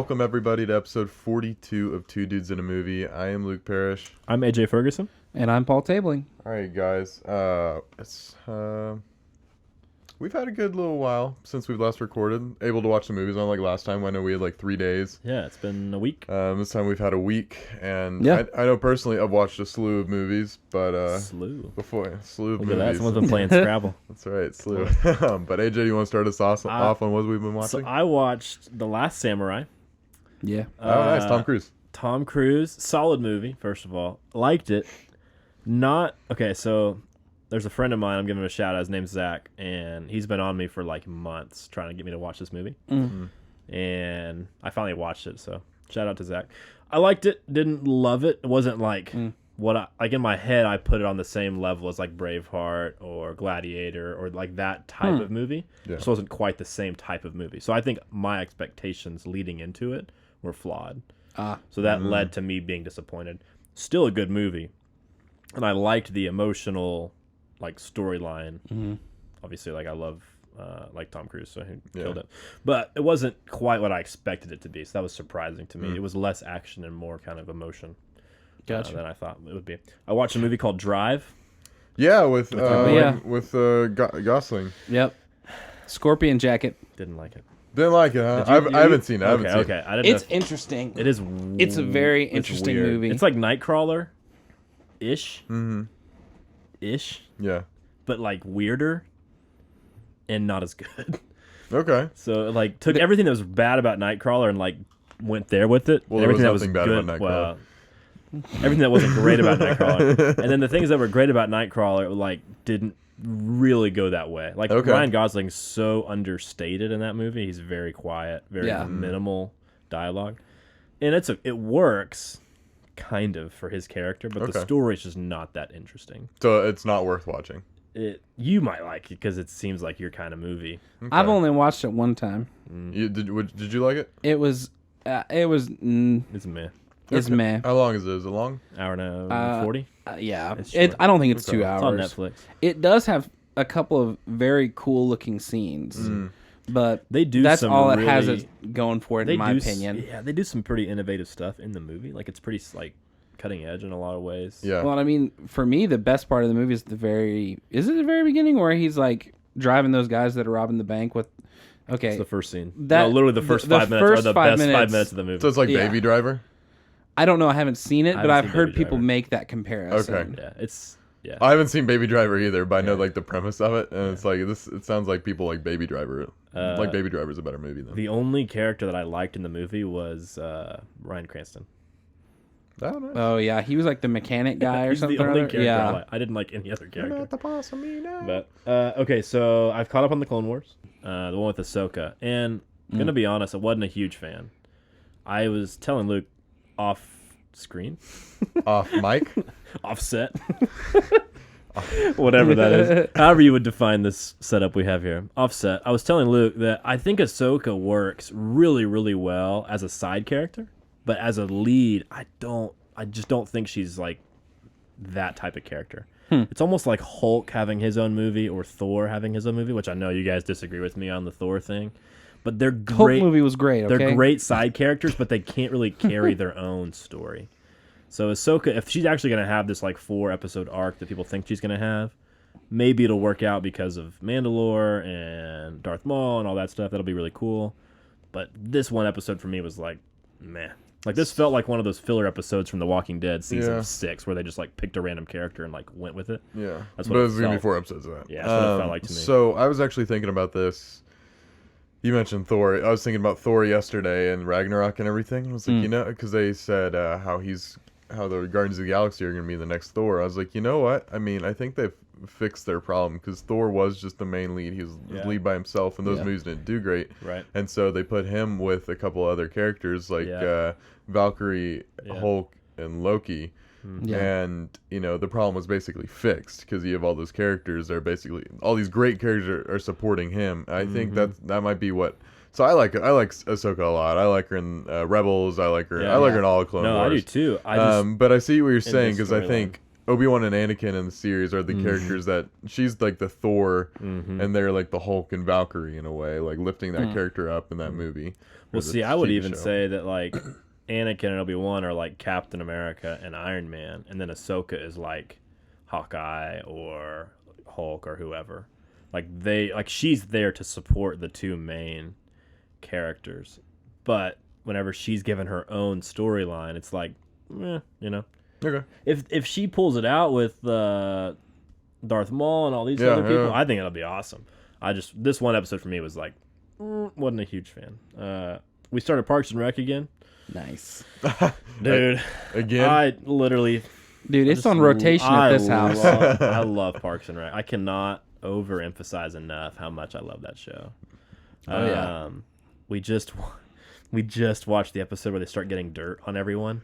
welcome everybody to episode 42 of Two Dudes in a Movie. I am Luke Parrish. I'm AJ Ferguson. And I'm Paul Tabling. All right, guys. We've had a good little while since we've last recorded. Able to watch the movies on like last time. I know we had like 3 days. Yeah, it's been a week. This time we've had a week, and Yeah. I know personally I've watched a slew of movies, but Slew. slew of Look movies. at that. Someone's been playing Scrabble. That's right, slew. But AJ, you want to start us off on what we've been watching? So I watched The Last Samurai. Yeah. Oh, nice, Tom Cruise. Tom Cruise, solid movie. First of all, liked it. Not okay. So there's a friend of mine. I'm giving him a shout out. His name's Zach, and he's been on me for like months trying to get me to watch this movie. Mm-hmm. And I finally watched it. So shout out to Zach. I liked it. Didn't love it. It wasn't like what I like in my head. I put it on the same level as like Braveheart or Gladiator or like that type of movie. Yeah. Just wasn't quite the same type of movie. So I think my expectations leading into it were flawed. So that led to me being disappointed. Still a good movie. And I liked the emotional like storyline. Obviously, like I love like Tom Cruise, so he killed it. But it wasn't quite what I expected it to be, so that was surprising to me. It was less action and more kind of emotion than I thought it would be. I watched a movie called Drive. Yeah, with Gosling. Yep. Scorpion jacket. Didn't like it. Didn't like it, huh? I haven't seen it. Okay. I didn't. It's interesting. It is. It's a very interesting weird. movie. It's like Nightcrawler-ish. Ish. Yeah. But like weirder and not as good. Okay. So like took everything that was bad about Nightcrawler and like went there with it. Well, and everything there was that was nothing bad good, about Nightcrawler. well, everything that wasn't great about Nightcrawler. And then the things that were great about Nightcrawler like didn't really go that way. Like Ryan Gosling's so understated in that movie. He's very quiet, very minimal dialogue. And it works kind of for his character, but the story's just not that interesting. So it's not worth watching. You might like it because it seems like your kind of movie. Okay. I've only watched it one time. Did you like it? It was It's meh. it's meh. How long is it? Is it long? Hour and 40? Yeah. It's short. I don't think it's 2 hours. It's on Netflix. It does have a couple of very cool looking scenes. But They do that's some all it really, has it going for it, in my opinion. Yeah, they do some pretty innovative stuff in the movie. Like it's pretty like cutting edge in a lot of ways. Yeah. Well, I mean, for me, the best part of the movie is the very beginning where he's like driving those guys that are robbing the bank with. Okay, It's the first scene. That- literally the first the 5 minutes first are the 5 best 5 minutes. minutes of the movie. So it's like Yeah. Baby Driver? I don't know. I haven't seen it, but haven't I've seen heard Baby people Driver. make that comparison. Okay. Yeah, it's I haven't seen Baby Driver either, but I know like the premise of it, and it's like it sounds like people like Baby Driver. Like Baby Driver's a better movie than. the only character that I liked in the movie was Ryan Cranston. Oh, nice. Oh yeah, he was like the mechanic guy or He's something. the only or other. character I Yeah. liked. I didn't like any other You're character. not the boss of me now. But okay, so I've caught up on the Clone Wars, the one with Ahsoka, and I'm gonna be honest, I wasn't a huge fan. I was telling Luke off screen, Off mic. offset, whatever that is, however you would define this setup we have here, offset. I was telling Luke that I think Ahsoka works really, really well as a side character, but as a lead, I just don't think she's like that type of character. It's almost like Hulk having his own movie or Thor having his own movie, which I know you guys disagree with me on the Thor thing, but they're Hulk great. movie was great. Okay? They're great side characters, but they can't really carry their own story. So Ahsoka, if she's actually going to have this like 4-episode arc that people think she's going to have, maybe it'll work out because of Mandalore and Darth Maul and all that stuff. That'll be really cool. But this one episode for me was like, meh. Like this felt like one of those filler episodes from The Walking Dead season 6 where they just like picked a random character and like went with it. Yeah. That's but what it it was gonna be felt. 4 episodes of that. Yeah, that's what it felt like to me. So I was actually thinking about this. You mentioned Thor. I was thinking about Thor yesterday and Ragnarok and everything. I was like, because they said how the Guardians of the Galaxy are going to be the next Thor. I was like, you know what? I mean, I think they've fixed their problem because Thor was just the main lead. He was the lead by himself, and those movies didn't do great. Right. And so they put him with a couple other characters like Valkyrie, Hulk, and Loki. And the problem was basically fixed because you have all those characters that are basically all these great characters are supporting him. I think that might be what. So I like Ahsoka a lot. I like her in Rebels. I like her. I like her in all of Clone Wars. No, I do too. But I see what you're saying because I think Obi-Wan and Anakin in the series are the characters that she's like the Thor, and they're like the Hulk and Valkyrie in a way, like lifting that character up in that movie. Well, see, I would even say that like Anakin and Obi-Wan are like Captain America and Iron Man, and then Ahsoka is like Hawkeye or Hulk or whoever. Like she's there to support the two main characters, but whenever she's given her own storyline, it's like, you know. Okay. If she pulls it out with Darth Maul and all these other people, I think it'll be awesome. This one episode for me was like, wasn't a huge fan. We started Parks and Rec again. Nice. Dude. Again? I literally... Dude, it's on rotation at this house. I love Parks and Rec. I cannot overemphasize enough how much I love that show. Oh, yeah. We just watched the episode where they start getting dirt on everyone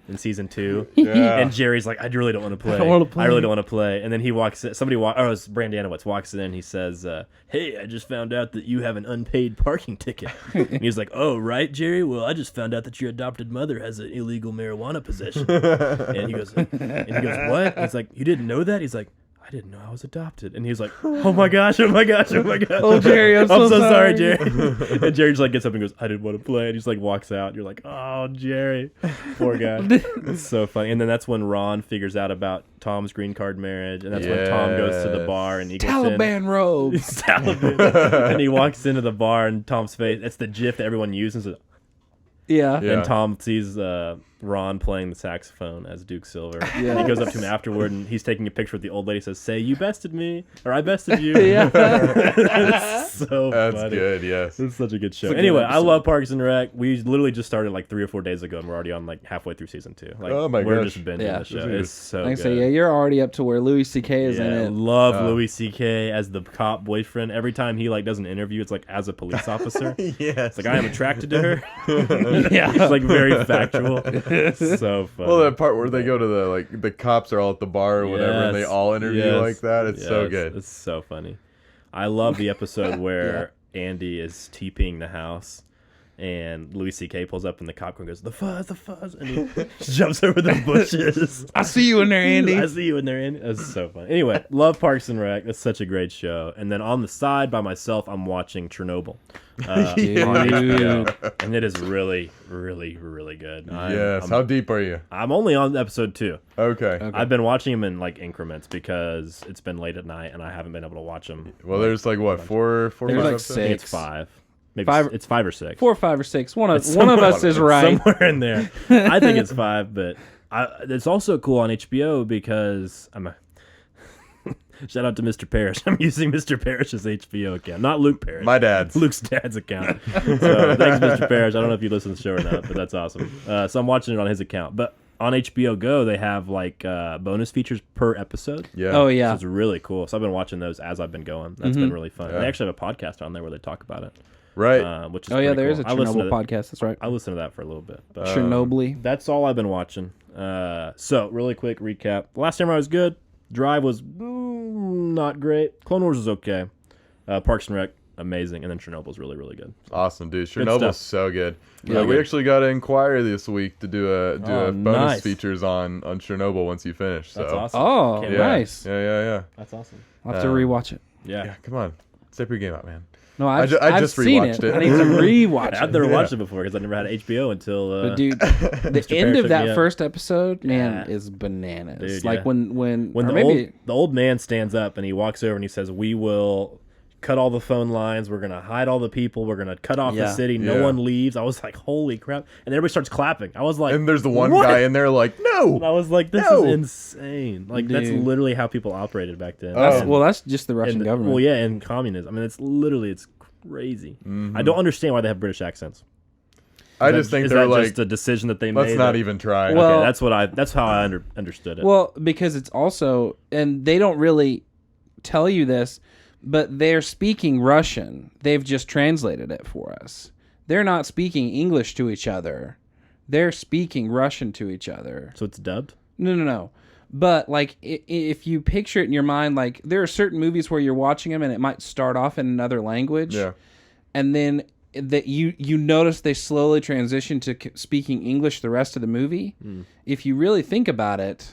in season 2. Yeah. And Jerry's like, I really don't want to play. I don't want to play. I really don't want to play. And then he walks in. It's Brandanowitz walks in. He says, hey, I just found out that you have an unpaid parking ticket. And he's like, oh, right, Jerry? Well, I just found out that your adopted mother has an illegal marijuana possession. And he goes, what? And he's like, you didn't know that? He's like, I didn't know I was adopted. And he was like, oh my gosh. Oh, Jerry, I'm so sorry, Jerry. And Jerry just like gets up and goes, I didn't want to play. And he just like walks out. You're like, oh, Jerry. Poor guy. It's so funny. And then that's when Ron figures out about Tom's green card marriage. And that's when Tom goes to the bar and he gets Taliban robes. Taliban. And he walks into the bar and Tom's face, that's the gif that everyone uses. Yeah. And Tom sees Ron playing the saxophone as Duke Silver. Yeah. And he goes up to him afterward and he's taking a picture with the old lady, says, say you bested me, or I bested you. Yeah. It's so That's funny. good, yes. It's such a good show. Anyway, I love Parks and Rec. We literally just started like 3 or 4 days ago and we're already on like halfway through season 2. Like, oh my we're gosh. just binging the show. It's so like good. I say, yeah, you're already up to where Louis C.K. is in it. Love Louis C.K. as the cop boyfriend. Every time he like does an interview, it's like as a police officer. Yes. It's like I am attracted to her. Yeah. It's like very factual. So funny. Well, that part where they go to the cops are all at the bar or whatever, and they all interview like that. It's so good. It's so funny. I love the episode where Andy is TPing the house, and Louis C.K. pulls up, and the cop goes, the fuzz, and he jumps over the bushes. I see you in there, Andy. I see you in there, Andy. That's so funny. Anyway, love Parks and Rec. That's such a great show. And then on the side by myself, I'm watching Chernobyl. On HBO, and it is really, really, really good. How deep are you? I'm only on episode 2. Okay. I've been watching them in like increments because it's been late at night and I haven't been able to watch them. Well, there's like what, four, There's five like episodes? I think it's 6. 5. Maybe 5. It's 5 or 6. 4, 5, or 6. One of Somewhere- us is right. Somewhere in there. I think it's 5, but it's also cool on HBO because shout out to Mr. Parrish. I'm using Mr. Parrish's HBO account, not Luke Parrish. My dad's. Luke's dad's account. So thanks, Mr. Parrish. I don't know if you listen to the show or not, but that's awesome. So I'm watching it on his account. But on HBO Go, they have like bonus features per episode. Yeah. Oh, yeah. So it's really cool. So I've been watching those as I've been going. That's been really fun. Yeah. They actually have a podcast on there where they talk about it. Right. Which is Oh, yeah, pretty there is cool. a Chernobyl podcast. That's right. I listened to that for a little bit. But, Chernobyl. that's all I've been watching. So really quick recap. Last Samurai was good. Drive was not great. Clone Wars was okay. Parks and Rec, amazing. And then Chernobyl's really, really good. Awesome, dude. stuff. Chernobyl's so good. Really We good. actually got to inquire this week to do a bonus nice. features on Chernobyl once you finish. So. That's awesome. Oh, Can't Yeah. wait. nice. Yeah. That's awesome. I'll have to rewatch it. Yeah. Come on. Step your game up, man. No, I've just seen rewatched it. I need to rewatch I've it. never watched it before because I never had HBO until. But dude, the Mr. end Parrish of took me that up. first episode, man, Yeah. is bananas. Dude, like yeah. when When or the maybe old man stands up and he walks over and he says, "We will cut all the phone lines. We're gonna hide all the people. We're gonna cut off the Yeah. city. No Yeah. one leaves." I was like, "Holy crap!" And everybody starts clapping. I was like, And there's the one "What?" guy in there like, And I no. was like, "This No. is insane!" Like that's Dude. literally how people operated back then. Oh. And- that's just the Russian and- government. Well, yeah, and communism. I mean, it's crazy. I don't understand why they have British accents. I just think Is they're that like, just a decision that they made? let's not even try. Well- Okay, that's how I understood it. Well, because it's also, and they don't really tell you this, but they're speaking Russian. They've just translated it for us. They're not speaking English to each other. They're speaking Russian to each other. So it's dubbed? No. But like, if you picture it in your mind, like there are certain movies where you're watching them and it might start off in another language, Yeah. and then that you notice they slowly transition to speaking English the rest of the movie. If you really think about it,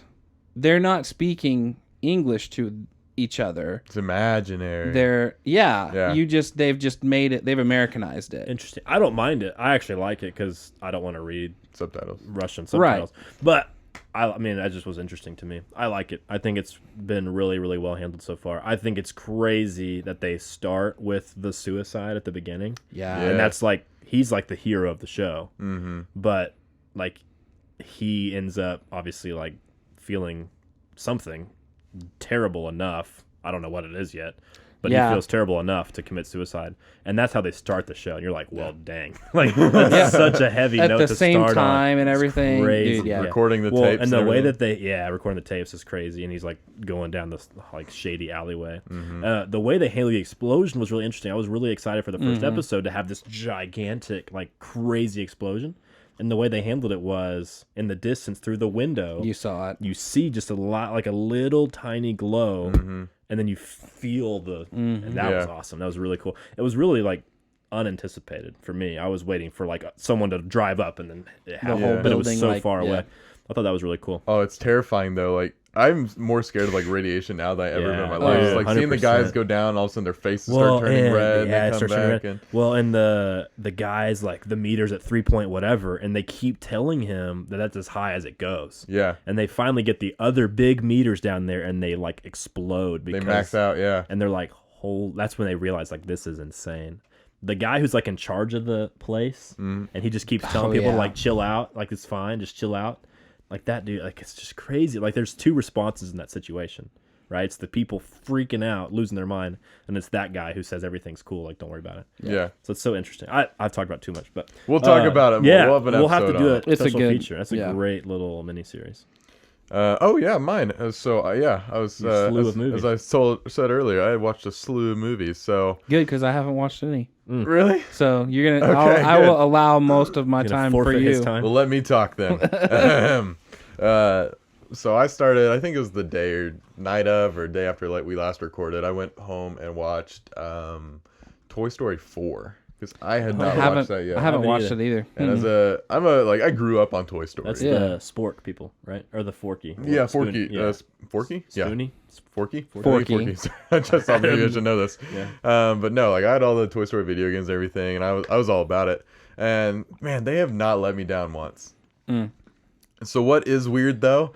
they're not speaking English to each other. It's imaginary. They've just made it. They've Americanized it. Interesting. I don't mind it. I actually like it because I don't want to read Subtitles. Russian subtitles. Right. But I mean, that just was interesting to me. I like it. I think it's been really, really well handled so far. I think it's crazy that they start with the suicide at the beginning. Yeah. And that's like, he's like the hero of the show. Mm-hmm. But like, he ends up obviously like feeling something terrible enough. I don't know what it is yet, but he feels terrible enough to commit suicide, and that's how they start the show. And you're like, well, dang, like that's such a heavy note at to the same start time on. and everything. Crazy. Dude, recording the tapes, and the way that they recording the tapes is crazy, and he's like going down this like shady alleyway. Mm-hmm. The way they handled the explosion was really interesting. I was really excited for the first episode to have this gigantic, like crazy explosion. And the way they handled it was in the distance through the window. You saw it. You see just a lot, like a little tiny glow, and then you feel and that was awesome. That was really cool. It was really like unanticipated for me. I was waiting for like someone to drive up and then it happened, whole but it was building, so like, far away. I thought that was really cool. Oh, it's terrifying though. Like I'm more scared of like radiation now than I ever been in my life. Yeah, It's like seeing the guys 100%. go down, all of a sudden their faces start turning red, and they come back. And Well, the guys like the meters at 3 point whatever, and they keep telling him that that's as high as it goes. yeah, And they finally get the other big meters down there, and they like explode because they max out. Yeah, and they're like, that's when they realize like this is insane. The guy who's like in charge of the place, and he just keeps telling people to like chill out, like it's fine, just chill out. Like that dude, like it's just crazy. Like there's two responses in that situation, right? It's the people freaking out, losing their mind, and it's that guy who says everything's cool, like don't worry about it. yeah. So it's so interesting. I've talked about too much, but We'll talk about it. Yeah, we'll have to do it. a It's a special good- feature. That's a great little miniseries. Oh yeah, mine. I was slew of movies. as I said earlier, I watched a slew of movies. So Good, because I haven't watched any. really, So you're gonna. Okay, I good. will allow most of my Gonna time for forfeit his you. time. well, let me talk then. So I started. I think it was the day or night of or day after we last recorded. I went home and watched Toy Story 4 because I had not watched that yet. I haven't Haven't watched it either. And I grew up on Toy Story. That's the Spork people, right? Or the Forky. Yeah, Spoony. Forky. Forky? Yeah. Spoony? Forky? Forky. I just thought maybe I should know this. But no, I had all the Toy Story video games and everything, and I was all about it. And man, they have not let me down once. So what is weird though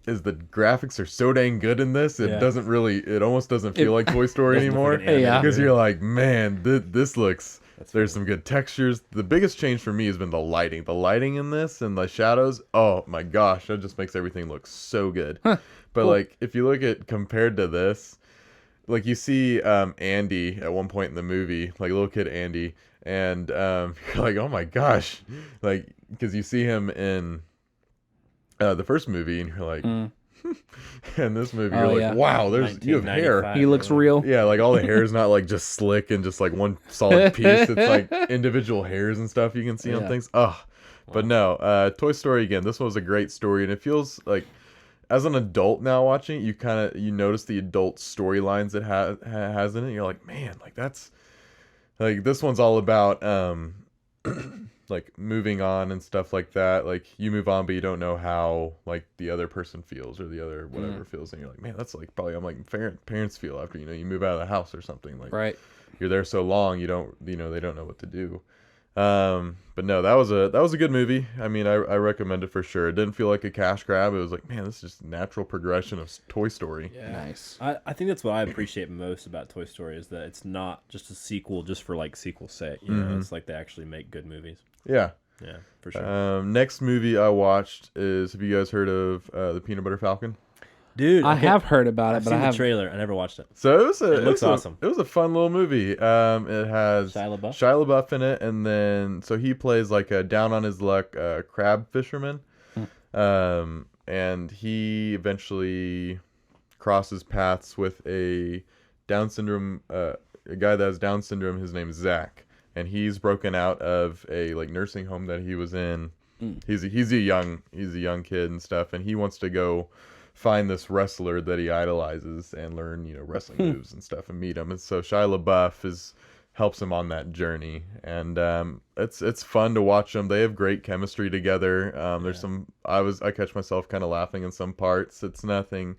is the graphics are so dang good in this. It almost doesn't feel like Toy Story anymore. Because you're like, man, this looks. There's some good textures. The biggest change for me has been the lighting. The lighting in this and the shadows. Oh my gosh, that just makes everything look so good. But Cool. if you look at compared to this, you see Andy at one point in the movie, little kid Andy, and you're like, oh my gosh, because you see him in the first movie, and you're like, and this movie, you're like, wow, you have hair. He looks real. Yeah, all the hair is not just slick and just one solid piece. It's individual hairs and stuff you can see on things. But no, Toy Story again. This one was a great story, and it feels like, as an adult now watching it, you notice the adult storylines it has in it. And you're like, man, that's this one's all about moving on and stuff like that. You move on, but you don't know how the other person feels or the other whatever feels, and you're like, man, that's probably how parents feel after you move out of the house or something. Right. You're there so long, they don't know what to do. But no, that was a good movie. I mean, I recommend it for sure. It didn't feel like a cash grab. It was man, this is just natural progression of Toy Story. Yeah. Nice. I think that's what I appreciate most about Toy Story is that it's not just a sequel just for sequel's sake. You know, it's they actually make good movies. Yeah. Yeah, for sure. Next movie I watched is, have you guys heard of The Peanut Butter Falcon? Dude, I have heard about it, I've but seen I have the trailer. I never watched it. So it looks awesome. It was a fun little movie. It has Shia LaBeouf in it, and then so he plays a down on his luck crab fisherman, and he eventually crosses paths with a Down syndrome, a guy that has Down syndrome. His name is Zach, and he's broken out of a nursing home that he was in. He's a young kid and stuff, and he wants to go find this wrestler that he idolizes and learn wrestling moves and stuff and meet him. And so Shia LaBeouf is helps him on that journey, and it's fun to watch them. They have great chemistry together. There's some I catch myself kind of laughing in some parts. It's nothing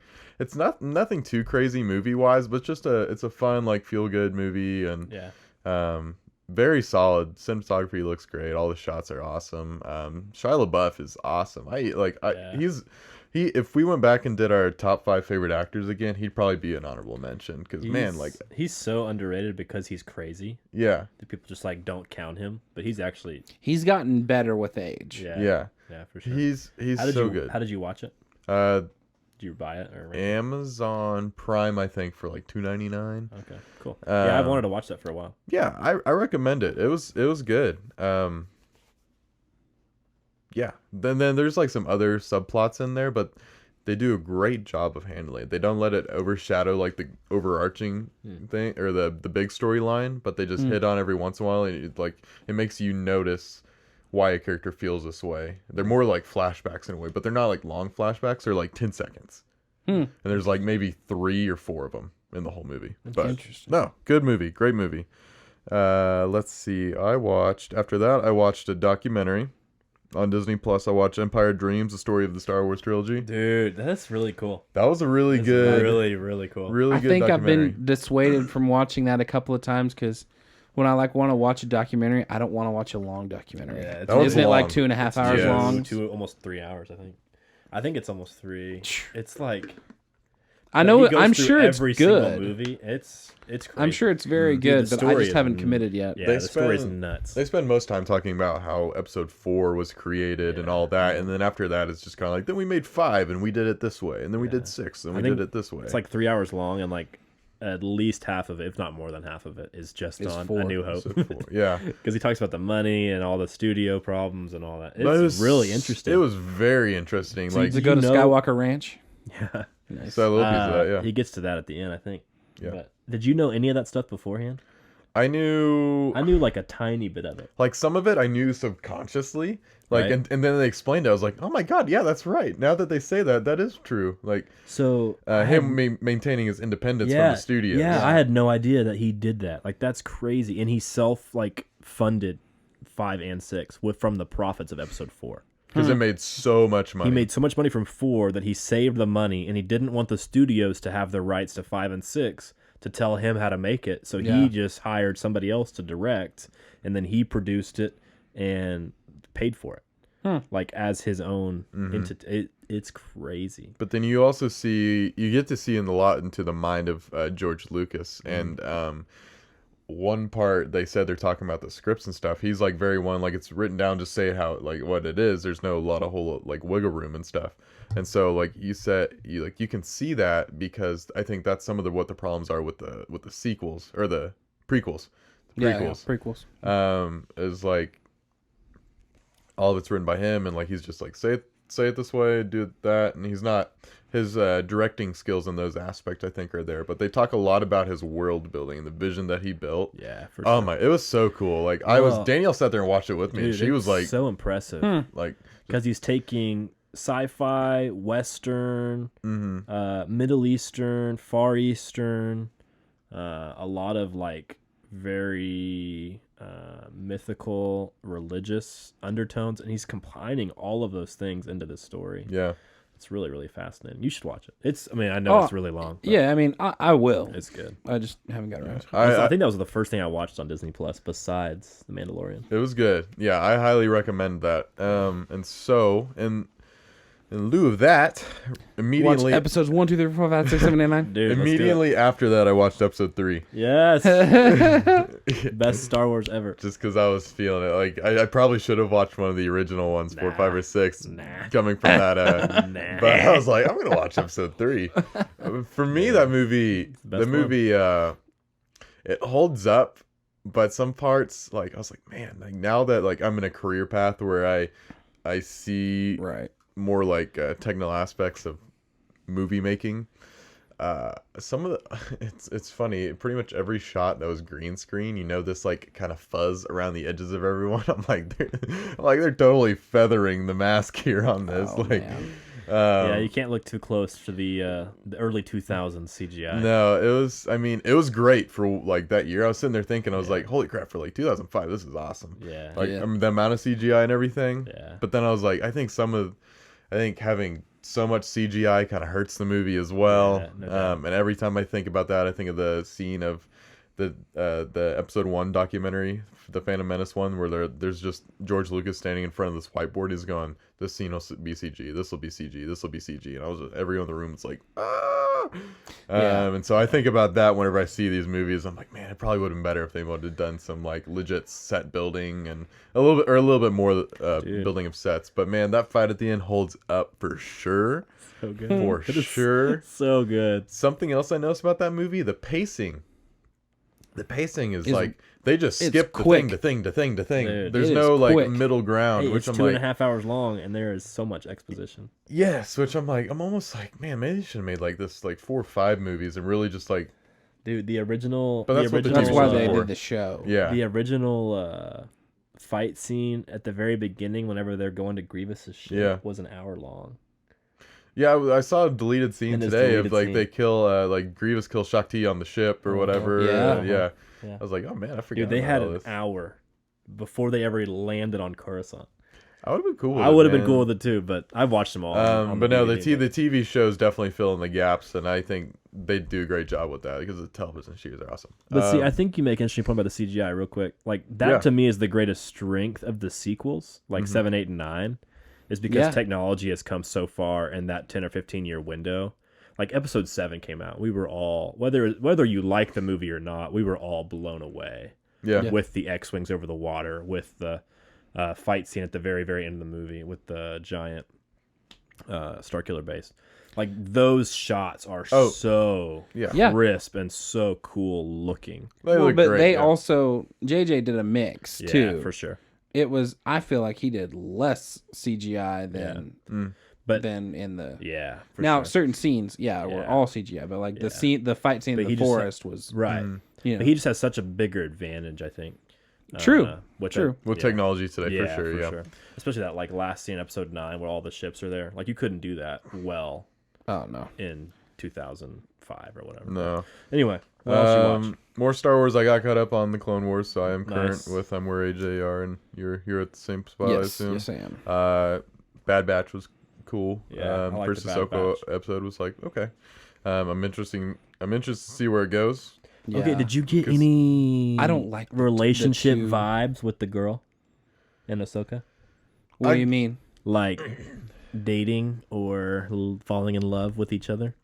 too crazy movie wise, but it's a fun like feel good movie, and very solid. Cinematography looks great. All the shots are awesome. Shia LaBeouf is awesome. If we went back and did our top 5 favorite actors again, he'd probably be an honorable mention. Because man, like he's so underrated because he's crazy. Yeah, the people just like don't count him, but he's gotten better with age. Yeah, for sure. He's so good. How did you watch it? Did you buy it or Amazon Prime? I think for like $2.99. Okay, cool. Yeah, I've wanted to watch that for a while. Yeah, I recommend it. It was good. Yeah. Then there's like some other subplots in there, but they do a great job of handling it. They don't let it overshadow like the overarching thing or the big storyline, but they just hit on every once in a while, and it makes you notice why a character feels this way. They're more like flashbacks in a way, but they're not like long flashbacks. They're like 10 seconds. And there's like maybe 3 or 4 of them in the whole movie. But interesting. No, good movie. Great movie. Let's see. After that, I watched a documentary on Disney Plus. I watched Empire Dreams, the story of the Star Wars trilogy. Dude, that's really cool. That was a really good, really, really cool. Really good. I think documentary. I've been dissuaded from watching that a couple of times because when I want to watch a documentary, I don't want to watch a long documentary. Yeah, isn't it like 2.5 hours long? Almost 3 hours, I think. I think it's almost 3. It's like I know. I'm through sure it's every good. single movie. It's crazy. I'm sure it's very good, but I just haven't committed yet. Yeah, the story's nuts. They spend most time talking about how episode 4 was created and all that, and then after that, it's just kind of like, then we made 5 and we did it this way, and then we did 6 and we did it this way. It's like 3 hours long, and like at least half of it, if not more than half of it, is just on A New Hope. Yeah, because he talks about the money and all the studio problems and all that. It's really interesting. It was very interesting. So to go to Skywalker Ranch. Yeah. Nice. So a little piece of that, yeah. He gets to that at the end, I think. Yeah. But did you know any of that stuff beforehand? I knew like a tiny bit of it. Like some of it I knew subconsciously. Like right? and then they explained it. I was like, oh my god, yeah, that's right. Now that they say that, that is true. Like so maintaining his independence from the studio. Yeah, I had no idea that he did that. Like that's crazy. And he funded 5 and 6 from the profits of episode 4. Because it made so much money. He made so much money from 4 that he saved the money, and he didn't want the studios to have the rights to 5 and 6 to tell him how to make it. So he just hired somebody else to direct, and then he produced it and paid for it, like as his own entity. It's crazy. But then you also get to see a lot into the mind of George Lucas, and one part they said they're talking about the scripts and stuff. He's like like it's written down, just say how like what it is. There's no whole like wiggle room and stuff. And so like you said, you can see that because I think that's some of what the problems are with the sequels or the prequels. Prequels. Is like all of it's written by him, and like he's just like say it this way, do that, and he's not. His directing skills in those aspects, I think, are there. But they talk a lot about his world building and the vision that he built. Yeah, for sure. Oh my, it was so cool. Like Danielle sat there and watched it with me. Dude, And she was like, so impressive. Like, because he's taking sci-fi, Western, Middle Eastern, Far Eastern, a lot of like very mythical, religious undertones, and he's combining all of those things into this story. Yeah. It's really, really fascinating. You should watch it. I know it's really long. Yeah, I mean, I will. It's good. I just haven't got around to it. I think that was the first thing I watched on Disney Plus besides The Mandalorian. It was good. Yeah, I highly recommend that. And so, in lieu of that, immediately watch episodes 1, 2, 3, 4, 5, 6, 7, 8, 9. Dude, immediately after that, I watched episode 3. Yes. Best Star Wars ever. Just because I was feeling it. Like I probably should have watched one of the original ones, 4, 5, or 6, coming from that. But I was like, I'm gonna watch episode 3. For me, that movie, it holds up, but some parts, like I was like, man, like now that like I'm in a career path where I see more like technical aspects of movie making. Some of it's funny. Pretty much every shot that was green screen, this like kind of fuzz around the edges of everyone. I'm like they're totally feathering the mask here on this. Yeah, you can't look too close to the early 2000s CGI. No, it was great for like that year. I was sitting there thinking, I was like, holy crap, for like 2005, this is awesome. Yeah. Like the amount of CGI and everything. Yeah. But then I was like, I think having so much CGI kind of hurts the movie as well. Yeah, no doubt. And every time I think about that, I think of the scene of the episode 1 documentary, the Phantom Menace one, where there's just George Lucas standing in front of this whiteboard. He's going, this scene will be CG, this will be CG, this will be CG. And I was just, everyone in the room was like, ah! And so I think about that whenever I see these movies. I'm like, man, it probably would have been better if they would have done some like legit set building and a little bit more building of sets. But man, that fight at the end holds up for sure. So good. For sure. So good. Something else I noticed about that movie, the pacing. The pacing is like they just skip the thing to thing to thing to thing. Dude, There's no like quick. middle ground, Hey, which it's I'm 2.5 hours long, and there is so much exposition. yes, which I'm almost like, man, maybe they should have made like this like 4 or 5 movies and really just like, Dude, the original. But that's what the That's TV why shows they for. did the show. yeah, The original fight scene at the very beginning, whenever they're going to Grievous's ship, Yeah. was an hour long. yeah. I saw a deleted scene And this today of deleted like scene. they kill like Grievous kills Shakti on the ship or whatever. Yeah. Yeah. Yeah. I was like, oh man, I forgot. Dude, they about had all an this. hour before they ever landed on Coruscant. I would have been cool. I would have been man. cool with it too, but I've watched them all. on But no, the DVD, TV shows definitely fill in the gaps, and I think they do a great job with that because the television series are awesome. But see, I think you make an interesting point about the CGI real quick. Like that Yeah. to me is the greatest strength of the sequels, like 7, 8, and 9, is because technology has come so far in that 10 or 15 year window. Like episode 7 came out, we were all whether you like the movie or not, we were all blown away. yeah. With the X-wings over the water, with the fight scene at the very, very end of the movie with the giant Starkiller base. Like those shots are so Yeah. crisp and so cool looking. They Well, look but great, they yeah. also JJ did a mix Yeah, too. for sure. It was I feel like he did less CGI than But than in the yeah, for now sure. certain scenes, were Yeah. all CGI, but like Yeah. the fight scene But in he the just had- forest was right. you know, But he just has such a bigger advantage, I think. True. Which True. with yeah. technology today, Yeah, for sure. Especially that like last scene, episode 9, where all the ships are there. Like you couldn't do that well oh no. in 2005 or whatever. No. Anyway, what else you watch? More Star Wars. I got caught up on the Clone Wars, so I am current Nice. with I'm where AJ are, and you're at the same spot, I Yes, assume. yes I am. Bad Batch was cool. Yeah, I like first the Bad Ahsoka Batch. episode was like, okay. I'm interested to see where it goes. Okay, Yeah. did you get 'Cause any I don't like the relationship two- vibes with the girl in Ahsoka? What do you mean? Like dating or falling in love with each other?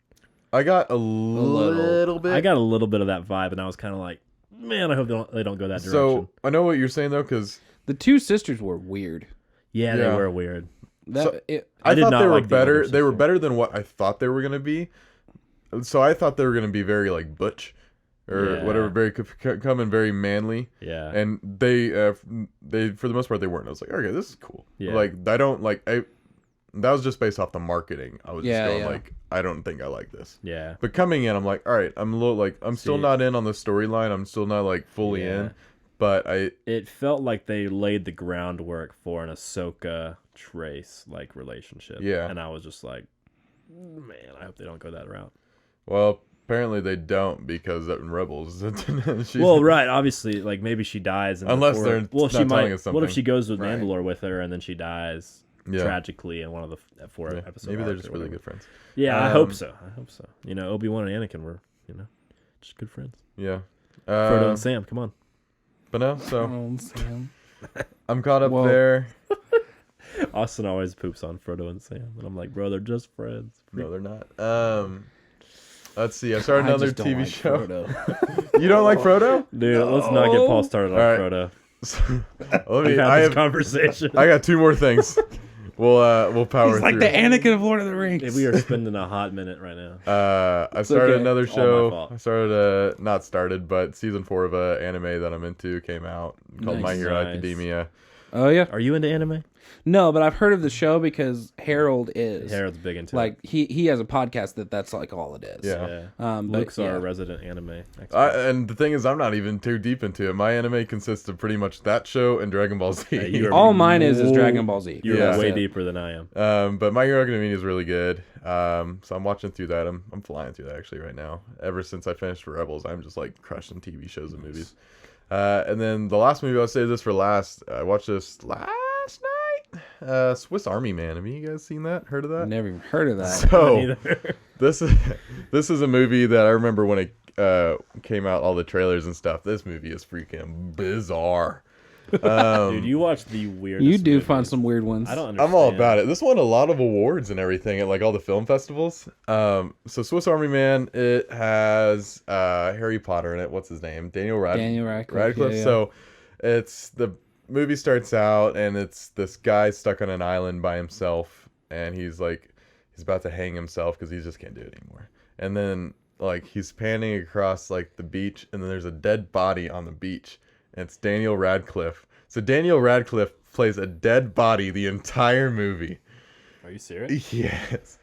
I got a little bit. I got a little bit of that vibe, and I was kind of like, man, I hope they don't go that direction. So I know what you're saying though, because The two sisters were weird. yeah, yeah. they were weird. That So- it I did thought not they were like the better. older They were sister. better than what I thought they were gonna be. So I thought they were gonna be very like butch, or Yeah. whatever, very come in very manly. Yeah. And they for the most part they weren't. I was like, okay, this is cool. Yeah. Like I don't like that was just based off the marketing. I was Yeah, just going yeah. like, I don't think I like this. yeah. But coming in, I'm like, all right, I'm a little like I'm still See. not in on the storyline. I'm still not like fully Yeah. in. But It felt like they laid the groundwork for an Ahsoka Trace like relationship. Yeah. And I was just like, man, I hope they don't go that route. well, apparently they don't because in Rebels. she's- Well, right, obviously, like maybe she dies, Unless they're well, she not telling might. us What if something. she goes with Right. Mandalore with her and then she dies Yeah. tragically in one of the 4 Yeah, episodes? maybe they're just really good friends. Yeah, I hope Um, so. I hope so. You know, Obi-Wan and Anakin were, just good friends. Yeah. Frodo and Sam, come on. But no, so Oh, Sam. I'm caught up Well- there. Austin always poops on Frodo and Sam, and I'm like, bro, they're just friends. No, they're not. Let's see. I started I another just don't TV like show. Frodo. You don't like Frodo? Dude, let's not get Paul started on All right. Frodo. Let We've me. had I this have. conversation. I got 2 more things. We'll power He's like through. the Anakin of Lord of the Rings. We are spending a hot minute right now. I started okay. another It's all my show. fault. I started not started, but season 4 of a anime that I'm into came out called Nice. My Hero Nice. Academia. Oh yeah. Are you into anime? No, but I've heard of the show because Harold is. Harold's big into Like he has a podcast that's like all it is. Yeah. but Luke's our resident anime expert. And the thing is, I'm not even too deep into it. My anime consists of pretty much that show and Dragon Ball Z. All mine is Dragon Ball Z. You're way deeper than I am. But My Hero Academia is really good. So I'm watching through that. I'm flying through that actually right now. Ever since I finished Rebels, I'm just like crushing TV shows and movies. And then the last movie, I'll save this for last. I watched this last night. Swiss Army Man. Have you guys seen that? Heard of that? Never even heard of that. So this is a movie that I remember when it came out, all the trailers and stuff. This movie is freaking bizarre. Dude, you watch the weirdest You do movies. find some weird ones. I don't understand. I'm all about it. This won a lot of awards and everything at like all the film festivals. So Swiss Army Man, it has Harry Potter in it. What's his name? Daniel Radcliffe. Yeah. So it's the movie starts out and it's this guy stuck on an island by himself, and he's about to hang himself because he just can't do it anymore. And then like he's panning across like the beach, and then there's a dead body on the beach. And it's Daniel Radcliffe. So Daniel Radcliffe plays a dead body the entire movie. Are you serious? Yes.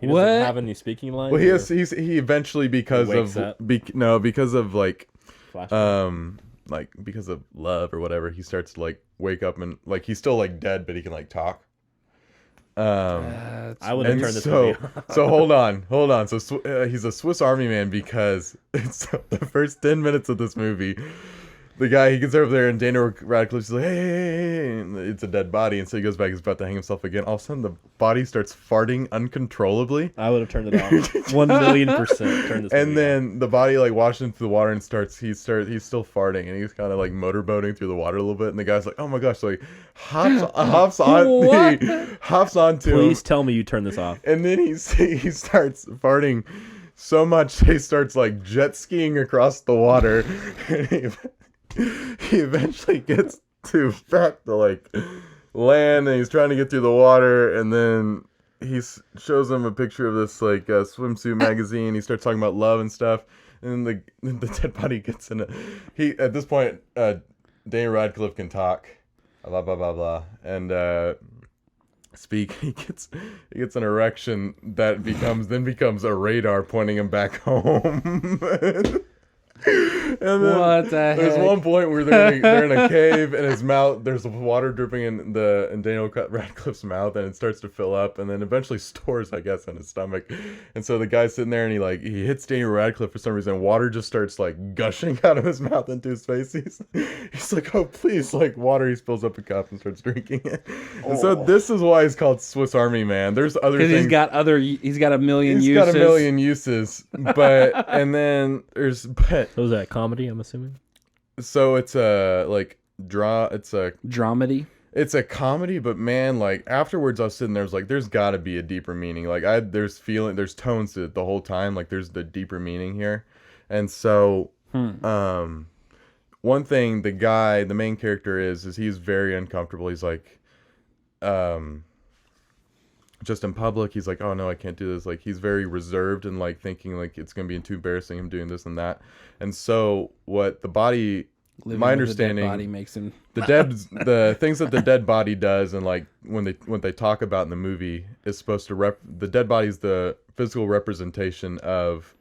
He doesn't have any speaking lines? Well, he eventually because of like Flashback? because of love or whatever, he starts to like wake up and like he's still like dead, but he can like talk. I would have turned this so, movie off. So hold on. So he's a Swiss Army Man because it's the first 10 minutes of this movie. The guy, he gets over there and Daniel Radcliffe's like, hey, and it's a dead body. And so he goes back, he's about to hang himself again. All of a sudden, the body starts farting uncontrollably. I would have turned it off. 1,000,000% turned this movie And then the body, like, washes into the water and he's still farting. And he's kind of, like, motorboating through the water a little bit. And the guy's like, oh, my gosh. So he hops onto him. Please tell me you turned this off. And then he starts farting so much, he starts, like, jet skiing across the water. And he eventually gets back to like land, and he's trying to get through the water, and then he shows him a picture of this like swimsuit magazine. He starts talking about love and stuff, and then the dead body gets in at this point Daniel Radcliffe can talk, blah blah blah blah, and speak. He gets an erection that becomes a radar pointing him back home. And then what the heck? There's one point where they're in a cave, and his mouth, there's water dripping in Daniel Radcliffe's mouth, and it starts to fill up, and then eventually stores, I guess, in his stomach. And so the guy's sitting there, and he hits Daniel Radcliffe for some reason. Water just starts like gushing out of his mouth into his face. He's like, oh please, like water. He spills up a cup and starts drinking it. And so this is why he's called Swiss Army Man. There's other things. He's got a million uses. He's got a million uses, and then So is that comedy, I'm assuming? So it's a dramedy. It's a comedy, but man, like afterwards I was sitting there, I was like, there's gotta be a deeper meaning. Like there's tones to it the whole time, like there's the deeper meaning here. And so one thing the main character is he's very uncomfortable. He's like just in public, he's like, oh no, I can't do this. Like he's very reserved and like thinking like it's gonna be too embarrassing him doing this and that. And so what the body, my understanding, the dead body makes him the things that the dead body does, and like when they talk about in the movie, is supposed to the dead body is the physical representation of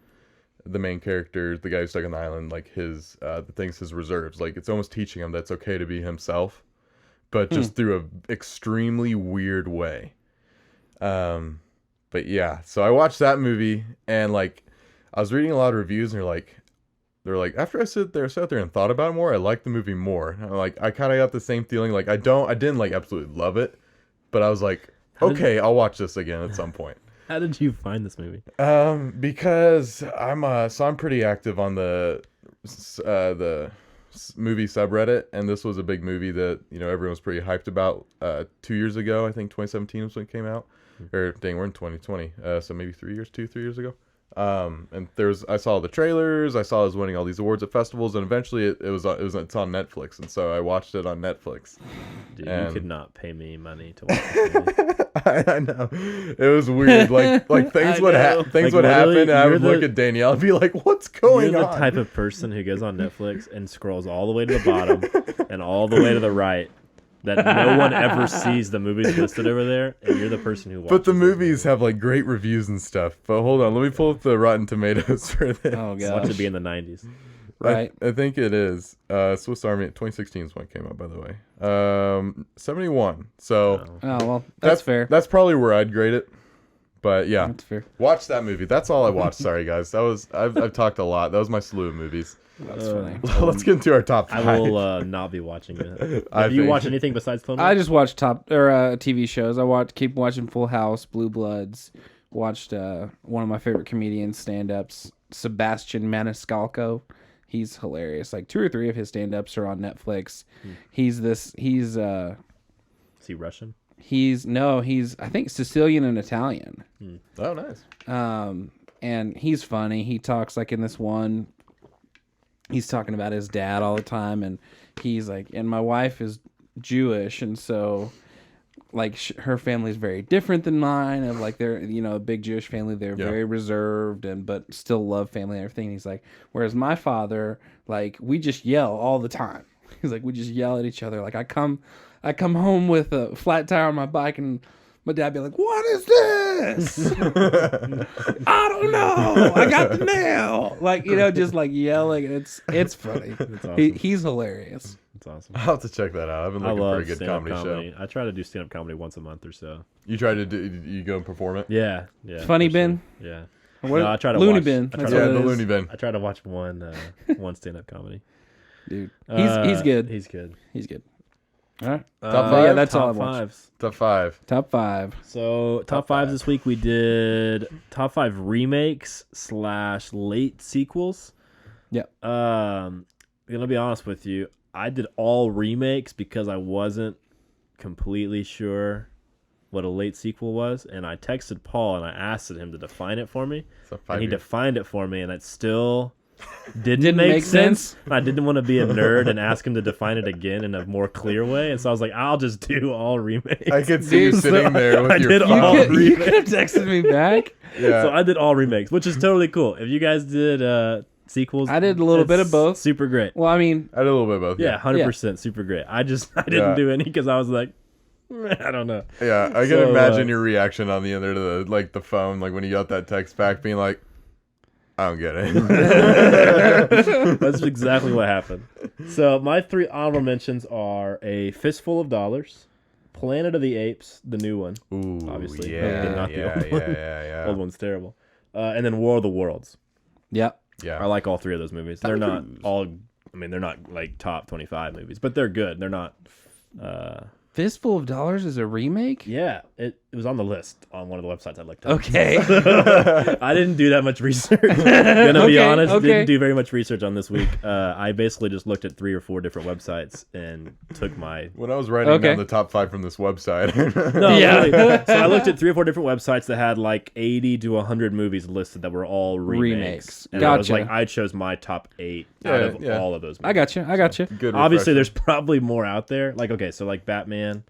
the main character, the guy who's stuck on the island, like his his reserves. Like it's almost teaching him that it's okay to be himself, but just through a extremely weird way. But yeah, so I watched that movie, and like I was reading a lot of reviews, and they're like after I sat there and thought about it more, I liked the movie more. And I kind of got the same feeling. Like I didn't like absolutely love it, but I was like, okay, I'll watch this again at some point. How did you find this movie? Because I'm pretty active on the movie subreddit, and this was a big movie that everyone was pretty hyped about 2 years ago. I think 2017 was when it came out. Or dang, we're in 2020, so maybe 3 years ago. And I saw the trailers, I saw it was winning all these awards at festivals, and eventually it's on Netflix, and so I watched it on Netflix. Dude, you could not pay me money to watch this movie. I know, it was weird. Like things would happen, and I would look at Danielle and be like, "What's going on?" You're the type of person who goes on Netflix and scrolls all the way to the bottom and all the way to the right that no one ever sees the movies listed over there, and you're the person who watches. But the movies have like great reviews and stuff. But hold on, let me pull up the Rotten Tomatoes for this. Oh Watch gosh. it be in the 90s. Right. I think it is. Swiss Army 2016 is when it came out, by the way. 71. So Oh well, that's fair. That's probably where I'd grade it. But yeah, That's fair. watch that movie. That's all I watched. Sorry guys, I've talked a lot. That was my slew of movies. That's funny. Let's get into our top 5. I will not be watching it. I Have you think- watched anything besides film? I just watch TV shows. Keep watching Full House, Blue Bloods. Watched one of my favorite comedians stand-ups, Sebastian Maniscalco. He's hilarious. Like 2 or 3 of his stand-ups are on Netflix. He's Is he Russian? He's I think Sicilian and Italian. Oh, nice. And he's funny. He talks like in this one, he's talking about his dad all the time, and he's like, and my wife is Jewish, and so like her family's very different than mine. Of like they're a big Jewish family, they're very reserved but still love family and everything. And he's like, whereas my father, like we just yell all the time. He's like, we just yell at each other. Like I come home with a flat tire on my bike, and my dad be like, "What is this?" I don't know. I got the nail. Like just like yelling. It's funny. That's awesome. He's hilarious. That's awesome. I'll have to check that out. I've been I looking for a love good stand-up comedy show. I try to do stand-up comedy once a month or so. You try to do? You go and perform it? Yeah. Funny for Bin? sure. Yeah. What, No, I try to Looney watch. Bin. I try That's to- what Yeah, it the is. Looney Bin. I try to watch one stand-up comedy. Dude. He's good. He's good. He's good. All right. Top Yeah, five? that's all I top watched. fives. Top 5. Top 5. So top five this week we did top 5 remakes / late sequels. Yep. Gonna be honest with you, I did all remakes because I wasn't completely sure what a late sequel was, and I texted Paul and I asked him to define it for me, So and he 5. defined it for me, and it still didn't Didn't make make sense. I didn't want to be a nerd and ask him to define it again in a more clear way, and so I was like, I'll just do all remakes. I could see you Dude, sitting there with I your did phone. all You could have texted me back. Yeah. So I did all remakes, which is totally cool. If you guys did sequels, I did a little bit it's of both. Super great. Well, I mean, I did a little bit of both. Yeah, 100% super great. I didn't Yeah. do any because I was like, I don't know. Yeah, I can So, imagine your reaction on the other of the phone, like when you got that text back, being like, "I don't get it." That's exactly what happened. So my 3 honorable mentions are A Fistful of Dollars, Planet of the Apes, the new one. Ooh, Obviously, yeah, not the yeah, old one. yeah. Old one's terrible. And then War of the Worlds. yep. Yeah. I like all 3 of those movies. They're not all. I mean, they're not like top 25 movies, but they're good. They're not. Fistful of Dollars is a remake? Yeah, it was on the list on one of the websites I looked at. Okay. I didn't do that much research. Gonna be Okay, honest, okay. didn't do very much research on this week. I basically just looked at 3 or 4 different websites and took my. When I was writing Okay. down the top 5 from this website, No, Yeah. really. So I looked at 3 or 4 different websites that had like 80 to 100 movies listed that were all remakes. And I was Gotcha. like, I chose my top 8 out of Yeah. all of those. Movies. I got you. good. Obviously, refresher. there's probably more out there. Like, okay, so like Batman,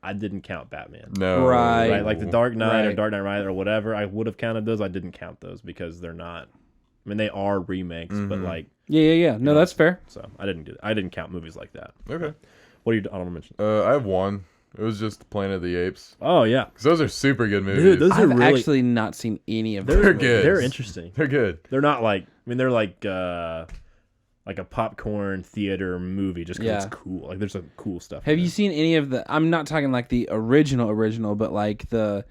I didn't count Batman. no Right. Right, like the Dark Knight or Right. Dark Knight Rises or whatever, I would have counted those. I didn't count those because they're not. I mean, they are remakes, but like, Yeah. No, that's fair. so I didn't do that. I didn't count movies like that. Okay. What are you honorable mention? I have one. It was just Planet of the Apes. Oh yeah, Because those are super good movies. dude, those are I've really. actually not seen any of They're them. good. They're interesting. They're good. They're not like. I mean, they're like a popcorn theater movie just because Yeah. it's cool. Like there's some cool stuff. Have in you it. seen any of the? I'm not talking like the original, but like the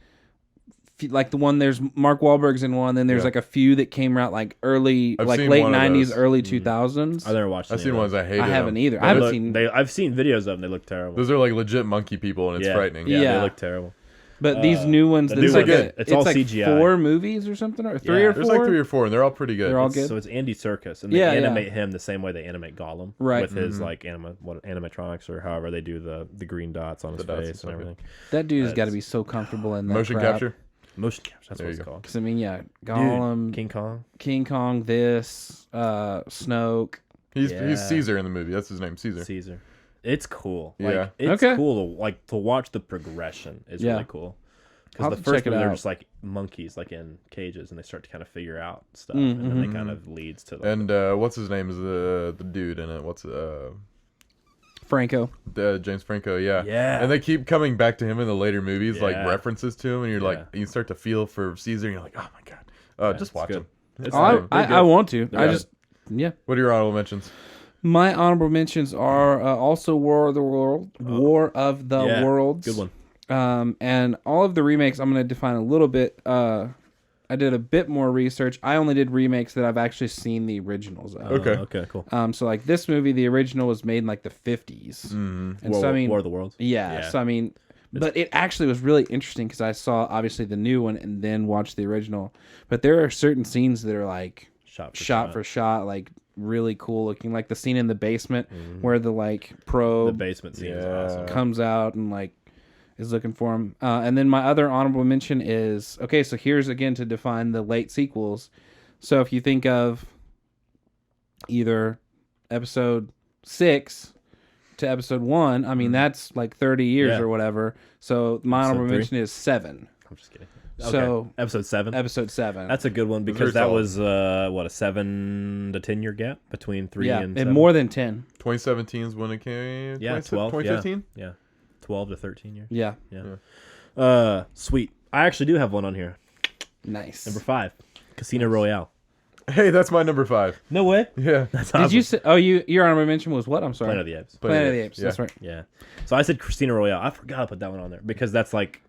one. There's Mark Wahlberg's in one. Then there's Yeah. like a few that came out like early, I've like seen late one of '90s, those. early 2000s. I've never watched. I've any seen of ones those. I hated. I haven't them. either. But I haven't those- seen. I've seen videos of them. They look terrible. Those are like legit monkey people, and it's Yeah. frightening. Yeah, Yeah. they look terrible. But these new ones, the there's new like ones, a, it's all like CGI. 4 movies or something, or 3 Yeah. or 4. There's like 3 or 4, and they're all pretty good. They're all good. So it's Andy Serkis, and they Yeah, animate him the same way they animate Gollum, Right. With his like animatronics or however they do the green dots on his dots and face stuff, and everything. That dude has got to That's- be so comfortable in that Motion crap. capture. Motion capture. That's There what you it's go. called. Because I mean, yeah, Dude, Gollum, King Kong, Snoke. He's Yeah. Caesar in the movie. That's his name, Caesar. Caesar. It's cool. Yeah. Like, it's Okay. cool to watch the progression is Yeah. really cool. I'll Because the have to check first it one they're out. just like monkeys, like in cages, and they start to kind of figure out stuff, Mm-hmm. and then they kind of leads to like, And what's his name is the dude in it? What's Franco. James Franco, yeah. Yeah. And they keep coming back to him in the later movies, like Yeah. references to him, and you're like, you start to feel for Caesar, and you're like, oh my god, just watch good. him. It's I want to. Yeah. I just yeah. What are your honorable mentions? My honorable mentions are also War of the Worlds. Good one. And all of the remakes, I'm going to define a little bit. I did a bit more research. I only did remakes that I've actually seen the originals of. Okay, cool. So like this movie, the original was made in like the 50s. And so I mean, War of the Worlds. Yeah. So I mean, but it actually was really interesting because I saw obviously the new one and then watched the original. But there are certain scenes that are like shot for shot, like really cool looking, like the scene in the basement where the like probe The basement scene is awesome. comes out and like is looking for him. And then my other honorable mention is, okay, so here's again to define the late sequels. So if you think of either episode 6 to episode 1, I mean, that's like 30 years or whatever. So my honorable mention is 7. I'm just kidding. So episode 7. Episode 7. That's a good one because that was a 7 to 10 year gap between 3 and 7. And more than 10. 2017 is when it came. Yeah, 12. 2015. Yeah, 12 to 13 years. Yeah. Sweet. I actually do have one on here. Nice. Number 5, Casino Royale. Hey, that's my number 5. No way. Yeah. That's awesome. Did you say? Oh, your honorable mention was what? I'm sorry. Planet of the Apes. Planet of the Apes. Yeah. That's right. Yeah. So I said Casino Royale. I forgot to put that one on there because that's like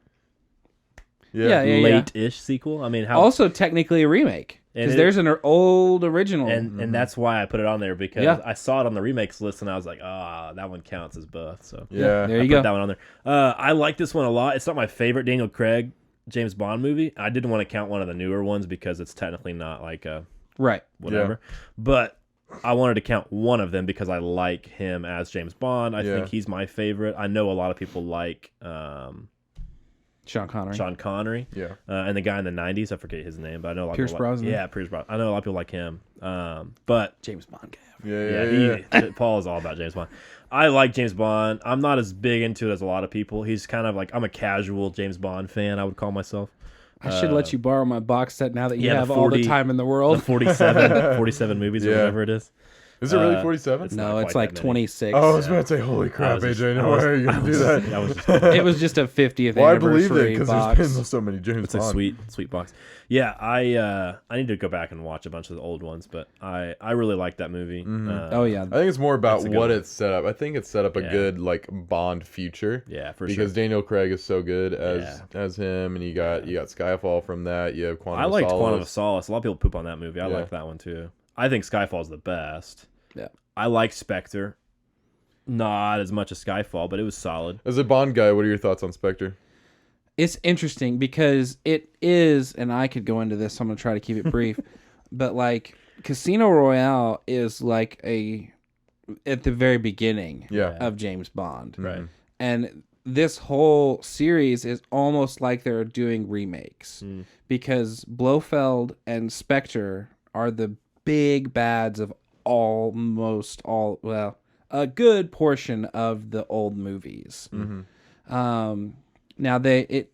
Yeah. late-ish sequel. I mean, how Also, technically a remake because there's an old original, and that's why I put it on there because I saw it on the remakes list and I was like, that one counts as both. So Yeah. there I you put go. that one on there. I like this one a lot. It's not my favorite Daniel Craig James Bond movie. I didn't want to count one of the newer ones because it's technically not like a Right. whatever. But I wanted to count one of them because I like him as James Bond. I think he's my favorite. I know a lot of people like Sean Connery. Yeah. And the guy in the 90s, I forget his name, but I know a lot of Pierce people Brosnan. Yeah, Pierce Brosnan. I know a lot of people like him. But James Bond guy. Yeah. Paul is all about James Bond. I like James Bond. I'm not as big into it as a lot of people. He's kind of like, I'm a casual James Bond fan, I would call myself. I should let you borrow my box set now that you the have all the 40 time in the The world. 47 movies or whatever it is. Is it really 47? No, it's quite like that many. 26. Oh, I was about to say, holy crap, AJ, no way are you going to do that? That was just It was just a 50th Well, I believe it anniversary because box. there's been so many James It's a Bond. sweet box. Yeah, I need to go back and watch a bunch of the old ones, but I really like that movie. Oh yeah. I think it's more about That's a good what one. it's set up. I think it's set up a good like Bond future. Yeah, for because sure. Daniel Craig is so good as him, and you got Skyfall from that. You have Quantum I of liked Solace. Quantum of Solace. A lot of people poop on that movie. I like that one too. I think Skyfall's the best. Yeah. I like Spectre. Not as much as Skyfall, but it was solid. As a Bond guy, what are your thoughts on Spectre? It's interesting because it is, and I could go into this, so I'm going to try to keep it brief, but like Casino Royale is like at the very beginning of James Bond. Right. And this whole series is almost like they're doing remakes because Blofeld and Spectre are the big bads of a good portion of the old movies. Now they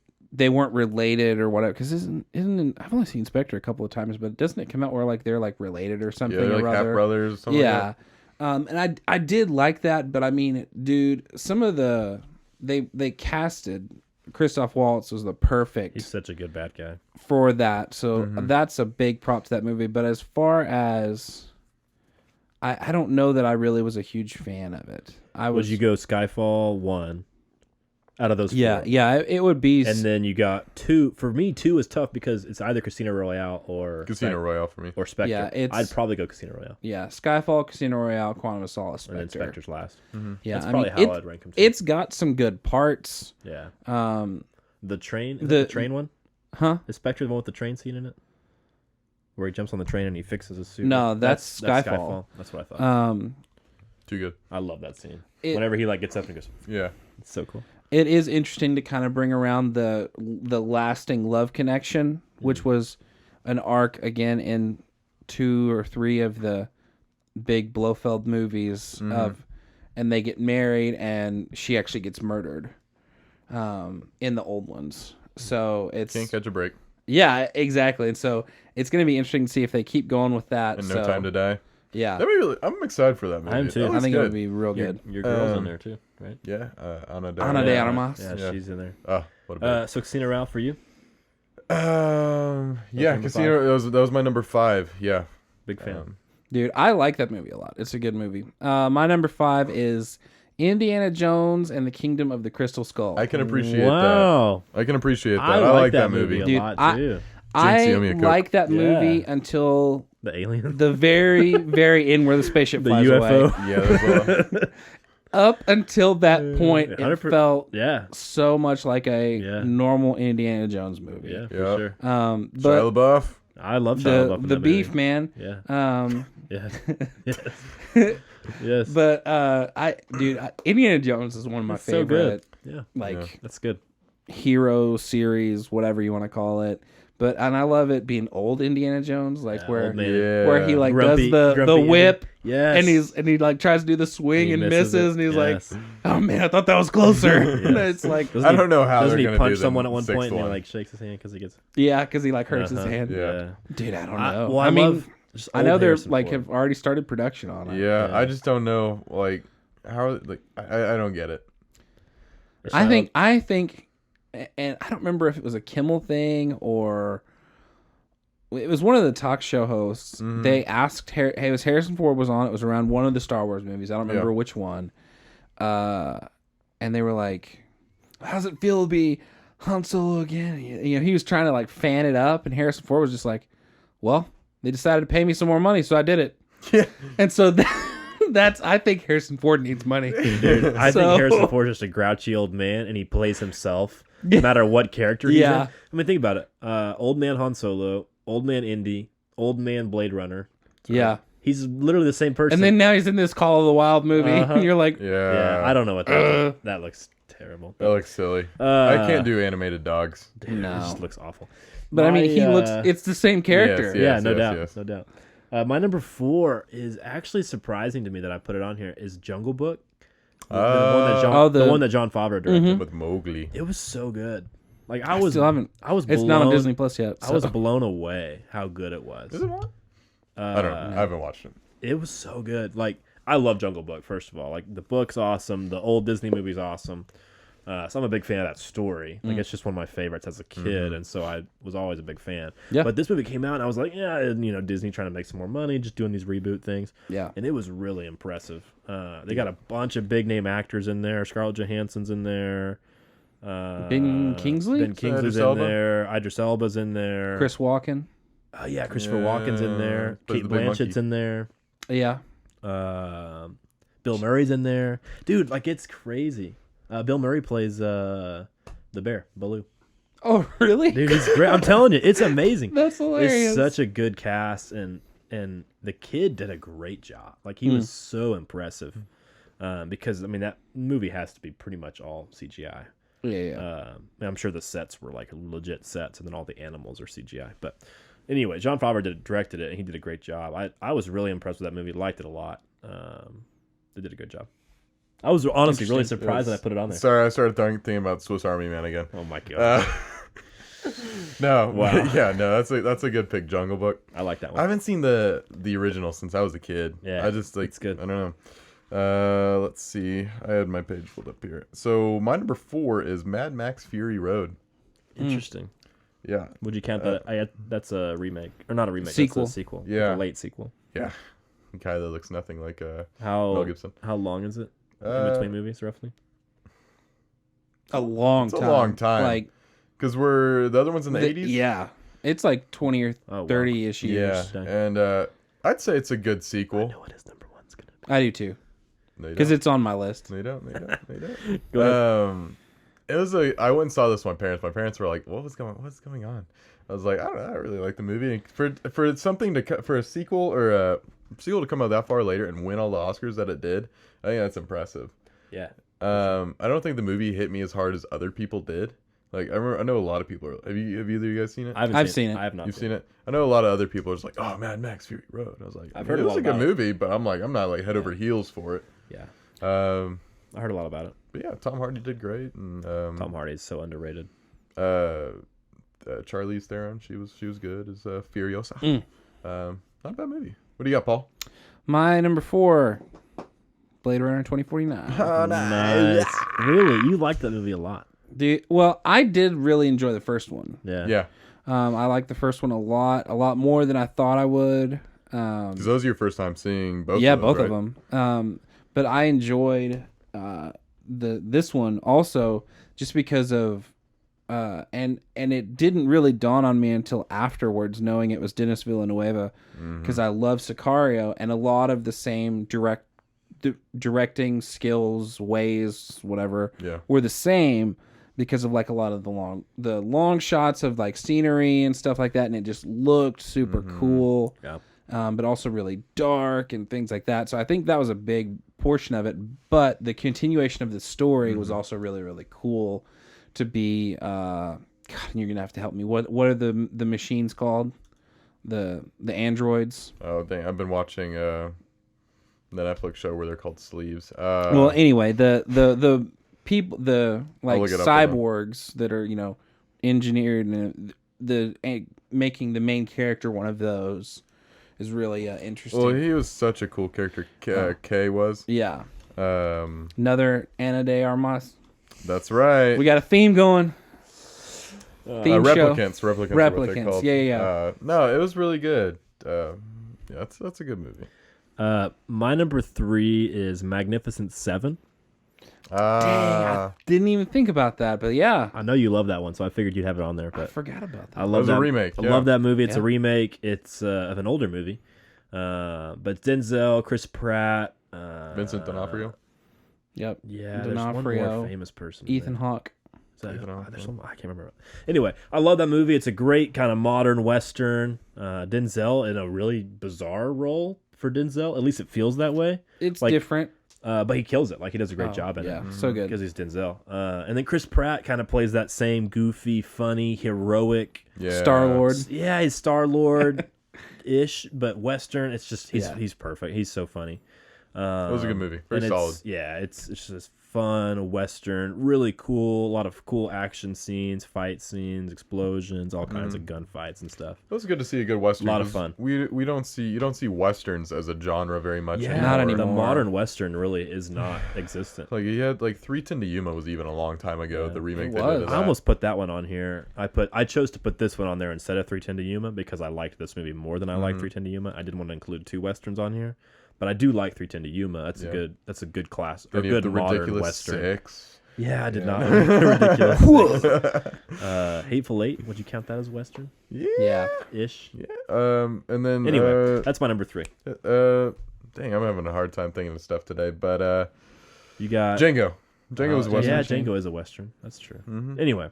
weren't related or whatever because I've only seen Spectre a couple of times, but doesn't it come out where like they're like related or something? Yeah, they're like half brothers. Or something like that. And I did like that, but I mean, dude, some of they casted Christoph Waltz was the perfect. He's such a good bad guy for that. So that's a big prop to that movie. But as far as I don't know that I really was a huge fan of it. Would you go Skyfall 1 out of those four? Yeah, it would be. And then you got 2. For me, 2 is tough because it's either Casino Royale or Casino Royale for me. or Spectre. Yeah, I'd probably go Casino Royale. Yeah, Skyfall, Casino Royale, Quantum of Solace, Spectre. And then Spectre's last. Yeah, That's probably how I'd rank them. It's got some good parts. Yeah. The train? Is the train one? Huh? Is Spectre the one with the train scene in it? Where he jumps on the train and he fixes his suit? No, that's Skyfall. That's what I thought. Too good. I love that scene. Whenever he like gets up and goes, Yeah. it's so cool. It is interesting to kind of bring around the lasting love connection, which was an arc again in 2 or 3 of the big Blofeld movies and they get married and she actually gets murdered in the old ones. So it's Can't catch a break. Yeah, exactly. And so it's going to be interesting to see if they keep going with that. And No Time to Die. Yeah. That movie, I'm excited for that movie. I am too. That I looks think it good. would be real good. Your girl's in there too, right? Yeah, Ana Ana de Armas. Yeah, she's in there. Oh, what a So Casino Royale for you? yeah, number Casino. That was my number 5. Yeah, Big fan. Dude, I like that movie a lot. It's a good movie. My number 5 is Indiana Jones and the Kingdom of the Crystal Skull. I can appreciate Wow. that. I can appreciate that. I I like that movie movie. a Dude, lot too. I Jinx, you owe me a Coke. like that movie Yeah. until The alien. the very, very end where the spaceship The flies UFO. away. Yeah, there's a, Up until that point, it 100%. felt Yeah. so much like a Yeah. normal Indiana Jones movie. Yeah, for Yeah. sure. But Shia LaBeouf. I love Shia the LaBeouf in the that beef, movie. man. Yeah. Yeah. Yes. Yes. But Indiana Jones is one of my It's so good. favorite, Yeah. That's good. hero series, whatever you want to call it. And I love it being old Indiana Jones, like Yeah, where old man. Yeah. where he like Grumpy- does the grumpy whip, Yes. and he like tries to do the swing and misses, it. and he's Yes. like, oh man, I thought that was closer. And Yes. it's like, Doesn't I he- don't know how Doesn't they're he gonna punch do the someone at one sixth point and he one. like shakes his hand because he gets? yeah, because he like hurts his Uh-huh. hand. Yeah. Dude, I don't I- know. well, I I mean, love just I old know they're Harrison like Ford. have already started production on it. Yeah, Yeah. I just don't know. Like, how? Like, I don't get it. I think, and I don't remember if it was a Kimmel thing or it was one of the talk show hosts. Mhm. They asked, it was Harrison Ford was on. It was around one of the Star Wars movies. I don't remember Yeah. which one. And they were like, "How does it feel to be Han Solo again?" You know, he was trying to like fan it up, and Harrison Ford was just like, "Well, they decided to pay me some more money, so I did it." Yeah. And so that's I think Harrison Ford needs money. Dude, I So- think Harrison Ford is just a grouchy old man, and he plays himself no matter what character he's Yeah. in. I mean, think about it. Old man Han Solo, old man Indy, old man Blade Runner. Yeah. He's literally the same person. And then now he's in this Call of the Wild movie, Uh-huh. and you're like, Yeah. I don't know what that looks terrible. That looks silly. Uh, I can't do animated dogs. Dude, No. It just looks awful. but I mean, he My, looks. It's the same character. Yes, Yeah, no yes, doubt, yes. no doubt. My number 4 is actually surprising to me that I put it on here. Is Jungle Book, the one that John Favreau directed. With Mowgli. It was so good. Like I still haven't. I was. It's blown, not on Disney Plus yet. I was blown away how good it was. Is it on? I don't know. I haven't watched it. It was so good. Like, I love Jungle Book. First of all, like the book's awesome. The old Disney movie's awesome. So I'm a big fan of that story. Like, it's just one of my favorites as a kid, and so I was always a big fan. Yeah. But this movie came out, and I was like, yeah, you know, Disney trying to make some more money, just doing these reboot things. Yeah. And it was really impressive. They got a bunch of big name actors in there. Scarlett Johansson's in there. Ben Kingsley? Ben Kingsley's Idris in Elba? there. Idris Elba's in there. Chris Walken. Yeah, Christopher Walken's in there. Plays Kate the big Blanchett's monkey. in there. Yeah. Bill Murray's in there. Dude, like, it's crazy. Bill Murray plays the bear, Baloo. Oh, really? Dude, he's great. I'm telling you, it's amazing. That's hilarious. It's such a good cast, and the kid did a great job. Like, he was so impressive. Because, I mean, that movie has to be pretty much all CGI. Yeah. I'm sure the sets were like legit sets, and then all the animals are CGI. But anyway, Jon Favreau directed it, and he did a great job. I was really impressed with that movie. Liked it a lot. They did a good job. I was honestly really surprised when I put it on there. Sorry, I started thinking about Swiss Army Man again. Oh my god! No, Wow. yeah, no, that's a good pick. Jungle Book. I like that I one. haven't seen the original since I was a kid. Yeah, I just like it's good. I don't know. Let's see. I had my page pulled up here. So my number 4 is Mad Max Fury Road. Interesting. Yeah, Would you count that? That's a remake, or not a remake? Sequel. That's a sequel. Yeah. Like a late sequel. yeah. Guy that looks nothing like Mel How Gibson. how long is it in between movies, roughly? A long It's a time. long time. Like, Because the other one's in the 80s. yeah. It's like 20 or Oh, wow. 30-ish Yeah, years. Dang. and I'd say it's a good sequel. What his number one's gonna be? I do too. No, you Because don't. it's on my list. They don't. Go ahead. It was I went and saw this with my parents. My parents were like, what's going on? I was like, I don't know. I really like the movie. For something for a sequel or a sequel to come out that far later and win all the Oscars that it did, I think that's impressive. Yeah. I don't think the movie hit me as hard as other people did. Like I know a lot of people have either of you guys seen it? I've seen it. I have not. You've seen it? I know a lot of other people are just like, oh, Mad Max Fury Road. I was like, I've heard a it was lot a good about it. movie, but I'm like, I'm not like head over heels for it. Yeah. I heard a lot about it. But yeah, Tom Hardy did great, and Tom Hardy is so underrated. Charlize Theron, she was good as Furiosa. Not a bad movie. What do you got, Paul? My number 4, Blade Runner 2049. Oh, Nice. Really? You like that movie a lot. Dude, well, I did really enjoy the first one. Yeah. Yeah. I liked the first one a lot more than I thought I would. Because that was your first time seeing both. Yeah, of those, both right? of them. But I enjoyed this one also just because of and it didn't really dawn on me until afterwards, knowing it was Denis Villeneuve, because I love Sicario, and a lot of the same directing skills, ways, whatever, were the same because of like a lot of the long shots of like scenery and stuff like that, and it just looked super cool. Yeah. But also really dark and things like that. So I think that was a big portion of it. But the continuation of the story was also really, really cool to be. God, you're gonna have to help me. What are the machines called? The androids. Oh dang! I've been watching the Netflix show where they're called sleeves. Well, anyway, the people, the like look it up cyborgs that are engineered, and making the main character one of those is really interesting. Well, he was such a cool character. K was. Yeah. Another Ana de Armas. That's right. We got a theme going. Theme show. Replicants. Replicants. Yeah. No, it was really good. Yeah, that's a good movie. My number 3 is Magnificent Seven. Dang, I didn't even think about that, but yeah. I know you love that one, so I figured you'd have it on there. But I forgot about that. I love a remake. I love that movie. It's Yeah. a remake. It's of an older movie. But Denzel, Chris Pratt, Vincent D'Onofrio. Yep. Yeah, there's one D'Onofrio, more famous person. Ethan Hawke. There's one, I can't remember. Anyway, I love that movie. It's a great kind of modern Western. Denzel in a really bizarre role for Denzel. At least it feels that way. It's like, different. But he kills it. Like, he does a great job in it. Yeah, so good. Because he's Denzel. And then Chris Pratt kind of plays that same goofy, funny, heroic. Yeah. Star-Lord. Yeah, he's Star-Lord-ish, but Western. It's just, he's perfect. He's so funny. It was a good movie. Very solid. Yeah, it's just fun, Western, really cool. A lot of cool action scenes, fight scenes, explosions, all kinds of gunfights and stuff. It was good to see a good Western. A lot of fun. You don't see Westerns as a genre very much Yeah, anymore. Not anymore. The modern Western really is not existent. Like you had 310 to Yuma was even a long time ago. The remake It they was. did of that. I almost put that one on here. I chose to put this one on there instead of 310 to Yuma because I liked this movie more than I liked 310 to Yuma. I didn't want to include 2 Westerns on here. But I do like 310 to Yuma. That's a good class or Then you have good the modern Ridiculous Western. 6. Yeah, I did not like the Ridiculous 6. Hateful Eight. Would you count that as Western? Yeah. Ish. Yeah. And then Anyway, that's my number 3. dang, I'm having a hard time thinking of stuff today. But You got Django. Django was Western. Yeah, Django is a Western. That's true. Anyway,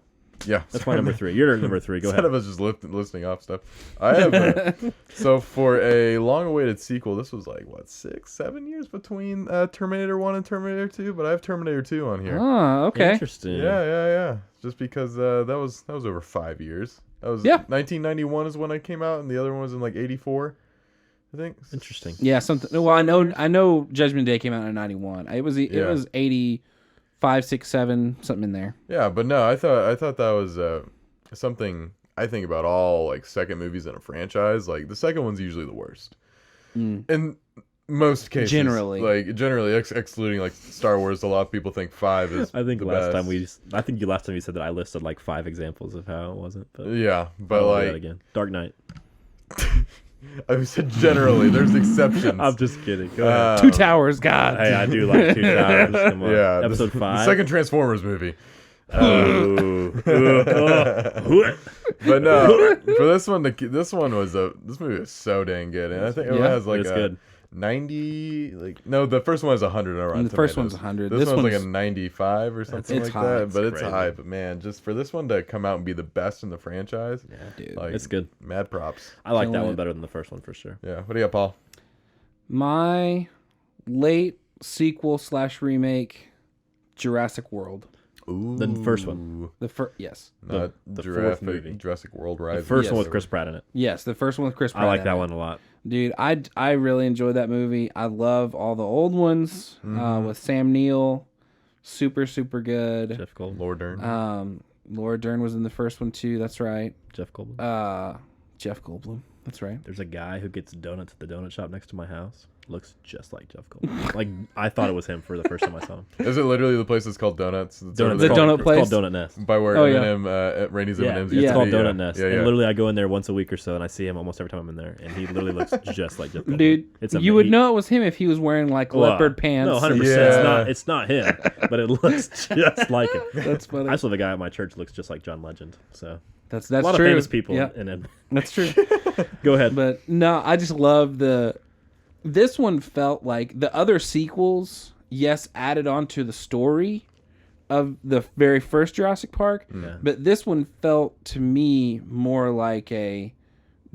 Yeah, that's my number 3. Your number 3. Go Instead ahead. of us just listing off stuff, I have. So for a long-awaited sequel, this was like what 6-7 years between Terminator 1 and Terminator 2, but I have Terminator 2 on here. Oh, okay. Interesting. Yeah. Just because that was over 5 years. That was 1991 is when I came out, and the other one was in like 84, I think. Interesting. Yeah, something. Well, I know Judgment Day came out in 91. It was 85, 6, 7, something in there. Yeah, but no, I thought that was something I think about all like second movies in a franchise. Like the second one's usually the worst. In most cases, generally excluding like Star Wars, a lot of people think 5 is. I think the last best. time you said that I listed like 5 examples of how it wasn't. But Yeah, but I'll do like that again. Dark Knight. I said generally, there's exceptions. I'm just kidding. Go ahead. 2 Towers, God. Hey, I do like 2 Towers. Come on. Yeah, Episode 5. the second Transformers movie. Oh. But no, for this one, this movie is so dang good, and I think it has like it's a good. 90. Like no, the first one has 100 on Rotten The first Tomatoes. one's 100. This one's like a one's 95 or something It's like high. that. It's But it's crazy. high. But man, just for this one to come out and be the best in the franchise, dude. like It's good. Mad props. I like that Killing one it. better than the first one for sure. Yeah. What do you got, Paul? My late sequel / remake, Jurassic World. Ooh, The first one. Yes. Not the fourth movie. Jurassic World Rise. The first Yes. one with Chris Pratt in it. Yes, the first one with Chris Pratt. I like in that it. one a lot. Dude, I really enjoyed that movie. I love all the old ones with Sam Neill. Super good. Jeff Goldblum. Laura Dern. Laura Dern was in the first one too. That's right. Jeff Goldblum. Jeff Goldblum. That's right. There's a guy who gets donuts at the donut shop next to my house. Looks just like Jeff Goldblum. Like, I thought it was him for the first time I saw him. Is it literally the place that's called Donuts? It's The over there donut place? It's called Donut Nest. by where Oh, yeah. Eminem, Randy's Yeah, M&M's. it's used to called be, Donut Nest. Yeah, yeah. And literally, I go in there once a week or so, and I see him almost every time I'm in there. And he literally looks just like Jeff Goldblum. Dude, It's you would know it was him if he was wearing like leopard pants. No, 100%. Yeah. It's not him, but it looks just like him. That's funny. I saw the guy at my church looks just like John Legend. So That's a lot true. of famous people. Yeah, And that's true. go ahead. But no, I just love this one felt like the other sequels, yes, added on to the story of the very first Jurassic Park, but this one felt to me more like a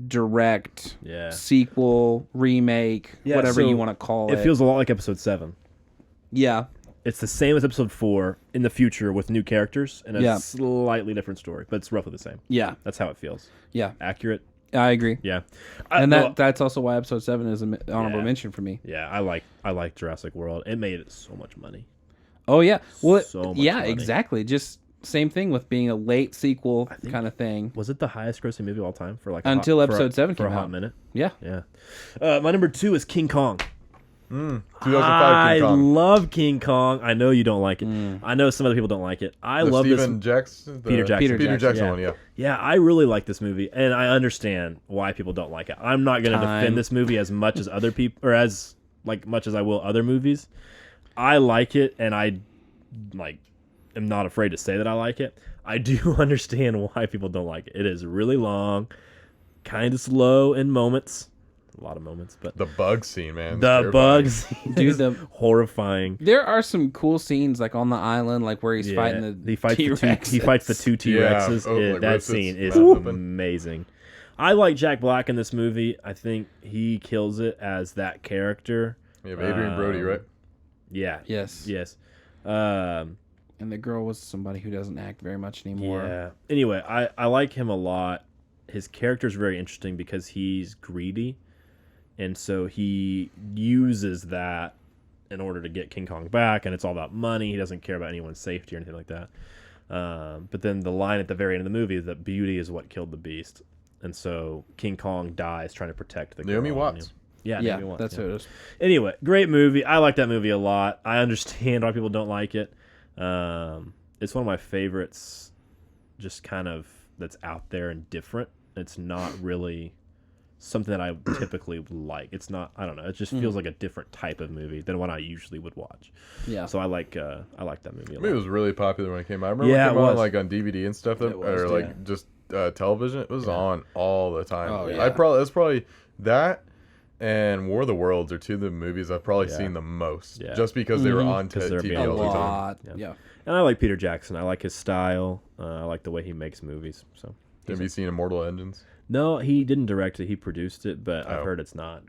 direct sequel, remake, whatever you want to call it. It feels a lot like Episode 7. Yeah. It's the same as Episode 4 in the future with new characters and a slightly different story, but it's roughly the same. Yeah. That's how it feels. Yeah. Accurate. I agree. Yeah. And that's also why Episode 7 is an honorable mention for me. Yeah, I like Jurassic World. It made it so much money. Oh, yeah. Well, So much yeah, money. exactly. Just same thing with being a late sequel kind of thing. Was it the highest grossing movie of all time for like Until Episode 7 for came a hot out. minute? Yeah. Yeah. My number 2 is King Kong. 2005 I King Kong. love King Kong. I know you don't like it. I know some other people don't like it. I The love Steven this. Jackson, Peter Jackson. Peter Jackson yeah. one, yeah. Yeah, I really like this movie, and I understand why people don't like it. I'm not going to defend this movie as much as other people, or as much as I will other movies. I like it, and I am not afraid to say that I like it. I do understand why people don't like it. It is really long, kind of slow in moments. A lot of moments, but The bug scene, man. the bugs, Dude, horrifying. there are some cool scenes like on the island, like where he's fighting the he fights T-Rex. he fights the two T-Rexes. like That rips scene its is mouth open. amazing. I like Jack Black in this movie. I think he kills it as that character. You have Adrian Brody, right? Yeah. Yes. Yes. And the girl was somebody who doesn't act very much anymore. Yeah. Anyway, I like him a lot. His character is very interesting because he's greedy. And so he uses that in order to get King Kong back, and it's all about money. He doesn't care about anyone's safety or anything like that. But then the line at the very end of the movie is that beauty is what killed the beast. And so King Kong dies trying to protect the girl. Naomi Watts. Yeah, Yeah, Naomi Watts, that's who it is. Anyway, great movie. I like that movie a lot. I understand why people don't like it. It's one of my favorites, just kind of that's out there and different. It's not really something that I typically like. It's not, I don't know, it just feels like a different type of movie than what I usually would watch. Yeah. So I like that movie a I mean, it lot. was really popular when it came out. I remember Yeah, it came it on was. like on DVD and stuff, or just television. It was on all the time. Oh, yeah. It's probably that and War of the Worlds are two of the movies I've probably seen the most, just because they were on 'Cause they're TV being all the time. lot. Yeah. Yeah. And I like Peter Jackson. I like his style. I like the way he makes movies. So Have you seen Immortal Engines? no, he didn't direct it. He produced it, but I've Oh. heard it's not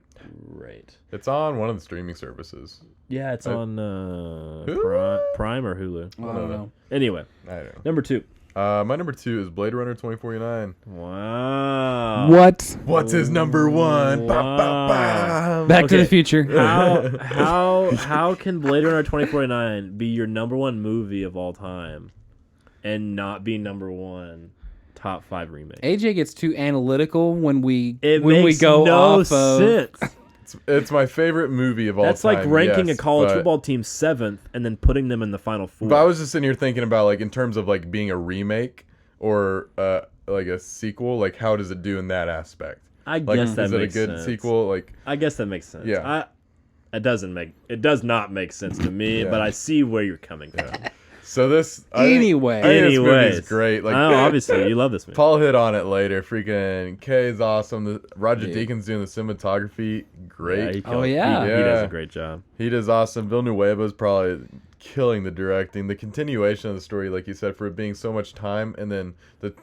great. It's on one of the streaming services. Yeah, it's on Hulu? Prime or Hulu. I don't know. Anyway, I don't know. number 2. My number 2 is Blade Runner 2049. Wow. What? What's his number 1? Wow. Back to Okay. the Future. How can Blade Runner 2049 be your number 1 movie of all time and not be number 1 top 5 remake? AJ gets too analytical when we It when we makes go no off of. sense. It's my favorite movie of all That's time. like ranking yes, a college but- football team 7th and then putting them in the final 4. But I was just sitting here thinking about like in terms of like being a remake or like a sequel, like how does it do in that aspect? I Like guess that is it a makes good sense. sequel? Like I guess that makes sense. Yeah. It does not make sense to me, Yeah. but I see where you're coming from. so this Anyway. I think this Anyways, movie's great. Like oh, obviously you love this movie. Paul hit on it later. Freaking Kay's awesome. Roger Deakins doing the cinematography, great. Yeah, he Oh, killed it. yeah. He does Yeah. a great job. He does awesome. Villanueva's probably killing the directing. The continuation of the story, like you said, for it being so much time, and then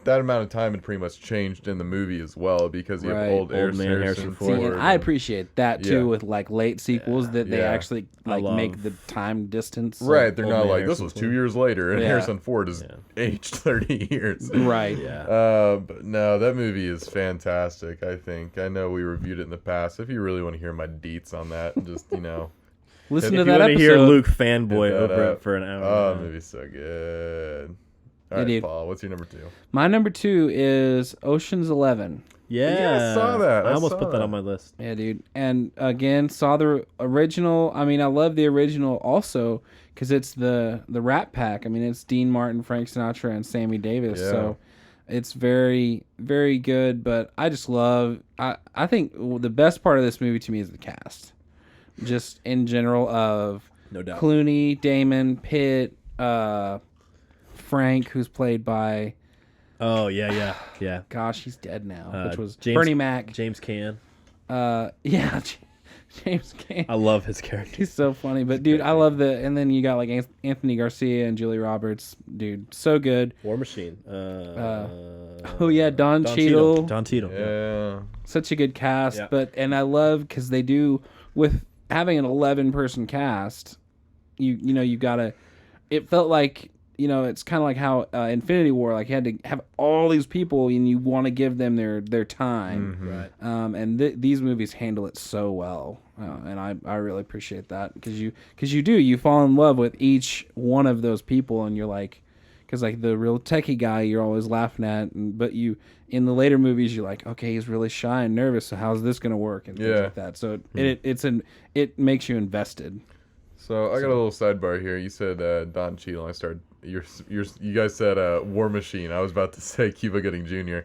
that amount of time had pretty much changed in the movie as well because you Right. have old man Harrison Harrison Ford. See, Ford. and I appreciate that too Yeah. with like late sequels that they Yeah. actually I like make love- the time distance. Right, they're Old not man like this Harrison was Ford. 2 years later, and Yeah. Harrison Ford is aged 30 years. Right. Yeah. But no, that movie is fantastic. I think I know we reviewed it in the past. If you really want to hear my deets on that, just Listen If to If you that want to episode. hear Luke fanboy Hit that over up. it for an hour. oh, the movie's so good. All right, dude. Paul, what's your number 2? My number 2 is Ocean's 11. Yeah, I saw that. I almost saw put that that on my list. Yeah, dude. And again, saw the original. I mean, I love the original also because it's the Rat Pack. I mean, it's Dean Martin, Frank Sinatra, and Sammy Davis. Yeah. So it's very, very good. But I just love. I think the best part of this movie to me is the cast, just in general of No doubt. Clooney, Damon, Pitt, Frank, who's played by. Oh yeah. Gosh, he's dead now. Which was James- Bernie Mac. James Caan. Yeah, James Caan. I love his character. He's so funny, but dude, I love and then you got like Anthony Garcia and Julie Roberts, dude, so good. War Machine. Oh yeah, Don Cheadle. Don Cheadle. Yeah. Such a good cast, Yeah. and I love because they do with having an 11-person cast. You know you gotta. It felt like it's kind of like how Infinity War, like you had to have all these people and you want to give them their time. Right. And these movies handle it so well, and I really appreciate that because you fall in love with each one of those people, and you're like, because like the real techie guy you're always laughing at, but you in the later movies you're like, okay, he's really shy and nervous, so how's this gonna work and things like that. So it makes you invested. So I got a little sidebar here. You said Don Cheadle. I started. You guys said War Machine. I was about to say Cuba Gooding Jr.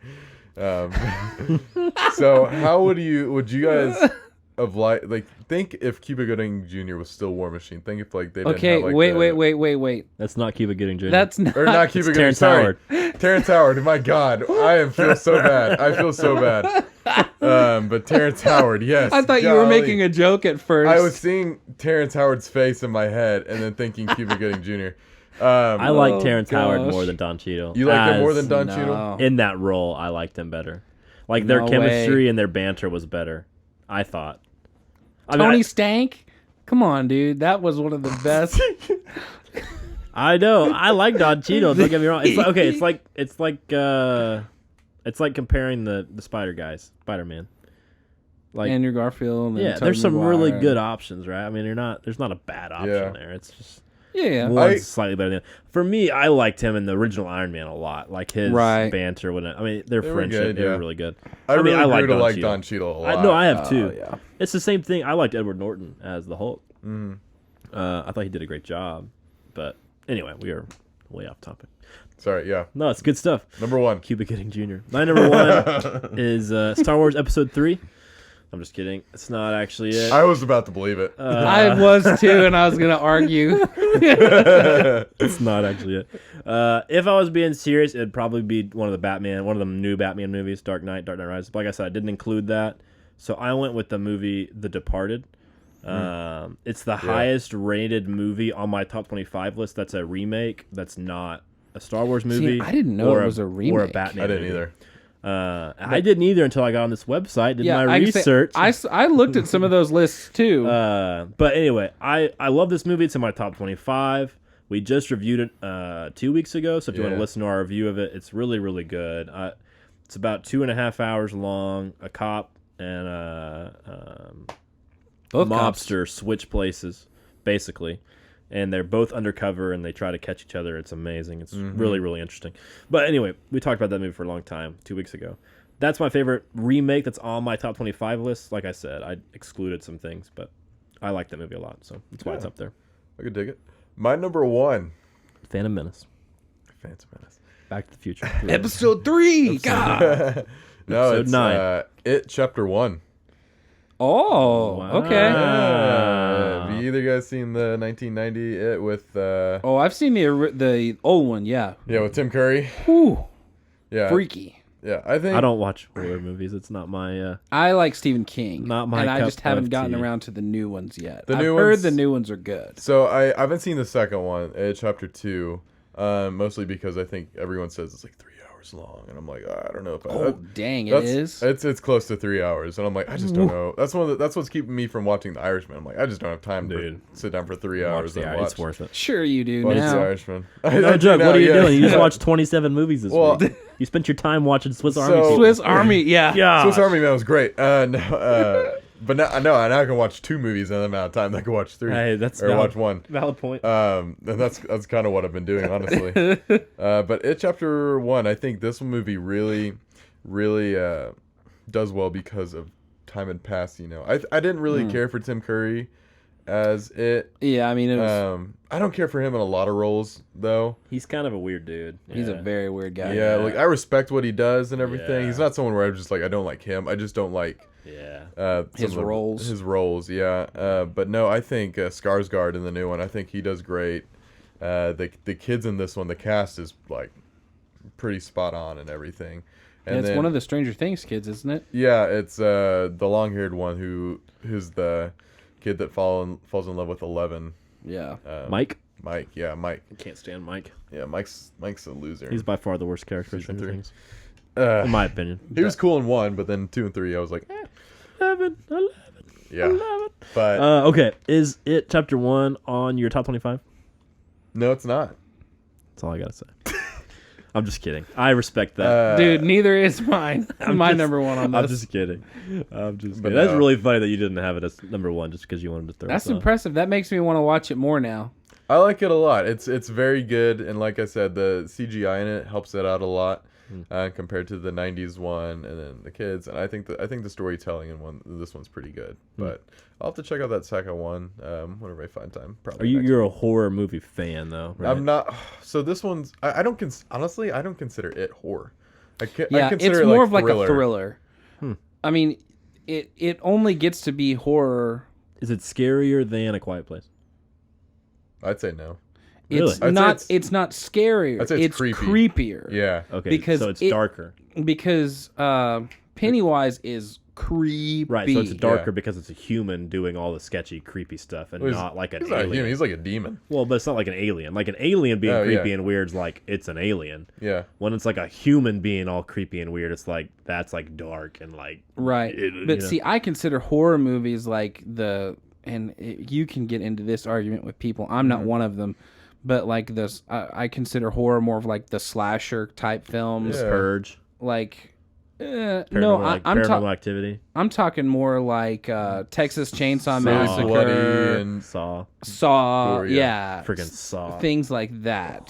So how would you guys have think if Cuba Gooding Jr. was still War Machine? Think if like they didn't Okay, have, like, wait. That's not Cuba Gooding Jr. That's not. or not Cuba Gooding. Terrence Sorry, Howard. Terrence Howard. My God, feel so bad. I feel so bad. But Terrence Howard, yes. I thought you were making a joke at first. I was seeing Terrence Howard's face in my head and then thinking Cuba Gooding Jr. I like Terrence Howard gosh. more than Don Cheadle. You like him more than Don No. Cheadle? In that role, I liked him better. Like their No chemistry way. and their banter was better. I thought. Tony Stank? Come on, dude. That was one of the best. I know. I like Don Cheadle. Don't get me wrong. It's like, okay. It's like comparing the Spider-Man. Like Andrew Garfield. And yeah, Tobey there's some Maguire. really good options, right? I mean, there's not a bad option Yeah. there. It's just Yeah. one's slightly better than. For me, I liked him in the original Iron Man a lot. Like his Right. banter. I mean, their They were friendship. good, They were yeah. really good. I really I grew to Don like Cheadle. Don Cheadle a lot. I know I have too. yeah. It's the same thing. I liked Edward Norton as the Hulk. I thought he did a great job. But anyway, we are way off topic. Sorry, yeah. No, it's good stuff. Number one. Cuba Gooding Jr. My number one is Star Wars Episode 3. I'm just kidding. It's not actually it. I was about to believe it. I was too, and I was going to argue. It's not actually it. If I was being serious, it'd probably be one of the new Batman movies, Dark Knight Rises. But like I said, I didn't include that. So I went with the movie The Departed. It's the highest rated movie on my top 25 list. That's a remake. That's not a Star Wars movie. I didn't know it was a or a remake. Batman I didn't movie. either. I didn't either until I got on this website, did my I can say- research. I looked at some of those lists too. But anyway, I love this movie. It's in my top 25. We just reviewed it 2 weeks ago, so if you want to listen to our review of it, it's really, really good. It's about 2.5 hours long. A cop and a Both cops. mobster switch places, basically. And they're both undercover, and they try to catch each other. It's amazing. It's really, really interesting. But anyway, we talked about that movie for a long time, 2 weeks ago. That's my favorite remake that's on my top 25 list. Like I said, I excluded some things, but I like that movie a lot, so that's why it's up there. I could dig it. My number one. Phantom Menace. Phantom Menace. Back to the Future. Episode 3. God. No, Episode it's 9. It Chapter 1. Oh, Wow. okay. Have you either guys seen the 1990 It with Oh, I've seen the old one. Yeah. with Tim Curry? Whew. Yeah. Freaky. Yeah, I think I don't watch horror movies. It's not my... I like Stephen King. Not my and I cup just haven't of gotten tea. around to the new ones yet. The I've new heard ones- the new ones are good. so. I haven't seen the second one, It Chapter 2, mostly because I think everyone says it's like 3 hours long, and I'm like, I don't know if Oh, dang, it is. It's close to 3 hours, and I'm like, I just don't know. That's what's keeping me from watching The Irishman. I'm like, I just don't have time to sit down for 3 hours and watch. It's worth it. Sure you do Watch The now. Irishman. No joke. What are you doing? You just watched 27 movies this Well, week. You spent your time watching Swiss Army. So- people. Swiss Army, yeah. Yeah. Swiss Army Man was great. But now I can watch 2 movies in an amount of time. I can watch 3 Hey, that's or valid. watch 1. Valid point. And that's kind of what I've been doing, honestly. But It Chapter 1, I think this movie really does well because of time had passed. I didn't really care for Tim Curry as it. Yeah, I mean, it was, I don't care for him in a lot of roles though. He's kind of a weird dude. he's a very weird guy. Yeah, like I respect what he does and everything. Yeah. He's not someone where I'm just like I don't like him. I just don't like His roles. His roles, yeah. But no, I think Skarsgård in the new one. I think he does great. The kids in this one, the cast is like pretty spot on and everything. And it's then, one of the Stranger Things kids, isn't it? Yeah, it's the long-haired one who's the kid that falls in love with 11. Yeah. Mike. Mike. Yeah, Mike. I can't stand Mike. Yeah, Mike's a loser. He's by far the worst character in Stranger Things. In my opinion. He was cool in 1, but then 2 and 3, I was like, 11. Yeah. 11. But okay, is it chapter 1 on your top 25? No, it's not. That's all I gotta say. I'm just kidding. I respect that. Dude, neither is mine. My number one on this. I'm just kidding. But That's really funny that you didn't have it as number 1 just because you wanted to throw That's us off. impressive. That makes me want to watch it more now. I like it a lot. It's very good, and like I said, the CGI in it helps it out a lot compared to the '90s one, and then the kids. And I think the storytelling in this one's pretty good. But I'll have to check out that second one whenever I find time. Probably. You're a horror movie fan though, right? I'm not. So this one's. I don't. Honestly, I don't consider it horror. I It's consider more it of like thriller. a thriller. I mean, it only gets to be horror. Is it scarier than A Quiet Place? I'd say no. Really? It's not. It's not scarier. I'd say it's creepy. creepier. Yeah. Okay, Because so it's it- darker. Because Pennywise is creepy. Right, so it's darker Yeah. because it's a human doing all the sketchy, creepy stuff, and Well, not like an He's not a alien. human. He's like a demon. Well, but it's not like an alien. Like an alien being Oh, creepy yeah. and weird is like it's an alien. Yeah. When it's like a human being all creepy and weird, it's like that's like dark and like Right. But see, I consider horror movies like you can get into this argument with people. I'm not one of them. But like this, I consider horror more of like the slasher type films. Yeah. Purge, Like, paranormal, paranormal activity, I'm talking more like Texas Chainsaw Really Massacre, bloody and Saw, Gore, yeah, freaking Saw, things like that.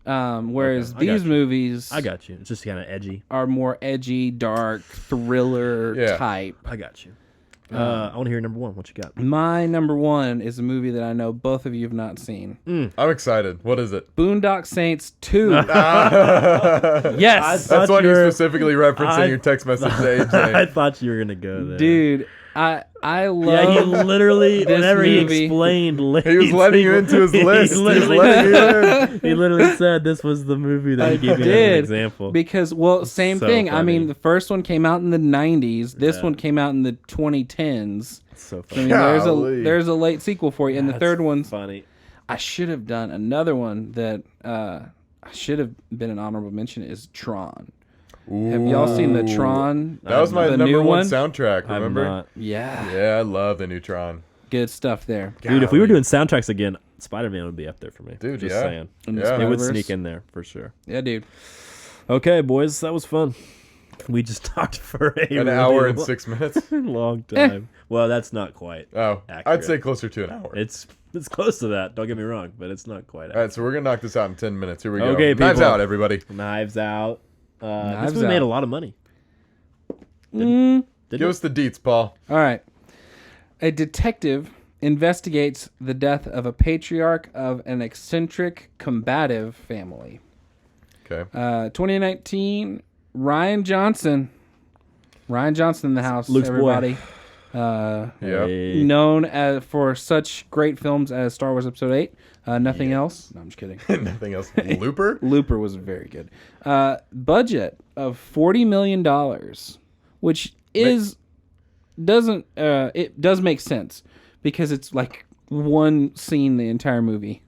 Whereas Okay, I got these you. movies, I got you. It's just kind of edgy. are more edgy, dark, thriller Yeah. type. I got you. I want to hear number 1. What you got? My number one is a movie that I know both of you have not seen. I'm excited. What is it? Boondock Saints 2. Yes. Yes, That's why you you're were- specifically referencing your text message to AJ. I thought you were gonna go there, dude. I love. Yeah, he literally, this whenever he movie. explained, He was letting you into his list. He was letting you in. he literally said this was the movie that he gave me as an did example. because same so thing. I funny. mean, the first one came out in the 90s. This Yeah. one came out in the 2010s. so I funny. mean, Golly. there's a late sequel for you, and the That's third one's. funny. I should have done another one that I should have been an honorable mention is Tron. Have y'all seen the Tron? That was my the number new one one? soundtrack, I'm remember? not. Yeah, Yeah, I love the new Tron. good stuff there. Dude, if we were Golly. doing soundtracks again, Spider-Man would be up there for me. Dude, just yeah. saying. In the Yeah. It would Spider-Verse. sneak in there for sure. Yeah, dude. Okay, boys, that was fun. We just talked for An hour and 6 minutes. long time. Well, that's not quite. Oh, I'd Accurate. say closer to an hour. It's close to that. Don't get me wrong, but it's not quite. All right, so we're going to knock this out in 10 minutes. Here we go. Okay, Knives people. out, everybody. Knives Out. Knives this movie made Out. a lot of money. Mm. Didn't Give it? us the deets, Paul. All right. A detective investigates the death of a patriarch of an eccentric, combative family. Okay. 2019, Ryan Johnson. Ryan Johnson in the house, Luke's boy. everybody. Yeah. Hey. Known for such great films as Star Wars Episode 8. Nothing else. No, I'm just kidding. Nothing else. Looper? Looper was very good. Budget of $40 million, which it does make sense because it's like one scene the entire movie,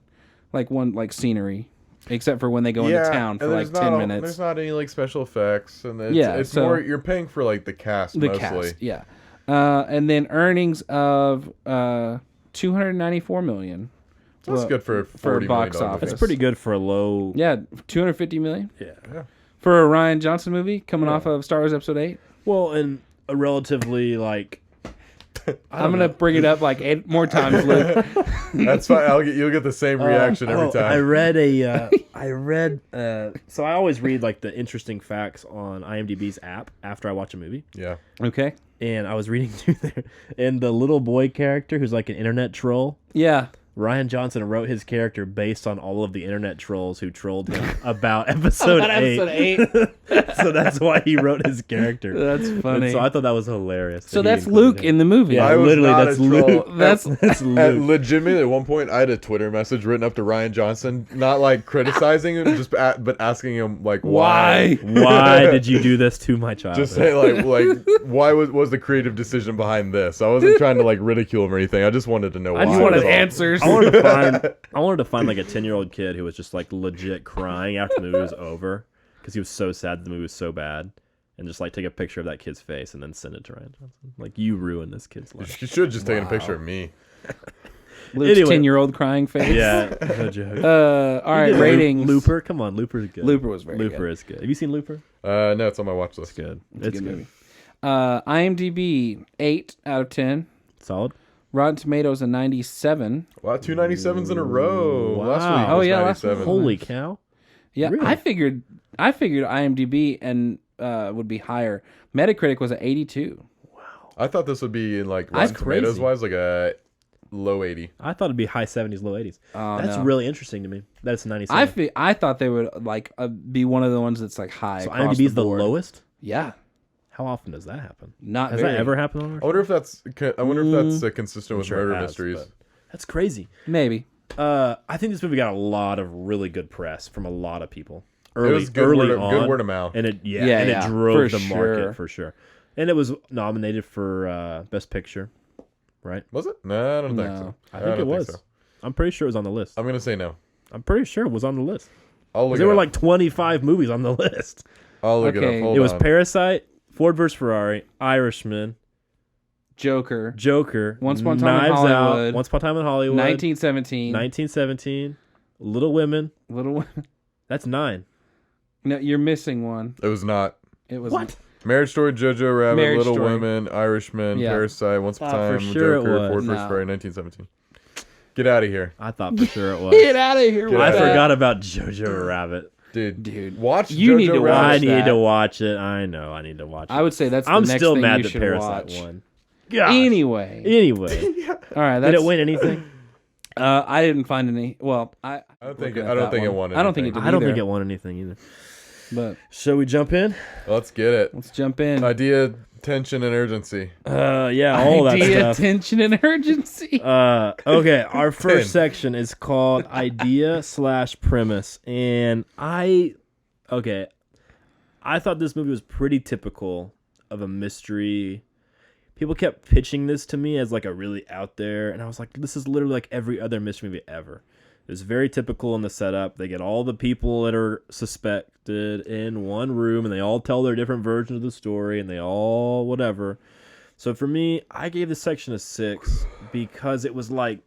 like one scenery, except for when they go into town for and like there's 10 not minutes. There's not any like special effects, and it's, Yeah, it's so- more you're paying for like the cast The mostly. cast, yeah. And then earnings of $294 million. That's Well, good for a for $40 box million office. That's pretty good for a low. Yeah, $250 million Yeah. for a Ryan Johnson movie coming off of Star Wars Episode 8. Well, and a relatively like I'm gonna bring it up like 8 more times, Luke. That's fine. You'll get the same reaction every time. I read so I always read like the interesting facts on IMDb's app after I watch a movie. Yeah. Okay. And I was reading through there, and the little boy character who's like an internet troll. Yeah. Ryan Johnson wrote his character based on all of the internet trolls who trolled him about episode 8. So that's why he wrote his character. That's funny. And so I thought that was hilarious. So that's Luke in the movie. Yeah, I was literally, not that's a troll. Luke. That's Luke. Legitimately, at one point, I had a Twitter message written up to Ryan Johnson, not like criticizing him, but asking him like why. Why did you do this to my child? Just say like why was the creative decision behind this? I wasn't trying to like ridicule him or anything. I just wanted to know why. I just wanted answers. I wanted to find like a 10-year-old kid who was just like legit crying after the movie was over because he was so sad that the movie was so bad, and just like take a picture of that kid's face and then send it to Ryan Johnson. Like, you ruined this kid's life. You should just taken a picture of me. Luke's Anyway. 10-year-old crying face. Yeah, no joke. All right, ratings. Looper, come on, Looper's good. Looper was very Looper good. is good. Have you seen Looper? No, it's on my watch list. Good. It's a good movie. IMDb 8 out of 10. Solid. Rotten Tomatoes a 97. Wow, 297s in a row. Wow. Last week Oh, was yeah, last 97. Holy cow. Yeah, Really? I figured IMDb and would be higher. Metacritic was at 82. I thought this would be in like That's Rotten Tomatoes crazy. wise like a low 80. I thought it'd be high 70s, low 80s. Oh, That's no. really interesting to me. That's 97. I thought they would like be one of the ones that's like high. So across IMDb's the board. lowest? Yeah, How often does that happen? not Has very. that ever happened on our I wonder if that's consistent with Sure it murder has, mysteries. but That's crazy. Maybe. I think this movie got a lot of really good press from a lot of people. It was good word of mouth. And it Yeah, and yeah, it drove for the market sure. for sure. And it was nominated for Best Picture, right? Was it? No, I don't think No. so. I think it was. so. I'm pretty sure it was on the list. I'm gonna say no. I'm pretty sure it was on the list. I'll look. There were like 25 movies on the list. I'll look it Okay. up. Hold It was on. Parasite, Ford vs Ferrari, Irishman, Joker. Joker, Once Upon a Time in Knives Hollywood. Out, Once Upon a Time in Hollywood, 1917. 1917, Little Women. Little. That's 9. No, you're missing one. It was not. It was What? Marriage Story, Jojo Rabbit, Marriage Little Story. Women, Irishman, Yeah. Parasite, Once Upon a Thought for Time, sure it Joker, was. Ford vs No. Ferrari, 1917. Get out of here, I thought for sure it was. Get out of here! Get with I out of that. forgot about Jojo Rabbit. dude. Watch. You Jojo need to Rabbit. I watch need that. to watch it. I know I need to watch it. I would say that's the I'm next still thing mad you that should Parasite watch. won. Gosh. Anyway, Anyway, all right. did That's, it win anything? I didn't find any. Well, I don't think looking it. at I don't that think it one. won. I don't think it anything. did I don't either. think it won anything either. But Shall we jump in? Let's get it. let's jump in. Idea, tension, and urgency. Yeah, all that Idea, stuff. tension, and urgency. Okay, our first 10. section is called idea/premise, and I thought this movie was pretty typical of a mystery. People kept pitching this to me as like a really out there, and I was like, this is literally like every other mystery movie ever. It's very typical in the setup. They get all the people that are suspected in one room, and they all tell their different versions of the story, and they all whatever. So for me, I gave this section a 6 because it was like,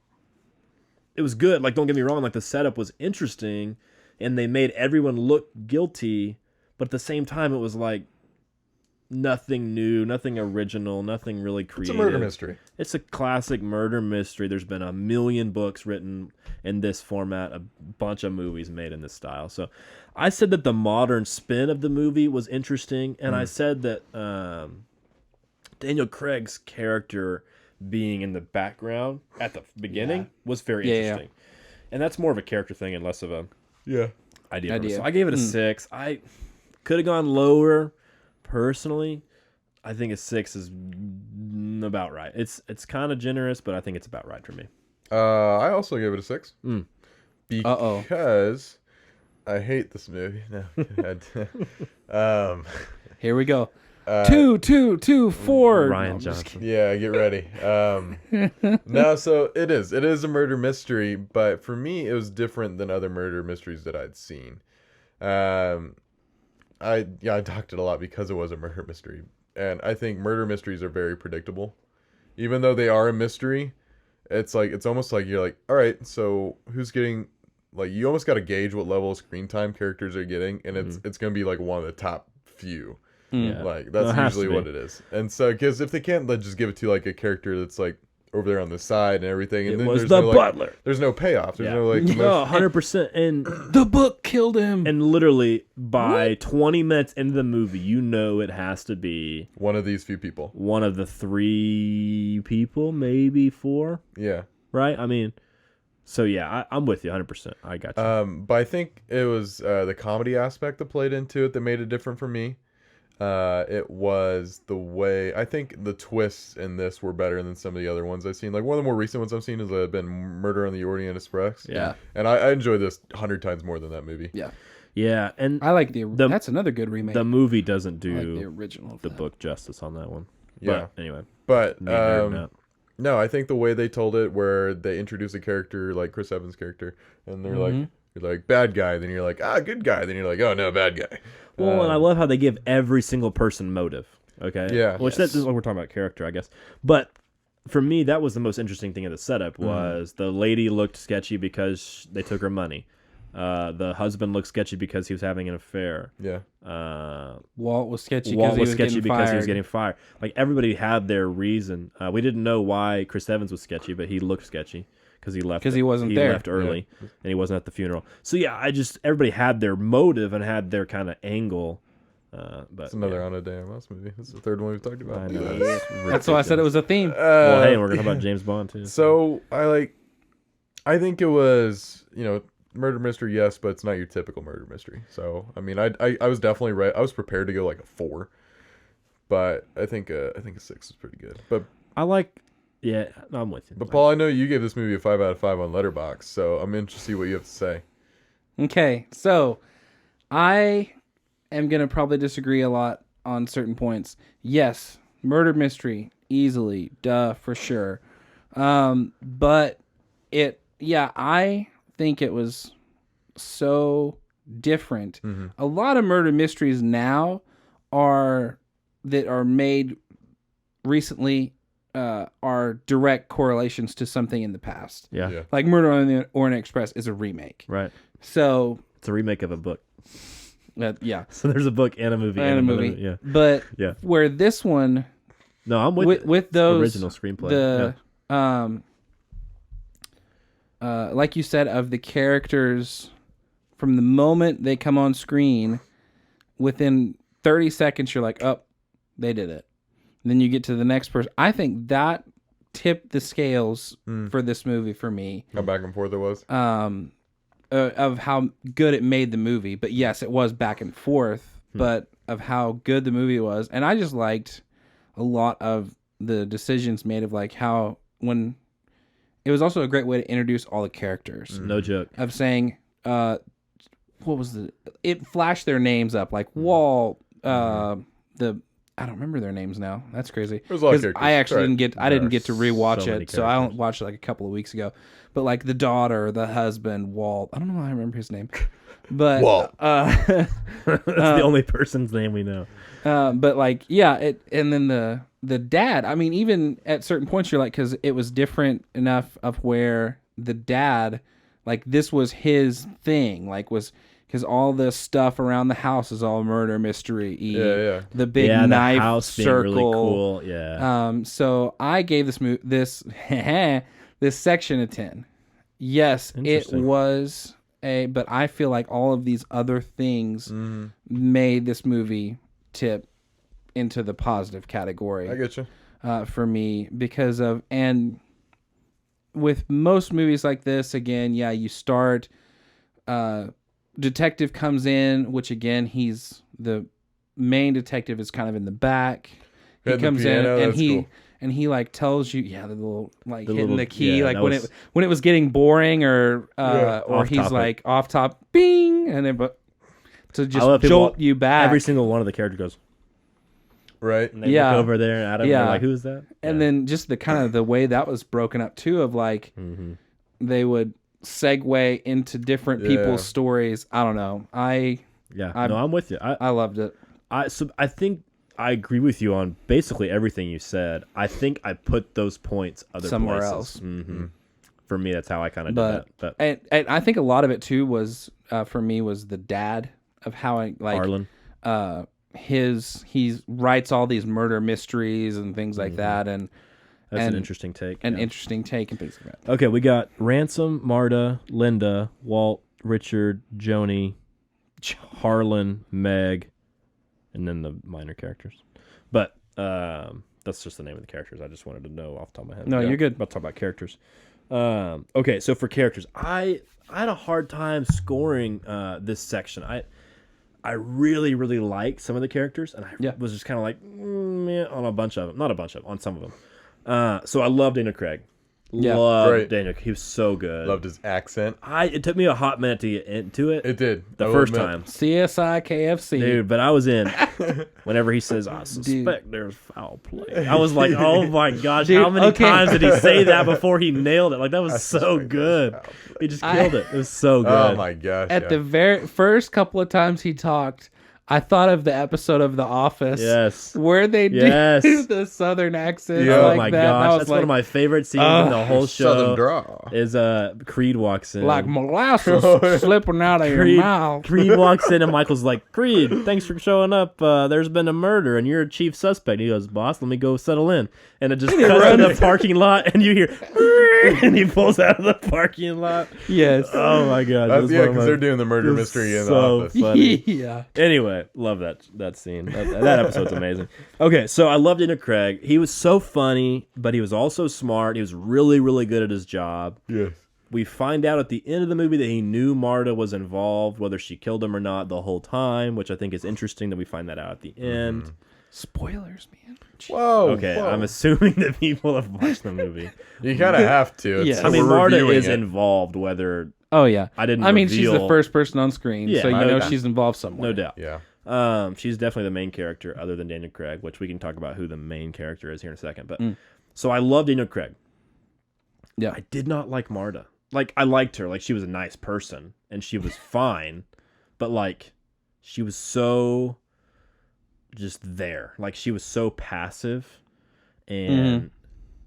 it was good. Like, don't get me wrong, like the setup was interesting, and they made everyone look guilty, but at the same time, it was like nothing new, nothing original, nothing really creative. It's a murder mystery. It's a classic murder mystery. There's been a million books written in this format, a bunch of movies made in this style. So I said that the modern spin of the movie was interesting, and I said that Daniel Craig's character being in the background at the beginning was very interesting. And that's more of a character thing and less of a Yeah. idea. So I gave it a 6. I could have gone lower. Personally, I think a 6 is about right. It's kind of generous, but I think it's about right for me. I also gave it a 6. Because I hate this movie. No. Here we go. 2, 2, 2, 4. Ryan No, I'm just Johnson. Yeah, get ready. No, so it is. It is a murder mystery, but for me, it was different than other murder mysteries that I'd seen. I talked it a lot because it was a murder mystery, and I think murder mysteries are very predictable, even though they are a mystery. It's almost like you're like, all right, so who's getting, like, you almost got to gauge what level of screen time characters are getting, and it's gonna be like one of the top few. Yeah. Like No, it that's has to usually be. what it is. And so because if they can't then just give it to like a character that's like over there on the side and everything, and It then was there's the no, butler. there's no payoff. There's Yeah. no like No, emotion. 100%. And The book killed him. and literally by 20 minutes into the movie, you know it has to be One of these few people. one of the 3 people, maybe 4, Yeah. right? I mean, so yeah, I'm with you 100%. I got you. But I think it was the comedy aspect that played into it that made it different for me. It was the way I think the twists in this were better than some of the other ones I've seen. Like one of the more recent ones I've seen has been Murder on the Orient Express. Yeah. And I enjoy this 100 times more than that movie. Yeah. Yeah, and I like that's another good remake. the movie doesn't I like do the original. of the that. book justice on that one. Yeah. But anyway, But neither or not. no, I think the way they told it, where they introduce a character like Chris Evans' character, and they're like, you're like bad guy, then you're like good guy, then you're like oh no bad guy. Well, and I love how they give every single person motive. Okay. Yeah. Which that's like we're talking about character, I guess. But for me, that was the most interesting thing of the setup was the lady looked sketchy because they took her money. The husband looked sketchy because he was having an affair. Yeah. Walt was sketchy Walt because was sketchy because he was getting fired. Like everybody had their reason. We didn't know why Chris Evans was sketchy, but he looked sketchy because he left. 'Cause he wasn't he there. left early, and he wasn't at the funeral. So yeah, everybody had their motive and had their kind of angle. But It's another Ana de Armas movie. It's the third one we've talked about. I know. Yeah. That's why I said it was a theme. Well, hey, we're gonna talk about James Bond too. So I think it was murder mystery, yes, but it's not your typical murder mystery. So I mean, I was definitely right. I was prepared to go like a 4, but I think a 6 is pretty good. But Yeah, no, I'm with you. But Paul, I know you gave this movie a 5 out of 5 on Letterboxd, so I'm interested to see what you have to say. Okay, so I am going to probably disagree a lot on certain points. Yes, murder mystery, easily, duh, for sure. But I think it was so different. Mm-hmm. A lot of murder mysteries now are made recently are direct correlations to something in the past. Yeah. Yeah. Like Murder on the Orient Express is a remake. Right. So, It's a remake of a book. yeah. So there's a book and a movie. And a another- movie. Yeah. But Yeah. where this one, No, I'm with you. with those original screenplay. like you said, of the characters from the moment they come on screen, within 30 seconds you're like, oh, they did it. And then you get to the next person. I think that tipped the scales for this movie for me. How back and forth it was. Of how good it made the movie. But yes, it was back and forth, but of how good the movie was. And I just liked a lot of the decisions made of like how when it was also a great way to introduce all the characters. No joke. Of saying, what was it flashed their names up like Walt, I don't remember their names now. That's crazy. There's a lot of 'Cause characters. I actually Right. didn't get to rewatch so many it, so I characters. watched it like a couple of weeks ago. But like the daughter, the husband, Walt. I don't know why I remember his name, but Walt. That's the only person's name we know. but like and then the dad. I mean, even at certain points, you're like, because it was different enough of where the dad, like this was his thing, like was. Because all the stuff around the house is all murder mystery. Yeah. The big the knife house circle. being really cool. Yeah. So I gave this section a 10. Yes, it Interesting. was but I feel like all of these other things made this movie tip into the positive category. I get you. For me because of, and with most movies like this, again, you start, detective comes in, which again, he's the main detective is kind of in the back. He Hitting the comes piano, in and that's he cool. and he like tells you, the little like The hitting little- the key, yeah, like that when it was getting boring or Off he's topic. like off top, bing, and then to I just love people- jolt you back. Every single one of the characters goes. Right. And they Yeah. look over there at him. Yeah. Yeah. Like, who's that? And then just the kind of the way that was broken up too, of like they would segue into different Yeah. people's stories. I don't know. I'm with you. I loved it. I think I agree with you on basically everything you said. I think I put those points other Somewhere places. else. For me, that's how I kind of did But, that. But and I think a lot of it too was for me was the dad of how I like Harlan. he writes all these murder mysteries and things like that, and That's an interesting take. Interesting take and things like that. Okay, we got Ransom, Marta, Linda, Walt, Richard, Joni, Harlan, Meg, and then the minor characters. But that's just the name of the characters. I just wanted to know off the top of my head. No, you're good. About to talk about characters. Okay, so for characters, I had a hard time scoring this section. I really, really like some of the characters, and I was just kind of like, on a bunch of them. Not a bunch of them, on some of them. So I love Daniel Craig. Yeah. Loved Daniel. He was so good. Loved his accent. It took me a hot minute to get into it. It did. The first time. CSI KFC. Dude, but I was in. Whenever he says, I suspect there's foul play. I was like, oh my gosh, how many times did he say that before he nailed it? Like, that was so good. He just killed it. It was so good. Oh my gosh. At the very first couple of times he talked, I thought of the episode of The Office where they do the Southern accent Oh like my that. gosh, that's one of my favorite scenes in the whole show. Southern draw. Is Creed walks in. Like molasses slipping out of your mouth. Creed walks in and Michael's like, Creed, thanks for showing up. There's been a murder and you're a chief suspect. He goes, boss, let me go settle in. And it just cuts in the parking lot and you hear, and he pulls out of the parking lot. Yes. Oh my god. Because they're doing the murder mystery in the office. Funny. Yeah. Anyway, love that scene. That episode's amazing. Okay, so I loved Daniel Craig. He was so funny, but he was also smart. He was really, really good at his job. Yes. We find out at the end of the movie that he knew Marta was involved, whether she killed him or not, the whole time, which I think is interesting that we find that out at the end. Spoilers, man. Whoa. Okay, whoa. I'm assuming that people have watched the movie. You kind of have to. Yes. I mean, we're Marta reviewing is it. involved, whether... Oh, yeah. I didn't mean, she's the reveal- first person on screen, Yeah, so you no know doubt. she's involved somewhere. No doubt. Yeah. She's definitely the main character other than Daniel Craig, which we can talk about who the main character is here in a second. But so I love Daniel Craig. Yeah. I did not like Marta. Like, I liked her. Like, she was a nice person and she was fine, but like she was so just there. Like, she was so passive and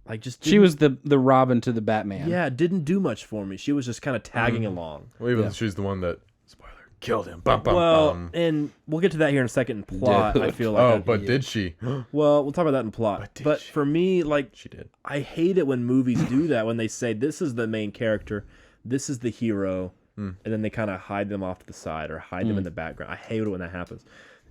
like just She was the Robin to the Batman. yeah, didn't do much for me. She was just kind of tagging along. Well, even she's the one that killed him. Bum, bum, Well, bum. and we'll get to that here in a second in plot. I feel like Oh, but did she? well, we'll talk about that in plot. But for me, like, She did. I hate it when movies do that, when they say this is the main character, this is the hero, and then they kind of hide them off to the side or hide them in the background. I hate it when that happens.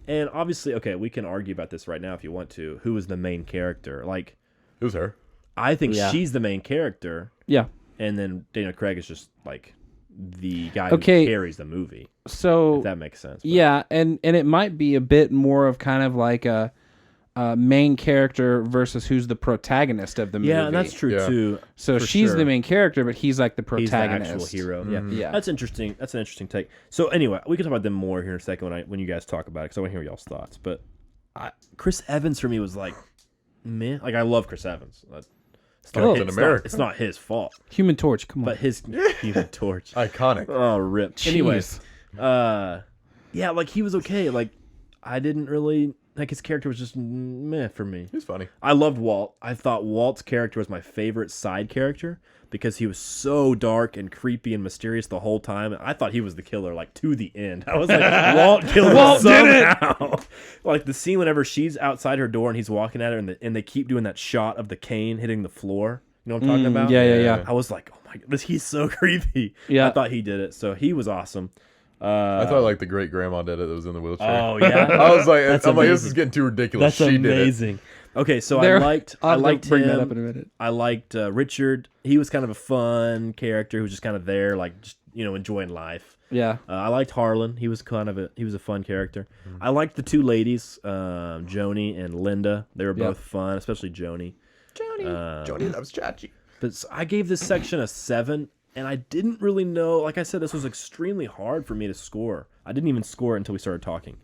And obviously, okay, we can argue about this right now if you want to. Who is the main character? Like, It was her. I think she's the main character, Yeah. and then Daniel Craig is just like the guy who Okay. carries the movie. So If that makes sense. But- yeah, and it might be a bit more of kind of like a main character versus who's the protagonist of the movie. Yeah, and that's true Yeah. too. So for she's sure. the main character, but he's like the He's the protagonist. actual hero. Yeah. Yeah. That's interesting. That's an interesting take. So anyway, we can talk about them more here in a second when you guys talk about it, because I want to hear y'all's thoughts. But Chris Evans for me was like, meh. Like, I love Chris Evans. Captain America. It's not his fault, Human Torch, come on. but his Human Torch. Iconic. Oh, rip. Anyways, yeah, like, he was okay. Like, I didn't really like, his character was just meh for me. He was funny. I loved Walt. I thought Walt's character was my favorite side character because he was so dark and creepy and mysterious the whole time. I thought he was the killer, like, to the end. I was like, Walt killed him somehow. Like, the scene whenever she's outside her door and he's walking at her and they keep doing that shot of the cane hitting the floor. You know what I'm talking about? Yeah. I was like, oh my god, he's so creepy. Yeah. I thought he did it. So he was awesome. I thought like the great grandma did it that was in the wheelchair. Oh, yeah. I was like, That's I'm like, this amazing. is getting too ridiculous. That's She did it. amazing. Okay, so There- I liked bring him. that up in a minute. I liked Richard. He was kind of a fun character who was just kind of there, like, just, you know, enjoying life. Yeah. I liked Harlan. He was a fun character. I liked the two ladies, Joni and Linda. They were both fun, especially Joni. Joni loves Chachi. But I gave this section a 7, and I didn't really know. Like I said, this was extremely hard for me to score. I didn't even score it until we started talking,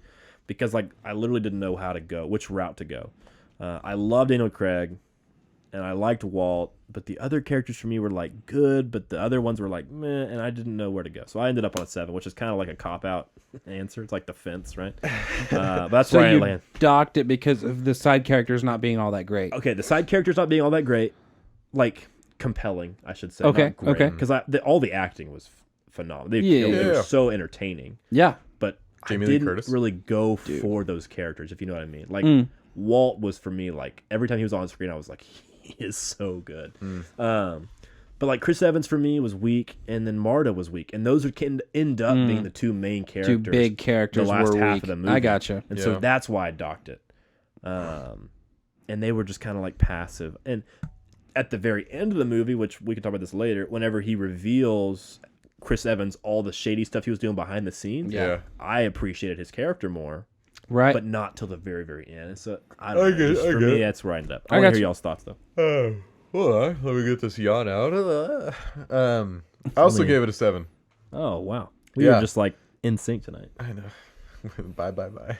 because like I literally didn't know how to go, which route to go. I loved Daniel Craig, and I liked Walt, but the other characters for me were like good, but the other ones were like meh, and I didn't know where to go. So I ended up on a 7, which is kind of like a cop-out answer. It's like the fence, right? But that's So where I you land. docked it because of the side characters not being all that great. Okay, the side characters not being all that great, like compelling, I should say. Okay, not great, okay. because all the acting was phenomenal. They Yeah. killed it. It Yeah. was so entertaining. Yeah. But Jamie I Lee didn't Curtis? really go for those characters, if you know what I mean. Like Walt was for me like every time he was on screen, I was like, he is so good. But like Chris Evans for me was weak, and then Marta was weak, and those can end up being the two main characters. Two big characters the last were half weak. of the movie. I gotcha. And so that's why I docked it. And they were just kind of like passive. And at the very end of the movie, which we can talk about this later, whenever he reveals Chris Evans all the shady stuff he was doing behind the scenes, I appreciated his character more. Right. But not till the very, very end. So I don't know. For me, that's where I ended up. I want to hear y'all's thoughts though. Hold on, let me get this yawn out. I also gave it a 7. Oh wow, we were just like in sync tonight. I know. Bye. Bye, bye.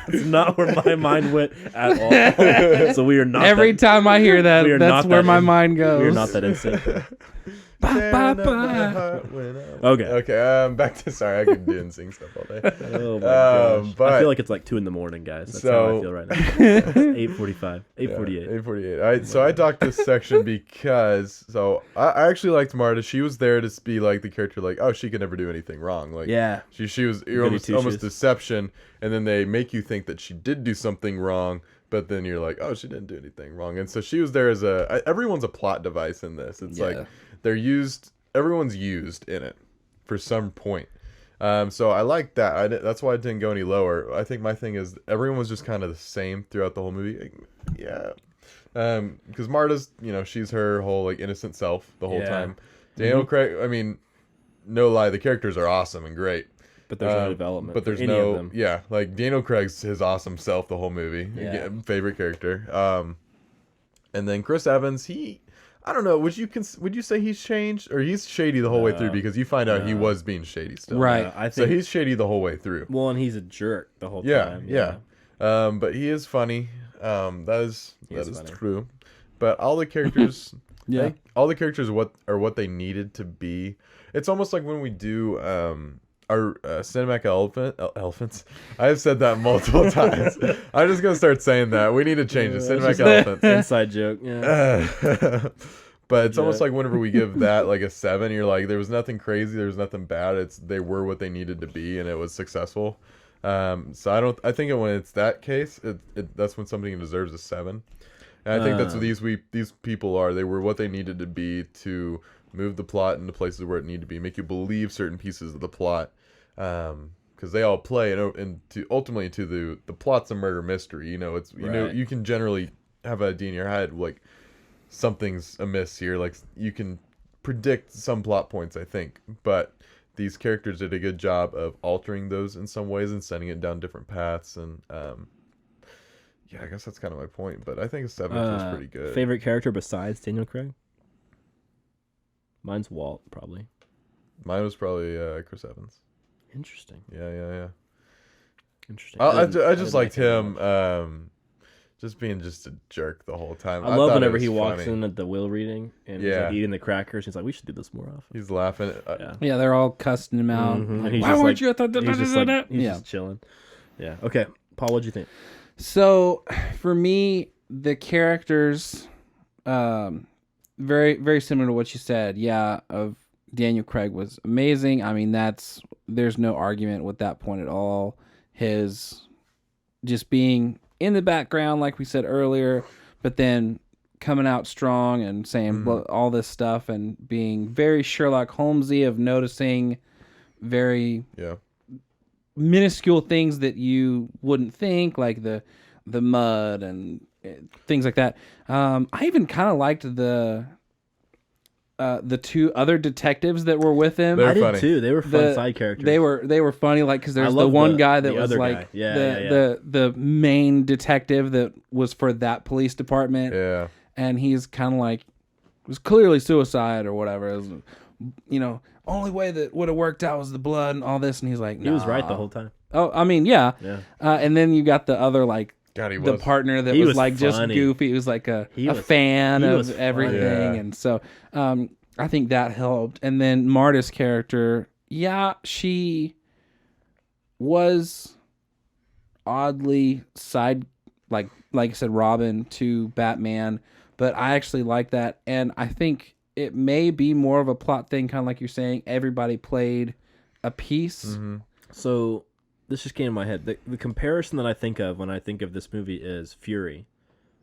That's not where my mind went at all. So we are not. Every time I hear that, that's not where that my mind goes. We're not that in sync. Okay. Back to sorry. I could do sing stuff all day. Oh my gosh. But I feel like it's like 2 a.m, guys. That's how I feel right now. 8:45, 8:48. 8:48. All right. So I docked this section because I actually liked Marta. She was there to be like the character, like, oh, she could never do anything wrong. Like she was almost deception, and then they make you think that she did do something wrong. But then you're like, oh, she didn't do anything wrong. And so she was there as everyone's a plot device in this. It's like everyone's used in it for some point. So I like that. That's why I didn't go any lower. I think my thing is everyone was just kind of the same throughout the whole movie. Yeah. Because Marta's, she's her whole like innocent self the whole time. Daniel Craig, I mean, no lie, the characters are awesome and great. But there's no development. But there's any of them. like Daniel Craig's his awesome self the whole movie. Again, favorite character. And then Chris Evans, I don't know. Would you say he's changed, or he's shady the whole way through, because you find out he was being shady still, right? I think so he's shady the whole way through. Well, and he's a jerk the whole time. Yeah. But he is funny. That is true. But all the characters, all the characters are what they needed to be. It's almost like when we do our cinematic elephants. I have said that multiple times. I'm just gonna start saying that. We need to change it. Cinematic elephants. Inside joke. Yeah. But it's almost like whenever we give that like a 7, you're like, there was nothing crazy, there was nothing bad. They were what they needed to be, and it was successful. So I think when it's that case, that's when something deserves a 7. And I think that's what these people are. They were what they needed to be to move the plot into places where it needed to be, make you believe certain pieces of the plot, because they all play ultimately to the plot's a murder mystery. You can generally have an idea in your head like something's amiss here, like you can predict some plot points, I think, but these characters did a good job of altering those in some ways and sending it down different paths. And I guess that's kind of my point, but I think a 7 is pretty good. Favorite character besides Daniel Craig? Mine's Walt, probably. Mine was probably Chris Evans. Interesting. Yeah. Interesting. I just liked him just being just a jerk the whole time. I love whenever he walks in at the will reading and he's like eating the crackers. He's like, we should do this more often. He's laughing. Yeah, they're all cussing him out. Mm-hmm. Why weren't you? He's just chilling. Yeah. Okay. Paul, what'd you think? So, for me, the characters... very, very similar to what you said. Of Daniel Craig was amazing. I mean, there's no argument with that point at all. His just being in the background, like we said earlier, but then coming out strong and saying all this stuff and being very Sherlock Holmesy of noticing very minuscule things that you wouldn't think, like the mud and things like that. I even kind of liked the 2 other detectives that were with him. I did too. They were fun side characters. They were funny, like, because there's the one guy that was like the main detective that was for that police department. Yeah, and he's kind of like, it was clearly suicide or whatever. It was, only way that would have worked out was the blood and all this, and he's like, nah. He was right the whole time. Oh, I mean, yeah. And then you got the other the partner that was like funny. Just goofy. He was like a fan of everything, and so I think that helped. And then Marta's character, she was oddly side, like I said, Robin to Batman, but I actually like that, and I think it may be more of a plot thing, kind of like you're saying. Everybody played a piece. Mm-hmm. So this just came to my head. The comparison that I think of when I think of this movie is Fury,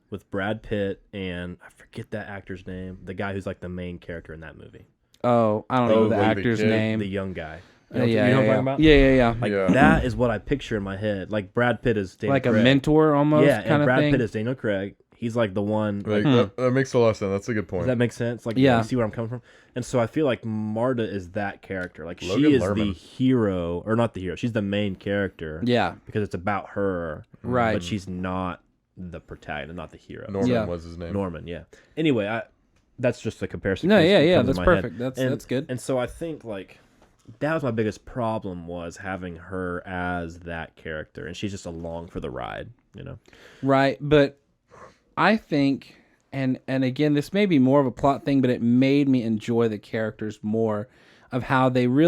with Brad Pitt and I forget that actor's name. The guy who's like the main character in that movie. Oh, I don't know the like the actor's kid. name. The young guy. Yeah, You know what I'm talking about? Yeah. Like Yeah. that is what I picture in my head. Like Brad Pitt is Daniel Like Craig. a mentor almost, Yeah, kind and of Brad thing. Pitt is Daniel Craig. He's like the one. Like, that makes a lot of sense. That's a good point. Does that make sense? Like, Yeah. you see where I'm coming from? And so I feel like Marta is that character. Like, Logan she is Lerman. the hero, or not the hero. She's the main character. Yeah, Because it's about her. right. But she's not the protagonist, not the hero. Norman Yeah. was his name. Norman, yeah. Anyway, that's just a comparison. No, that yeah, comes in that's my perfect. head. That's good. And so I think, like, that was my biggest problem, was having her as that character. And she's just along for the ride, you know? Right, but I think, and again, this may be more of a plot thing, but it made me enjoy the characters more, of how they were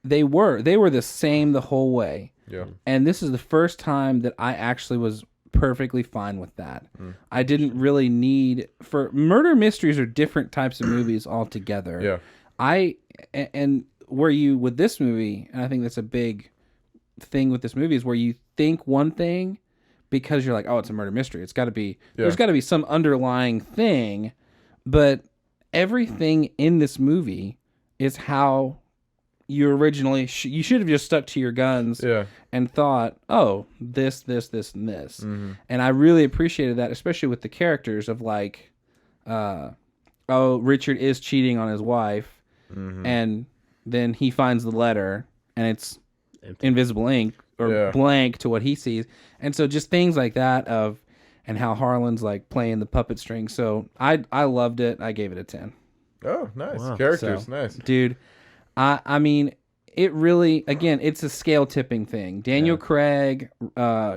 the same the whole way. Yeah. And this is the first time that I actually was perfectly fine with that. I didn't really need, for murder mysteries are different types of movies altogether. Yeah. And where you, with this movie, and I think that's a big thing with this movie, is where you think one thing because you're like, oh, it's a murder mystery. It's got to be, there's got to be some underlying thing, but everything in this movie is how you originally, you should have just stuck to your guns and thought, oh, this, and this. Mm-hmm. And I really appreciated that, especially with the characters of like, oh, Richard is cheating on his wife, and then he finds the letter, and it's invisible ink or blank to what he sees. And so just things like that and how Harlan's like playing the puppet string. So I loved it. I gave it a 10. Oh, nice. Wow. Characters, So, nice. Dude, I mean, it really, again, it's a scale tipping thing. Daniel Craig,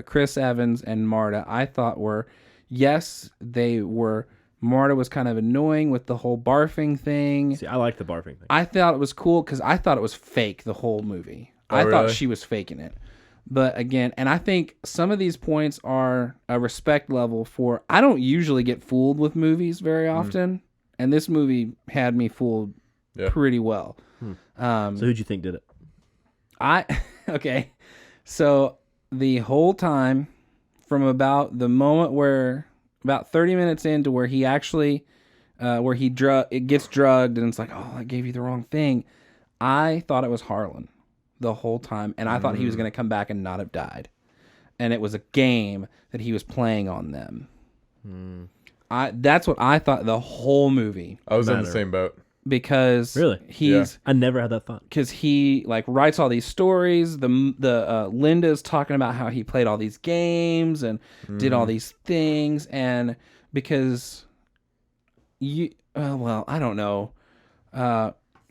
Chris Evans, and Marta, I thought were, yes, they were. Marta was kind of annoying with the whole barfing thing. See, I like the barfing thing. I thought it was cool because I thought it was fake the whole movie. I thought she was faking it. But again, and I think some of these points are a respect level for, I don't usually get fooled with movies very often. And this movie had me fooled pretty well. So who'd you think did it? Okay. So the whole time from about the moment where, about 30 minutes into where he actually, where it gets drugged and it's like, oh, I gave you the wrong thing. I thought it was Harlan the whole time. And I thought he was going to come back and not have died. And it was a game that he was playing on them. That's what I thought the whole movie. I was in the same boat. Because Really? I never had that thought. Because he like writes all these stories. The Linda's talking about how he played all these games and did all these things, and because I don't know.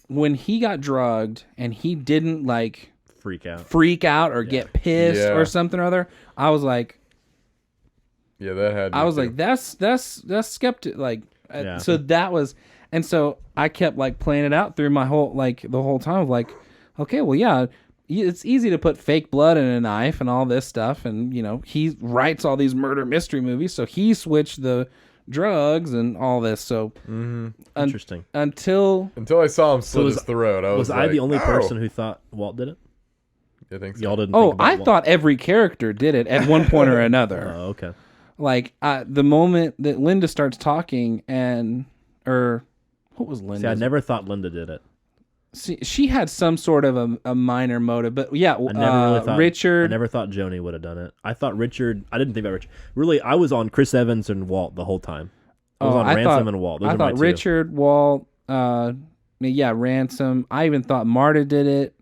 When he got drugged and he didn't like Freak out or get pissed or something or other, I was like, that had. I was like, that's skeptic. Like, so that was. And so I kept like playing it out through my whole, like the whole time of like, okay, well, yeah, it's easy to put fake blood in a knife and all this stuff. And, you know, he writes all these murder mystery movies. So he switched the drugs and all this. So interesting. Until I saw him slit his throat. Was I the only person who thought Walt did it? I think so. Y'all didn't Oh, think about I Walt? thought every character did it at one point or another. Oh, okay. Like the moment that Linda starts talking what was Linda? See, I never thought Linda did it. See, she had some sort of a minor motive, but yeah, I never really thought Richard. I never thought Joni would have done it. I thought Richard. I didn't think about Richard. Really, I was on Chris Evans and Walt the whole time. I was on Ransom and Walt. Those I are my thought two. Richard, Walt, Ransom. I even thought Marta did it.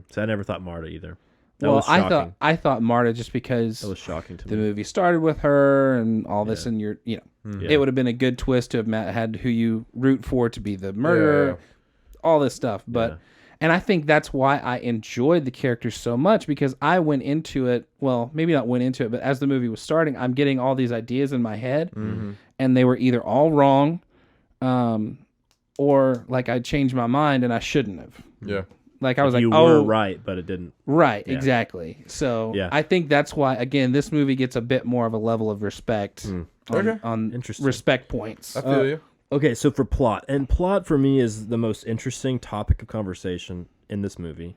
So I never thought Marta either. That was shocking. I thought Marta just because That was shocking to the me. movie started with her and all this, and Yeah. it would have been a good twist to have had who you root for to be the murderer, all this stuff. But and I think that's why I enjoyed the characters so much, because I went into it. Well, maybe not went into it, but as the movie was starting, I'm getting all these ideas in my head, and they were either all wrong, or like I changed my mind and I shouldn't have. Yeah. Like I was you like, were right, but it didn't. Right, Yeah. exactly. So Yeah. I think that's why, again, this movie gets a bit more of a level of respect on Interesting. respect points. I feel you. Okay, so for plot, and plot for me is the most interesting topic of conversation in this movie.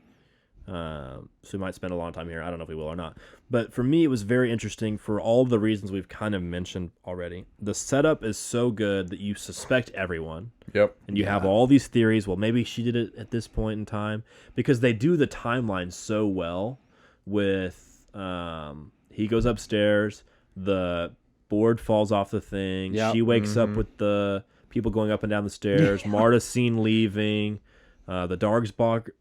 So we might spend a long time here. I don't know if we will or not. But for me, it was very interesting for all the reasons we've kind of mentioned already. The setup is so good that you suspect everyone. Yep. And you have all these theories. Well, maybe she did it at this point in time. Because they do the timeline so well with he goes upstairs, the board falls off the thing. Yep. She wakes up with the people going up and down the stairs. Marta's seen leaving. The dogs bark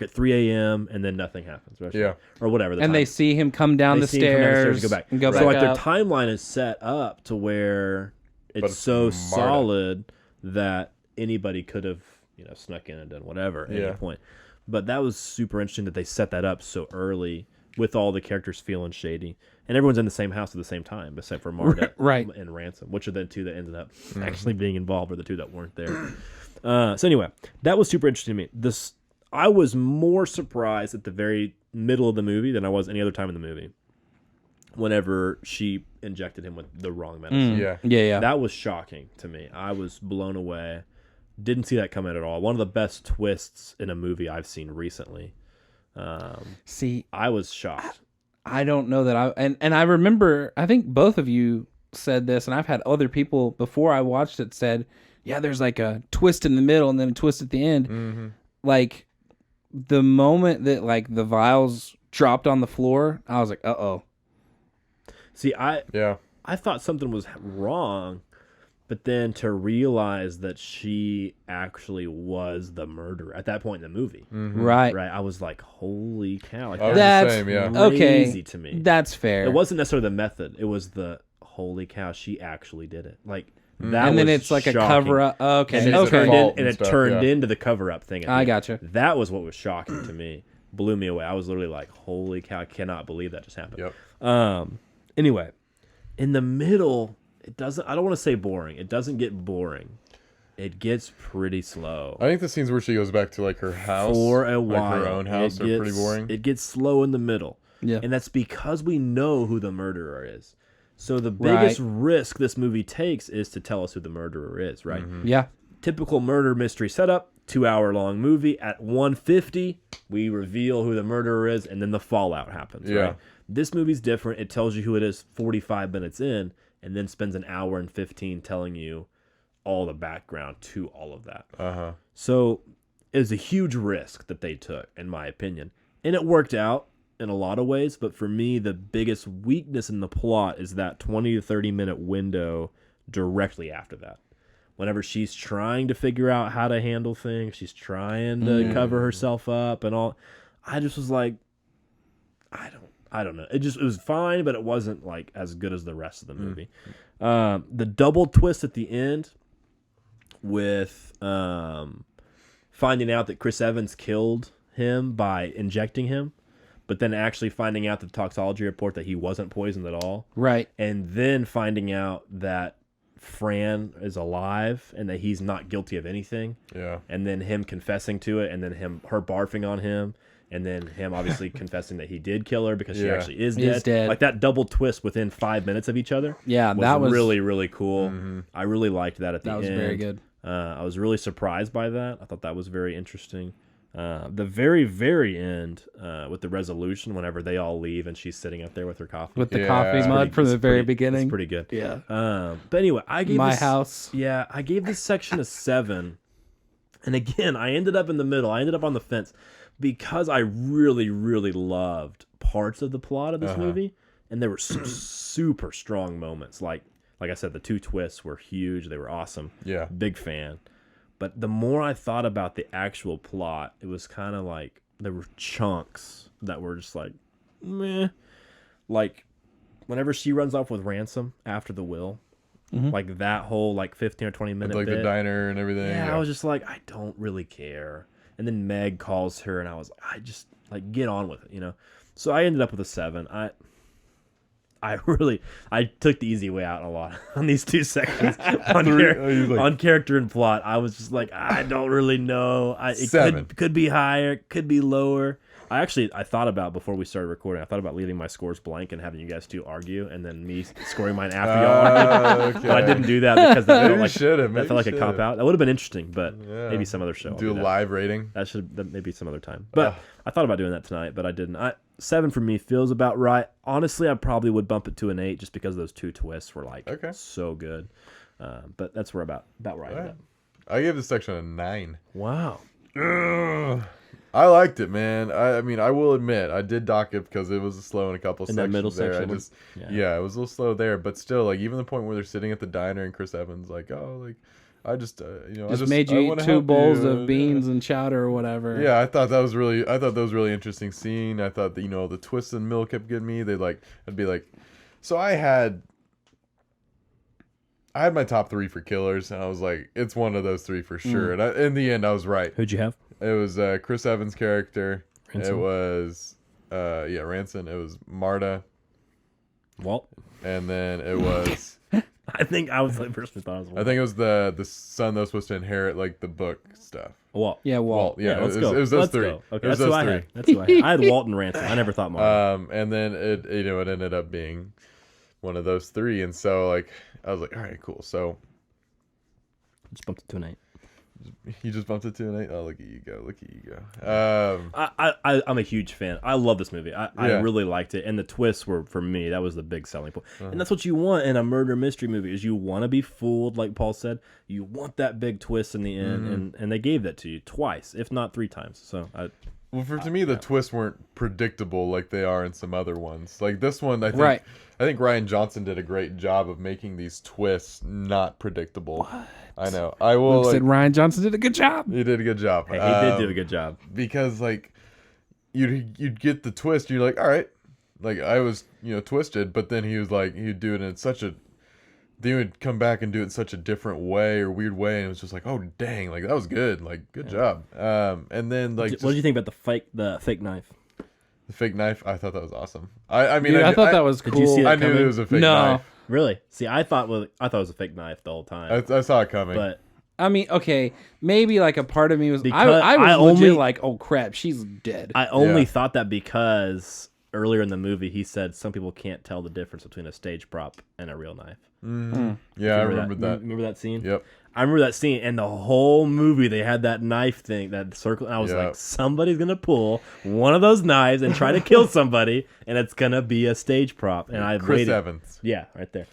at 3 a.m. and then nothing happens. Right? Yeah. Or whatever. And they see him come down the stairs and go back. And go so back like their up. timeline is set up to where it's so solid that anybody could have snuck in and done whatever at any point. But that was super interesting that they set that up so early with all the characters feeling shady. And everyone's in the same house at the same time, except for Marta and Ransom, which are the two that ended up actually being involved, or the two that weren't there. So anyway, that was super interesting to me. I was more surprised at the very middle of the movie than I was any other time in the movie. Whenever she injected him with the wrong medicine. Yeah. That was shocking to me. I was blown away. Didn't see that coming at all. One of the best twists in a movie I've seen recently. I was shocked. I don't know that and I remember, I think both of you said this, and I've had other people before I watched it said, yeah, there's like a twist in the middle and then a twist at the end. Mm-hmm. Like the moment that like the vials dropped on the floor, I was like, uh-oh. See, I thought something was wrong, but then to realize that she actually was the murderer at that point in the movie. Mm-hmm. Right. I was like, holy cow. Like, that's crazy to me. That's fair. It wasn't necessarily the method. It was the holy cow, she actually did it. Like, that and then was it's like shocking. A cover up. Okay. And it turned into the cover up thing. I gotcha. That was what was shocking to me. Blew me away. I was literally like, holy cow, I cannot believe that just happened. Yep. Anyway, in the middle, I don't want to say boring. It doesn't get boring. It gets pretty slow. I think the scenes where she goes back to like her house for a while, like her own house, are pretty boring. It gets slow in the middle. Yeah. And that's because we know who the murderer is. So the biggest risk this movie takes is to tell us who the murderer is, right? Mm-hmm. Yeah. Typical murder mystery setup, 2-hour-long movie. At 1:50, we reveal who the murderer is, and then the fallout happens, right? This movie's different. It tells you who it is 45 minutes in, and then spends an hour and 15 telling you all the background to all of that. Uh-huh. So it was a huge risk that they took, in my opinion. And it worked out in a lot of ways, but for me, the biggest weakness in the plot is that 20 to 30 minute window directly after that. Whenever she's trying to figure out how to handle things, she's trying to cover herself up and all. I just was like, I don't know. It was fine, but it wasn't like as good as the rest of the movie. The double twist at the end with finding out that Chris Evans killed him by injecting him, but then actually finding out the toxicology report that he wasn't poisoned at all. Right. And then finding out that Fran is alive and that he's not guilty of anything. Yeah. And then him confessing to it, and then her barfing on him, and then him obviously confessing that he did kill her because she actually is dead. Like that double twist within 5 minutes of each other. Yeah, that was really, really cool. Mm-hmm. I really liked that at the end. That was very good. I was really surprised by that. I thought that was very interesting. The very, very end with the resolution, whenever they all leave and she's sitting up there with her coffee. With the coffee mug from the very beginning. It's pretty good. Yeah. But anyway, I gave house. Yeah, I gave this section a 7. And again, I ended up in the middle. I ended up on the fence because I really, really loved parts of the plot of this movie. And there were some super strong moments. Like I said, the 2 twists were huge. They were awesome. Yeah. Big fan. But the more I thought about the actual plot, it was kind of like there were chunks that were just like, meh. Like, whenever she runs off with Ransom after the will, like that whole like 15 or 20 minute like bit. The diner and everything. Yeah, I was just like, I don't really care. And then Meg calls her, and I was, I just like get on with it, you know. So I ended up with a 7. I took the easy way out a lot on these 2 sections on character and plot. I was just like, I don't really know. It could be higher, could be lower. I thought about before we started recording. I thought about leaving my scores blank and having you guys two argue, and then me scoring mine after y'all argued. Okay. But I didn't do that because that Maybe felt like a cop out. That would have been interesting, but maybe some other show. Do a live rating. That maybe some other time. But I thought about doing that tonight, but I didn't. 7 for me feels about right. Honestly, I probably would bump it to an 8 just because those 2 twists were so good. But that's where about where I ended up. I gave this section a 9. Wow. I liked it, man. I mean, I will admit, I did dock it because it was slow in a couple sections. In that middle there. section. It was a little slow there, but still, like, even the point where they're sitting at the diner and Chris Evans, like, I just made you eat 2 bowls of beans and chowder or whatever. Yeah, I thought that was really interesting scene. I thought that, the twists in the middle kept getting me. I'd be like, so I had my top 3 for killers, and I was like, it's one of those 3 for sure. And in the end, I was right. Who'd you have? It was Chris Evans' character. Ransom. It was Ransom. It was Marta. Walt. And then it was I think I was the person who thought it was Walt. I think it was the son that was supposed to inherit like the book stuff. Walt. Yeah, Walt. Yeah, let's go. It was those Let's 3. go. Okay, it was that's who those I 3. had. That's who I had. I had Walt and Ransom. I never thought Marta. And then it ended up being one of those 3, and so like I was like, all right, cool. So just bumped it to an 8. You just bumped it to an 8? Oh, look at you go. I'm a huge fan. I love this movie. I really liked it, and the twists were, for me, that was the big selling point. And that's what you want in a murder mystery movie, is you want to be fooled, like Paul said. You want that big twist in the end, and they gave that to you twice, if not 3 times. So to me, the twists weren't predictable like they are in some other ones. Like this one, I think Ryan Johnson did a great job of making these twists not predictable. What? I know. I will. Luke said Ryan Johnson did a good job. He did a good job. Hey, he did do a good job. Because like you'd get the twist, you're like, all right, like I was twisted, but then he'd do it in such a. They would come back and do it in such a different way or weird way, and it was just like, oh dang, like that was good, like good job. And then like, what did you think about the fake knife? The fake knife, I thought that was awesome. I mean, dude, I thought that was cool. Did you see that I knew it was a fake knife. Really? See, I thought it was a fake knife the whole time. I saw it coming. But I mean, okay, maybe like a part of me was Because I was I legit only- like, oh crap, she's dead. I only thought that because earlier in the movie he said some people can't tell the difference between a stage prop and a real knife. Yeah, I remember that. Remember that scene? Yep. I remember that scene, and the whole movie they had that knife thing, that circle, and I was like, somebody's gonna pull one of those knives and try to kill somebody, and it's gonna be a stage prop. And I Chris waited. Evans. Yeah, right there.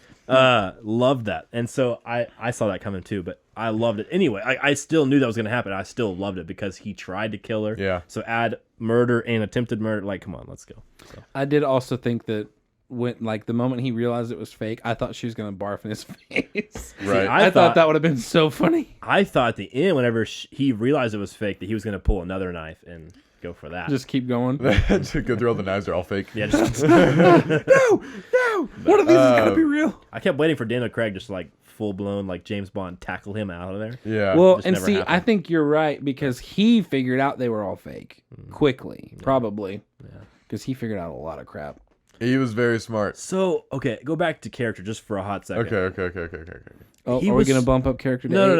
Loved that, and so I saw that coming too, but I loved it anyway. I still knew that was gonna happen. I still loved it because he tried to kill her. Yeah. So add murder and attempted murder. Like, come on, let's go. So. I did also think that when the moment he realized it was fake, I thought she was gonna barf in his face. Right. See, I thought that would have been so funny. I thought at the end, whenever he realized it was fake, that he was gonna pull another knife and go for that. Just keep going. To go through all the knives, they're all fake. Yeah, just No, one of these is gonna be real. I kept waiting for Daniel Craig just like full blown like James Bond tackle him out of there. Yeah. Well, Just and never see, happened. I think you're right because he figured out they were all fake quickly, probably. Yeah. Because he figured out a lot of crap. He was very smart. So okay, go back to character just for a hot second. Okay. Oh, He are was- we gonna bump up character? To No,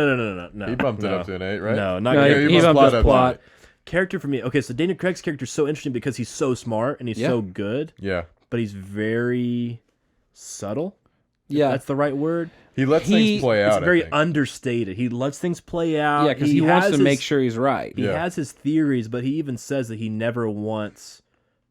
8? no. He bumped it up to an 8, right? No, not No, character. he bumped plot up up plot. to Character for me. Okay, so Daniel Craig's character is so interesting because he's so smart and he's so good, Yeah. but he's very subtle. Yeah, That's the right word. He lets things play out. It's very I think. understated. He lets things play out. yeah, because he wants has to make his- sure he's right. He has his theories, but he even says that he never wants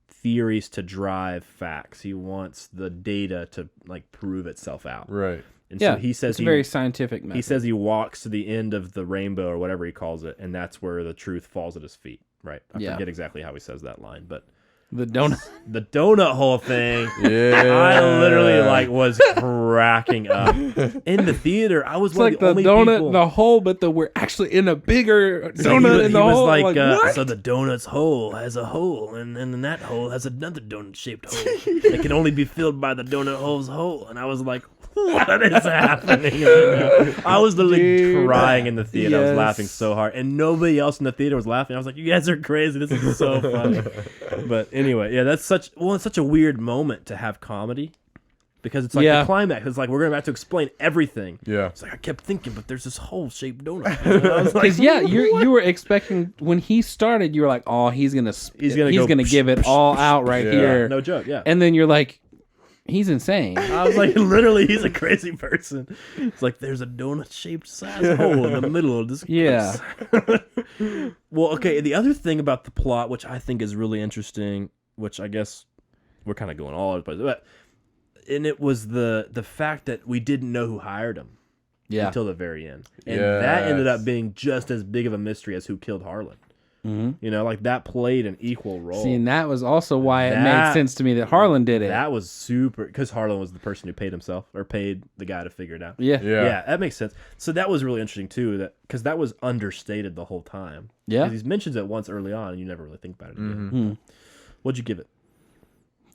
theories to drive facts. He wants the data to like prove itself out. Right. And Yeah, so he says it's a very scientific method. he says he walks to the end of the rainbow or whatever he calls it, and that's where the truth falls at his feet. Right. I forget exactly how he says that line, but the donut. the donut hole thing. Yeah. I literally like was cracking up in the theater. I was It's one like of the the only donut people. in the hole, but we're actually in a bigger So donut in the he was hole. like, what? so the donut's hole has a hole, and then that hole has another donut-shaped hole that can only be filled by the donut hole's hole. And I was like, what is happening right now? I was literally Dude. crying in the theater. I was Yes. laughing so hard, and nobody else in the theater was laughing. I was like, you guys are crazy. This is so funny. But anyway, yeah, it's such a weird moment to have comedy because it's like the climax. It's like we're gonna have to explain everything. Yeah. It's like I kept thinking, but there's this hole shaped donut. And I was like, Because you were expecting when he started, you were like, oh, he's gonna give it all out right here. No joke. Yeah. And then you're like, he's insane. I was like, literally, he's a crazy person. It's like there's a donut-shaped size hole in the middle of this. Yeah. Well, okay. The other thing about the plot, which I think is really interesting, which I guess we're kind of going all over the place, but and it was the fact that we didn't know who hired him until the very end, and that ended up being just as big of a mystery as who killed Harlan. Mm-hmm. You know, like that played an equal role. See, and that was also why it made sense to me that Harlan did it. That was super, because Harlan was the person who paid himself, or paid the guy to figure it out. Yeah, that makes sense. So that was really interesting too, that because that was understated the whole time. Yeah, he mentions it once early on, and you never really think about it again. Mm-hmm. What'd you give it?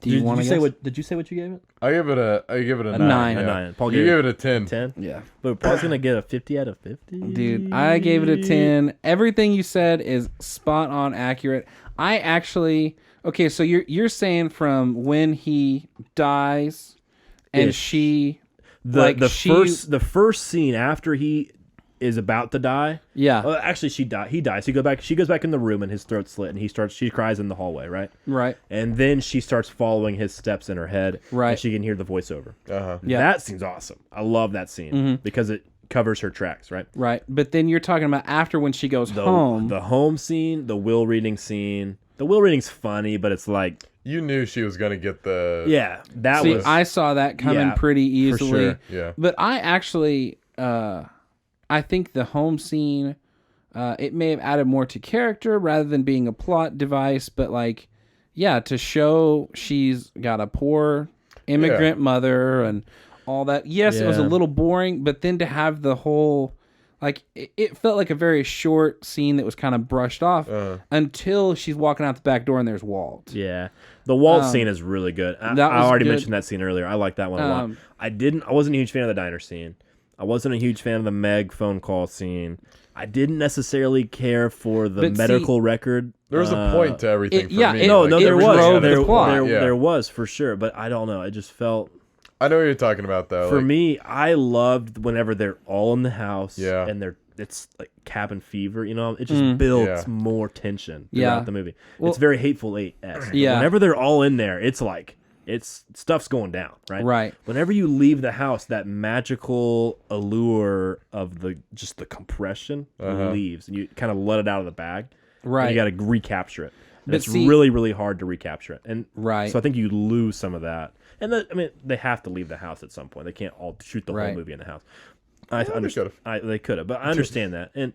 Did you say what? Did you say what you gave it? I give it a 9. Yeah. A 9. Paul you gave it a 10. 10. Yeah, but Paul's gonna get a 50 out of 50. Dude, I gave it a 10. Everything you said is spot on accurate. I actually so you're saying from when he dies and she the first scene after he is about to die. Yeah. Well, actually, he dies. She goes back in the room and his throat's slit, and she cries in the hallway, right? Right. And then she starts following his steps in her head. Right. And she can hear the voiceover. Yeah. That scene's awesome. I love that scene because it covers her tracks, right? Right. But then you're talking about after when she goes home. The home scene, the will reading scene. The will reading's funny, but it's like, you knew she was gonna get the I saw that coming pretty easily. For sure. Yeah. But I actually I think the home scene, it may have added more to character rather than being a plot device, but to show she's got a poor immigrant mother and all that. Yes, it was a little boring, but then to have the whole, it felt like a very short scene that was kind of brushed off until she's walking out the back door and there's Walt. Yeah. The Walt scene is really good. I already mentioned that scene earlier. I like that one a lot. I wasn't a huge fan of the diner scene. I wasn't a huge fan of the Meg phone call scene. I didn't necessarily care for the medical record. There was a point to everything for me. There was. There there was, for sure. But I don't know. It just felt... I know what you're talking about, though. For me, I loved whenever they're all in the house and it's like cabin fever, you know? It just builds more tension throughout the movie. Well, it's very Hateful Eight-esque. Yeah. Whenever they're all in there, it's like... stuff's going down, right? Right. Whenever you leave the house, that magical allure of the compression leaves, and you kind of let it out of the bag. Right. And you got to recapture it. And it's really, really hard to recapture it. And so I think you lose some of that. And they have to leave the house at some point. They can't all shoot the whole movie in the house. I understand. They could have, but I understand that. And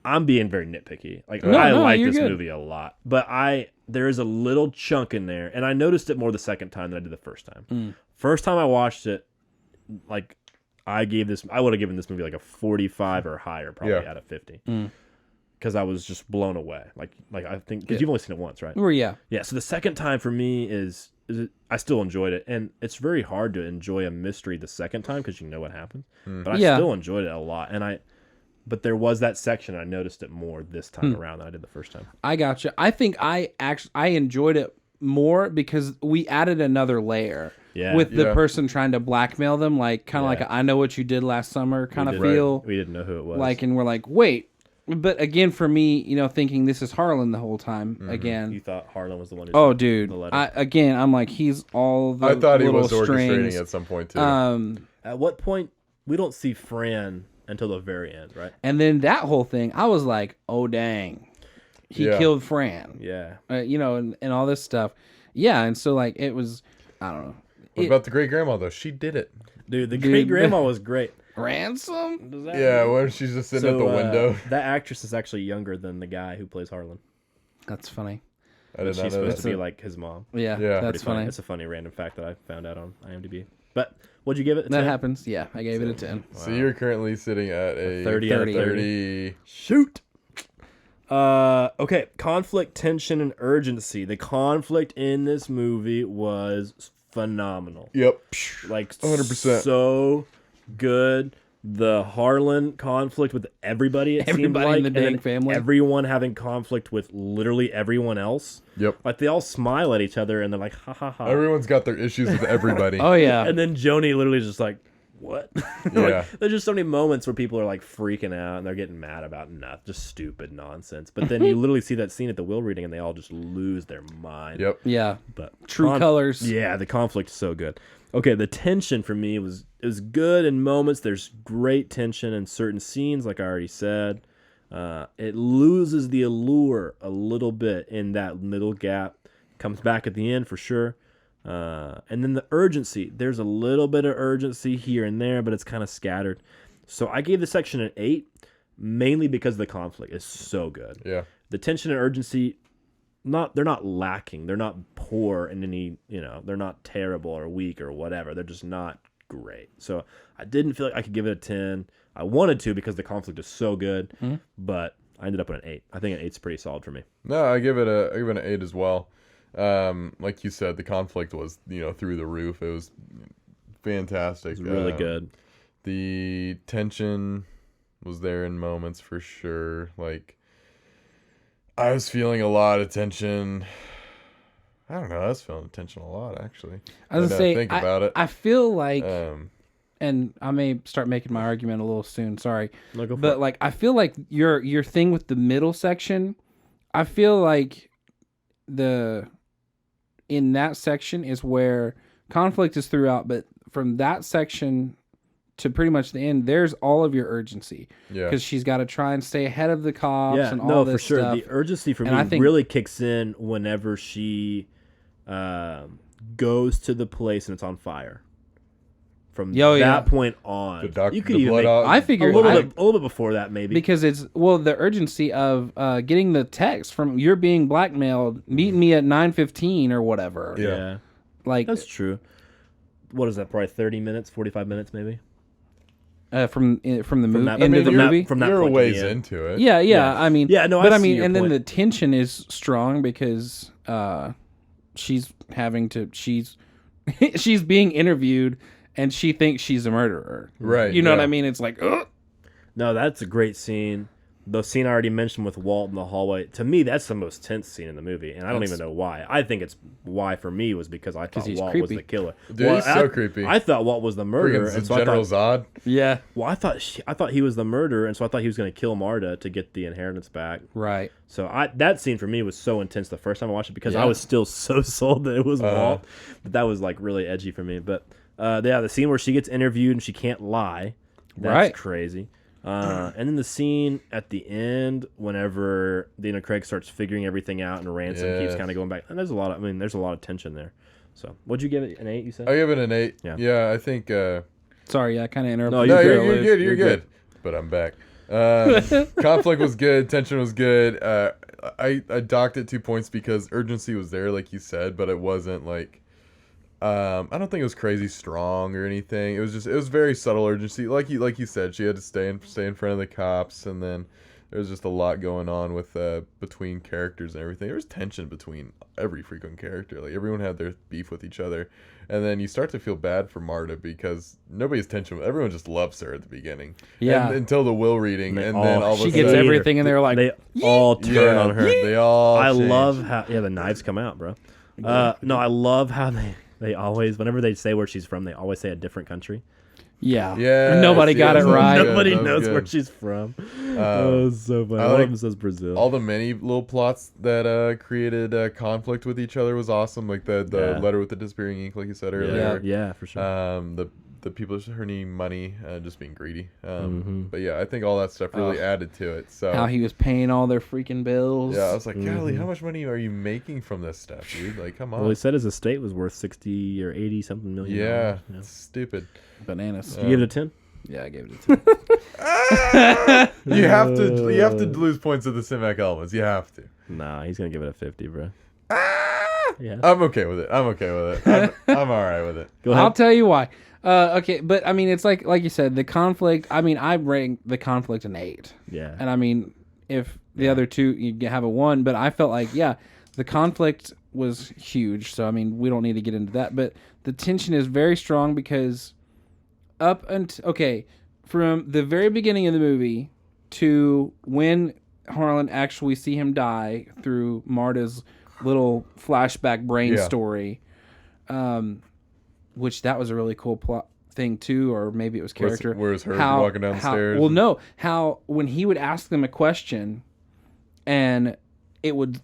I'm being very nitpicky. I like this movie a lot, but there is a little chunk in there, and I noticed it more the second time than I did the first time. First time I watched it, I would have given this movie a 45 or higher, probably out of 50, because I was just blown away. I think because you've only seen it once, right? Oh yeah. Yeah. So the second time for me is I still enjoyed it, and it's very hard to enjoy a mystery the second time because you know what happens. But I still enjoyed it a lot, But there was that section. I noticed it more this time around than I did the first time. I gotcha. I think I enjoyed it more because we added another layer with the person trying to blackmail them, like I know what you did last summer kind of feel. Right. We didn't know who it was. And we're like, wait. But again, for me, thinking this is Harlan the whole time. Again, you thought Harlan was the one who sent dude. The letter. I'm like, he's all the I thought he was strings. orchestrating at some point too. At what point we don't see Fran until the very end, right? And then that whole thing, I was like, oh dang, he killed Fran. Yeah. And all this stuff. Yeah, and so it was, I don't know. What about the great grandma though? She did it, dude. The great grandma was great. Ransom? When she's just sitting at the window. That actress is actually younger than the guy who plays Harlan. That's funny. I did not know She's supposed to be like his mom. Yeah. That's funny. It's a funny random fact that I found out on IMDb. But what'd you give it? That happens. Yeah, I gave it a 10. Wow. So you're currently sitting at a 30 out of 30. Shoot. Okay. Conflict, tension, and urgency. The conflict in this movie was phenomenal. Yep. 100%. So good. the Harlan conflict with everybody. Everybody seemed in like, the and dang family. Everyone having conflict with literally everyone else. Yep. Like they all smile at each other and they're like, ha ha ha. Everyone's got their issues with everybody. Oh yeah. And then Joni literally is just like, what? Yeah. Like, there's just so many moments where people are like freaking out and they're getting mad about nothing, just stupid nonsense. But then you literally see that scene at the will reading and they all just lose their mind. Yep. Yeah. But True colors. Yeah, the conflict is so good. Okay, the tension for me was good in moments. There's great tension in certain scenes, like I already said. It loses the allure a little bit in that middle gap. Comes back at the end for sure. And then the urgency. There's a little bit of urgency here and there, but it's kind of scattered. So I gave the section an 8, mainly because the conflict is so good. Yeah. The tension and urgency, they're not lacking. They're not poor in any, they're not terrible or weak or whatever. They're just not great. So I didn't feel like I could give it a 10. I wanted to because the conflict is so good, but I ended up with an 8. I think an 8's pretty solid for me. No, I give it an 8 as well. Like you said, the conflict was, through the roof. It was fantastic. It's really good. The tension was there in moments for sure. Like, I was feeling a lot of tension. I don't know. I was feeling tension a lot, actually. I was gonna say, think about it. I feel like, and I may start making my argument a little soon. Sorry, No, go for but it. like I feel like your thing with the middle section, I feel like in that section is where conflict is throughout, but from that section to pretty much the end, there's all of your urgency. Yeah. Because she's got to try and stay ahead of the cops and all this for sure. stuff. The urgency for And me I think- really kicks in whenever she goes to the place and it's on fire. From that point on, you could even make I figure a little bit before that maybe. Because it's the urgency of getting the text from you're being blackmailed, meet me at 9:15 or whatever. Yeah, like that's true. What is that? Probably 30 minutes, 45 minutes, maybe. From the movie that- into I mean, the you're- movie. from that You're a point to ways the end. into it. Yeah. Yeah. I mean, Yeah, no, but I I see mean, your and then point. the tension is strong because she's having to she's being interviewed and she thinks she's a murderer. Right, You know what yeah. I mean? It's like, ugh. No, that's a great scene. The scene I already mentioned with Walt in the hallway. To me, that's the most tense scene in the movie, and I don't even know why. I think it's why for me was because I thought he's Walt was creepy. the killer. Dude, he's so creepy. I thought Walt was the murderer, Freaking and so I General thought, Zod. Yeah, I thought he was the murderer, and so I thought he was going to kill Marta to get the inheritance back. right. So that scene for me was so intense the first time I watched it because Yeah. I was still so sold that it was Walt. But that was like really edgy for me. But the scene where she gets interviewed and she can't lie, that's Right. crazy. And then the scene at the end, whenever Dana Craig starts figuring everything out and Ransom keeps Yes. kind of going back, and there's a lot of tension there. So, what'd you give it? An 8? You said? I give it an 8. Yeah. Yeah, I think. Sorry, I kind of interrupted. No, No, You're you're good. good. You're You're good. But I'm back. Conflict was good. Tension was good. I docked it 2 points because urgency was there, like you said, but it wasn't like. I don't think it was crazy strong or anything. It was very subtle urgency. Like you said, she had to stay in front of the cops, and then there was just a lot going on with between characters and everything. There was tension between every freaking character. Like everyone had their beef with each other, and then you start to feel bad for Marta because nobody's tension. Everyone just loves her at the beginning. Yeah. Until the will reading, and then all of a she sudden gets everything, and they're like, they all turn on her. They all. I change. love how the knives come out, bro. No, I love how they always, whenever they say where she's from, they always say a different country. yeah, Yeah, nobody see, got that it was right. good. Nobody That was knows good. where she's from. Oh, so funny. I One like of them says Brazil. All the many little plots that created conflict with each other was awesome. Like the Yeah. letter with the disappearing ink, like you said earlier. Yeah, for sure. The people just earning money, just being greedy. Mm-hmm. But yeah, I think all that stuff really added to it. So how he was paying all their freaking bills. yeah, I was like, golly, Mm-hmm. how much money are you making from this stuff, dude? Like, come on. Well, he said his estate was worth 60 or 80 something million. yeah, dollars. it's stupid. Bananas. You give it a 10? Yeah, I gave it a 10. You have to lose points of the Cimac elements. You have to. Nah, he's gonna give it a 50, bro. Yeah. I'm okay with it. I'm I'm all right with it. Go ahead. I'll tell you why. Okay, but I mean, it's like you said, the conflict. I mean, I rank the conflict an 8, Yeah. and I mean, if the other two you have a 1, but I felt like the conflict was huge. So I mean, we don't need to get into that, but the tension is very strong because from the very beginning of the movie to when Harlan actually see him die through Marta's little flashback brain story, which that was a really cool plot thing too, or maybe it was character. Where's her walking down the stairs? How when he would ask them a question, and it would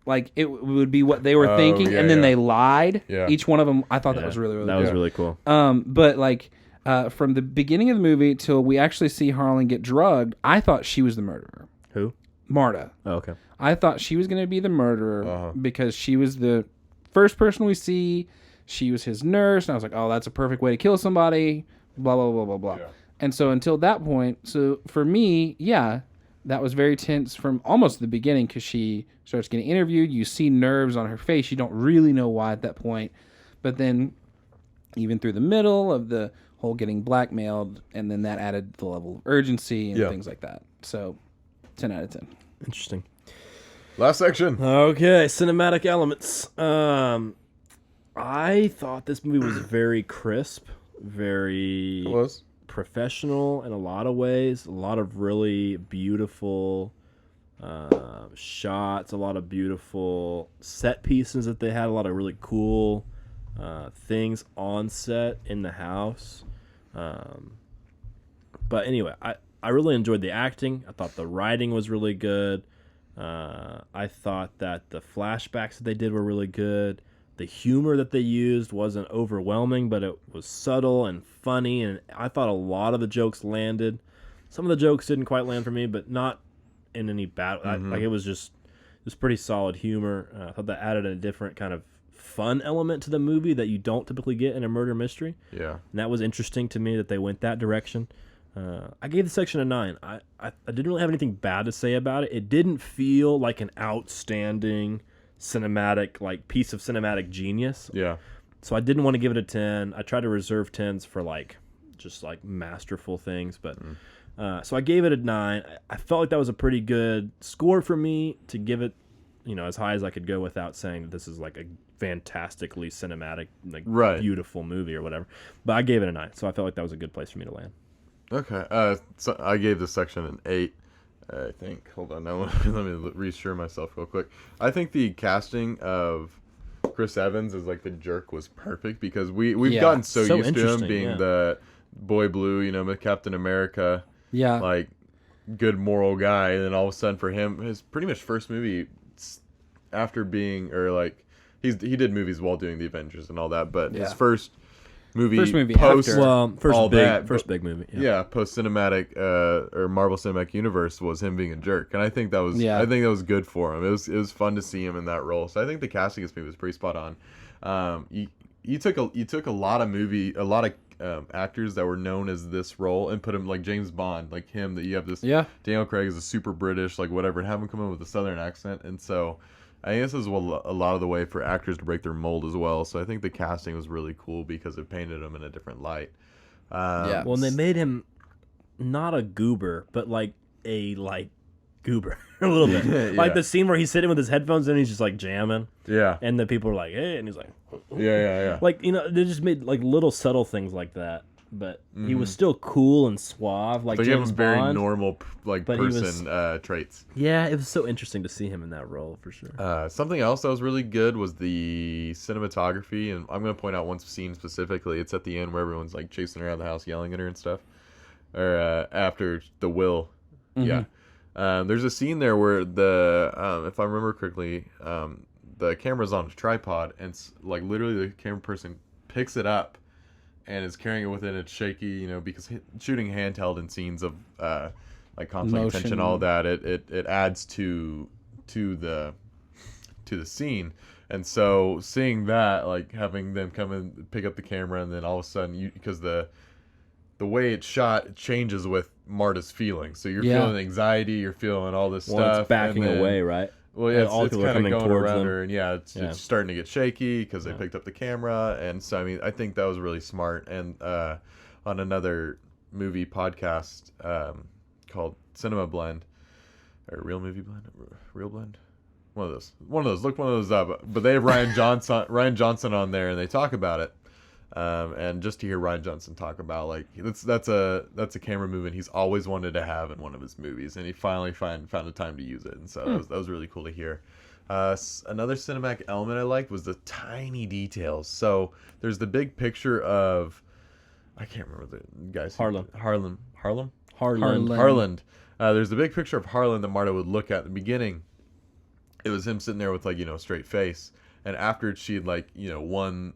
be what they were thinking, and then they lied. Yeah. Each one of them, I thought that was really, really that good. was really cool. But like from the beginning of the movie till we actually see Harlan get drugged, I thought she was the murderer. Who? Marta. Oh, okay. I thought she was going to be the murderer because she was the first person we see. She was his nurse, and I was like, oh, that's a perfect way to kill somebody, blah, blah, blah, blah, blah. Yeah. And so until that point, so for me, yeah, that was very tense from almost the beginning because she starts getting interviewed. You see nerves on her face. You don't really know why at that point. But then even through the middle of the whole getting blackmailed, and then that added the level of urgency and things like that. So 10 out of 10. Interesting. Last section. Okay, cinematic elements. I thought this movie was very crisp, very professional in a lot of ways. A lot of really beautiful shots, a lot of beautiful set pieces that they had, a lot of really cool things on set in the house. But anyway, I really enjoyed the acting. I thought the writing was really good. I thought that the flashbacks that they did were really good. The humor that they used wasn't overwhelming, but it was subtle and funny, and I thought a lot of the jokes landed. Some of the jokes didn't quite land for me, but not in any bad. Like it was pretty solid humor. I thought that added a different kind of fun element to the movie that you don't typically get in a murder mystery. Yeah, and that was interesting to me that they went that direction. I gave the section a 9. I didn't really have anything bad to say about it. It didn't feel like an outstanding cinematic piece of cinematic genius. Yeah. So I didn't want to give it a 10. I tried to reserve 10s for just masterful things, but so I gave it a 9. I felt like that was a pretty good score for me to give it, as high as I could go without saying that this is like a fantastically cinematic, beautiful movie or whatever. But I gave it a 9, so I felt like that was a good place for me to land. Okay. So I gave this section an 8. I think. Hold on. Now let me reassure myself real quick. I think the casting of Chris Evans as the jerk was perfect because we've gotten so used to him being the boy blue, Captain America. Yeah. Good moral guy, and then all of a sudden for him, his pretty much first movie after being he did movies while doing the Avengers and all that, but his first movie post after. First big movie. Post cinematic or Marvel Cinematic Universe was him being a jerk, and I think that was good for him. It was fun to see him in that role. So I think the casting of this movie was pretty spot on. You took a lot of actors that were known as this role and put him like James Bond, like him. That you have this Daniel Craig is a super British whatever, and have him come in with a Southern accent, and so. I think this is a lot of the way for actors to break their mold as well. So I think the casting was really cool because it painted him in a different light. Well, and they made him not a goober, but a goober a little bit. The scene where he's sitting with his headphones in and he's just jamming. Yeah. And then people are like, hey, and he's like, yeah. They just made little subtle things like that. But he was still cool and suave, James James Bond. Very normal, person traits. Yeah, it was so interesting to see him in that role for sure. Something else that was really good was the cinematography, and I'm going to point out one scene specifically. It's at the end where everyone's chasing her out of the house, yelling at her and stuff, or after the will. Mm-hmm. Yeah, there's a scene there where if I remember correctly, the camera's on a tripod, and literally the camera person picks it up. And is carrying it with it. It's shaky, because shooting handheld in scenes of conflict, tension, all that, it adds to the scene. And so seeing that, having them come and pick up the camera, and then all of a sudden, because the way it's shot it changes with Marta's feelings. So you're feeling anxiety, you're feeling all this stuff. It's backing away, right? Well, yeah, it's kind of going around her, and it's starting to get shaky because they picked up the camera, and so I think that was really smart. And on another movie podcast called Cinema Blend or Real Movie Blend, Real Blend, one of those. Look one of those up. But they have Ryan Johnson on there, and they talk about it. And just to hear Ryan Johnson talk about like that's a camera movement he's always wanted to have in one of his movies, and he finally found a time to use it, and so that was really cool to hear. Another cinematic element I liked was the tiny details. So there's the big picture of, I can't remember the guy's Harlan. There's the big picture of Harlan that Marta would look at in the beginning. It was him sitting there with like, straight face. And after she'd like, won,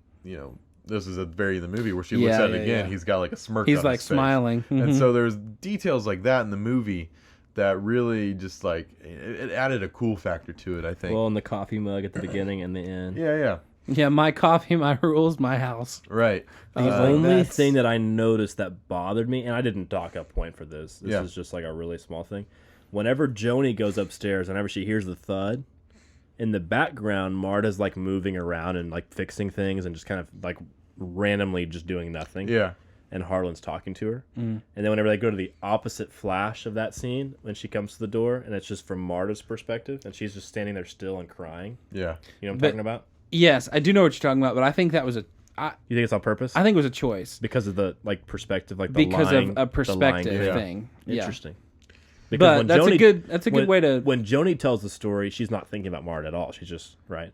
this is a very in the movie where she looks at it again, he's got like a smirk He's on like his face. smiling. And so there's details like that in the movie that really just like, it added a cool factor to it, I think. Well, and the coffee mug at the beginning and the end. Yeah. Yeah, my coffee, my rules, my house. Right. The only thing that I noticed that bothered me, and I didn't dock a point for this. This is just like a really small thing. Whenever Joni goes upstairs, whenever she hears the thud, in the background, Marta's like moving around and like fixing things and just kind of like randomly just doing nothing. Yeah. And Harlan's talking to her. And then whenever they go to the opposite flash of that scene, when she comes to the door, and it's just from Marta's perspective, and she's just standing there still and crying. Yeah. You know what I'm talking about? Yes, I do know what you're talking about, but I think that was You think it's on purpose? I think it was a choice. Because of the like perspective, like the Because lying, of a perspective the lying thing. Yeah. Interesting. Because But that's a good way to... When Joni tells the story, she's not thinking about Marta at all. She's just right.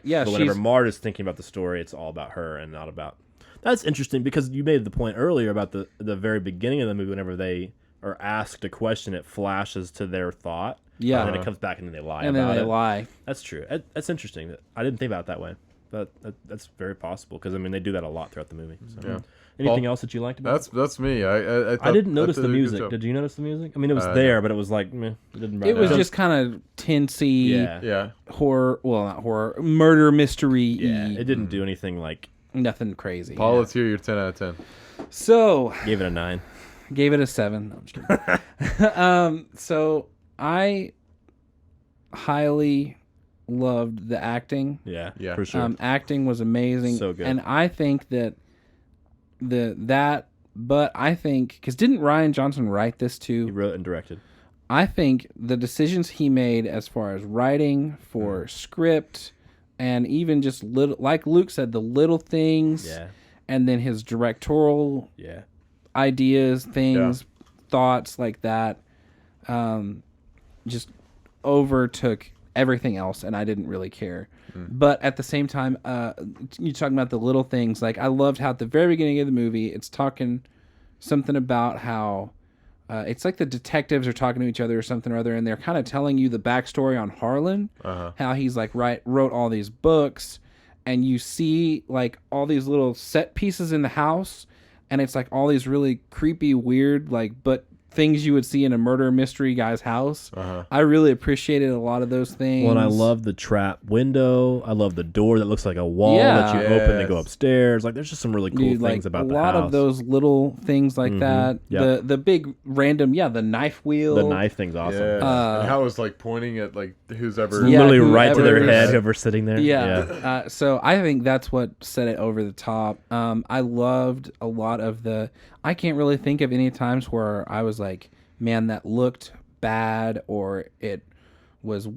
Yeah, But whenever Marta's thinking about the story, it's all about her and not about. That's interesting because you made the point earlier about the very beginning of the movie. Whenever they are asked a question, it flashes to their thought. Yeah. And then it comes back and then they lie and about then they it. lie. That's true. That's interesting. I didn't think about it that way. But that's very possible because they do that a lot throughout the movie. So. Yeah. Anything else that you liked about it? That's me. I didn't notice the music. Did you notice the music? I mean, it was there, but it was like meh, it didn't. It was just kind of tinsy. Yeah. Horror. Well, not horror. Murder mystery. Yeah. It didn't do anything like. Nothing crazy. Paul, let's hear your 10 out of 10. So Gave it a 9. gave it a 7. No, I'm just kidding. So I highly loved the acting. Yeah. For sure. Acting was amazing. So good. And I think that but I think, because didn't Ryan Johnson write this too? He wrote and directed. I think the decisions he made as far as writing for script and even just little, like Luke said, the little things. Yeah. And then his directorial ideas, things, thoughts like that, just overtook everything else, and I didn't really care. But at the same time, you're talking about the little things. Like, I loved how at the very beginning of the movie, it's talking something about how it's like the detectives are talking to each other or something or other, and they're kind of telling you the backstory on Harlan, how he's like wrote all these books, and you see like all these little set pieces in the house, and it's like all these really creepy, weird, like, but things you would see in a murder mystery guy's house. I really appreciated a lot of those things. Well, and I love the trap window. I love the door that looks like a wall that you open and go upstairs. Like, there's just some really cool things about the house. A lot of those little things like that. Yep. The big random, the knife wheel. The knife thing's awesome. Yeah. And how it was like pointing at like who's ever literally right to their head, whoever's sitting there. So I think that's what set it over the top. I loved a lot of I can't really think of any times where I was like, man, that looked bad or it was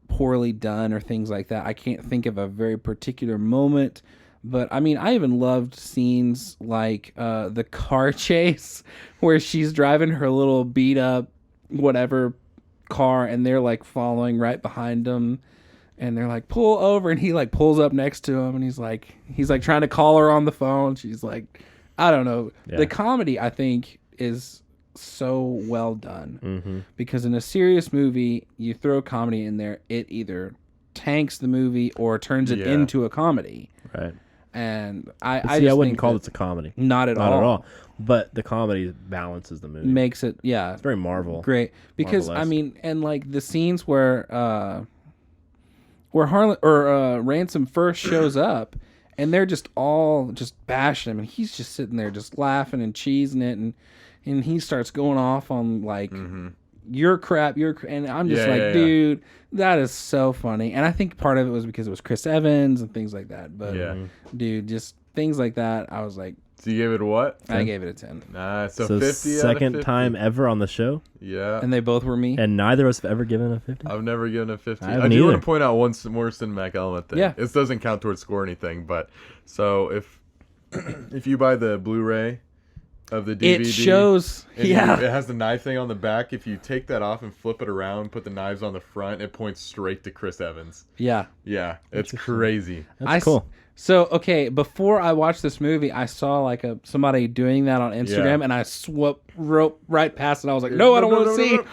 poorly done or things like that. I can't think of a very particular moment. But, I mean, I even loved scenes like the car chase where she's driving her little beat-up whatever car and they're, like, following right behind them. And they're like, pull over. And he, like, pulls up next to him. And he's like trying to call her on the phone. She's like, I don't know. Yeah. The comedy, I think, is so well done. Because in a serious movie, you throw comedy in there, it either tanks the movie or turns it into a comedy. Right. And I wouldn't call this a comedy. Not at all. But the comedy balances the movie. Makes it, It's very Marvel. Great. Because, I mean, and like the scenes where Harlan or Ransom first shows up and they're just all just bashing him and he's just sitting there just laughing and cheesing it and he starts going off on like you're crap, and I'm just dude, that is so funny. And I think part of it was because it was Chris Evans and things like that. But dude, just things like that, I was like, so you gave it a what? 10? I gave it a 10. So 50 second time ever on the show. Yeah. And they both were me. And neither of us have ever given a 50? I've never given a 50. I do want to point out one more cinematic element thing. Yeah. This doesn't count towards score or anything, but so if if you buy the Blu-ray of the DVD, It shows. and Yeah. it has the knife thing on the back. If you take that off and flip it around, put the knives on the front, it points straight to Chris Evans. Yeah. Yeah, it's crazy. That's cool. So, okay, before I watched this movie, I saw like somebody doing that on Instagram, and I wrote right past it. I was like, no, I don't want to see it.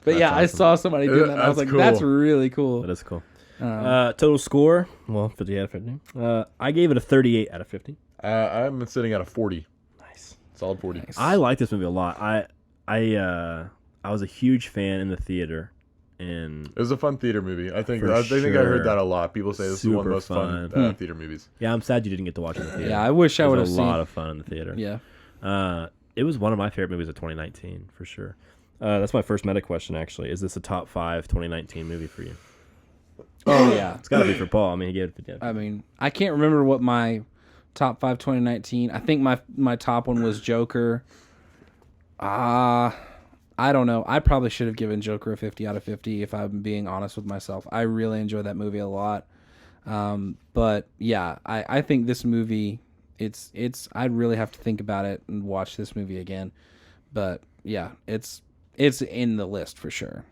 But yeah, I saw somebody doing that. And I was like, cool. that's really cool. That is cool. Total score, well, 50 out of 50. I gave it a 38 out of 50. I'm sitting at a 40. Nice. Solid 40. Nice. I like this movie a lot. I was a huge fan in the theater, and It was a fun theater movie. I think For I sure. heard that a lot. People say this is one of the most Super fun theater movies. yeah, I'm sad you didn't get to watch it in the theater. Yeah, I wish I It would was have a seen. lot of fun in the theater. Yeah. It was one of my favorite movies of 2019 for sure. That's my first meta question. Actually, is this a top 5 2019 movie for you? Oh yeah. It's got to be for Paul. I mean, he gave it 50. I mean, I can't remember what my top 5 2019. I think my top one was Joker. I don't know. I probably should have given Joker a 50 out of 50 if I'm being honest with myself. I really enjoyed that movie a lot. But yeah, I think this movie, it's I'd really have to think about it and watch this movie again. But yeah, it's in the list for sure.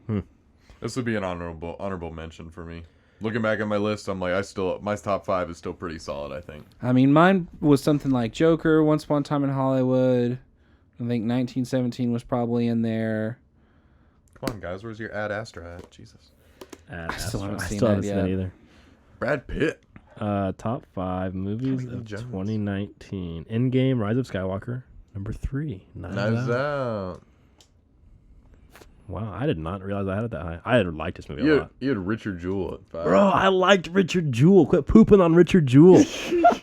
This would be an honorable mention for me. Looking back at my list, I'm like, my top 5 is still pretty solid, I think. I mean, mine was something like Joker, Once Upon a Time in Hollywood. I think 1917 was probably in there. Come on, guys, where's your Ad Astra at? Jesus. I still haven't I seen still that haven't seen yet. that either. Brad Pitt. Top 5 movies Tommy Lee of Jones. 2019. Endgame, Rise of Skywalker. Number 3. Knives Out. Wow, I did not realize I had it that high. I had liked this movie a lot. You had Richard Jewell at 5. Bro, I liked Richard Jewell. Quit pooping on Richard Jewell.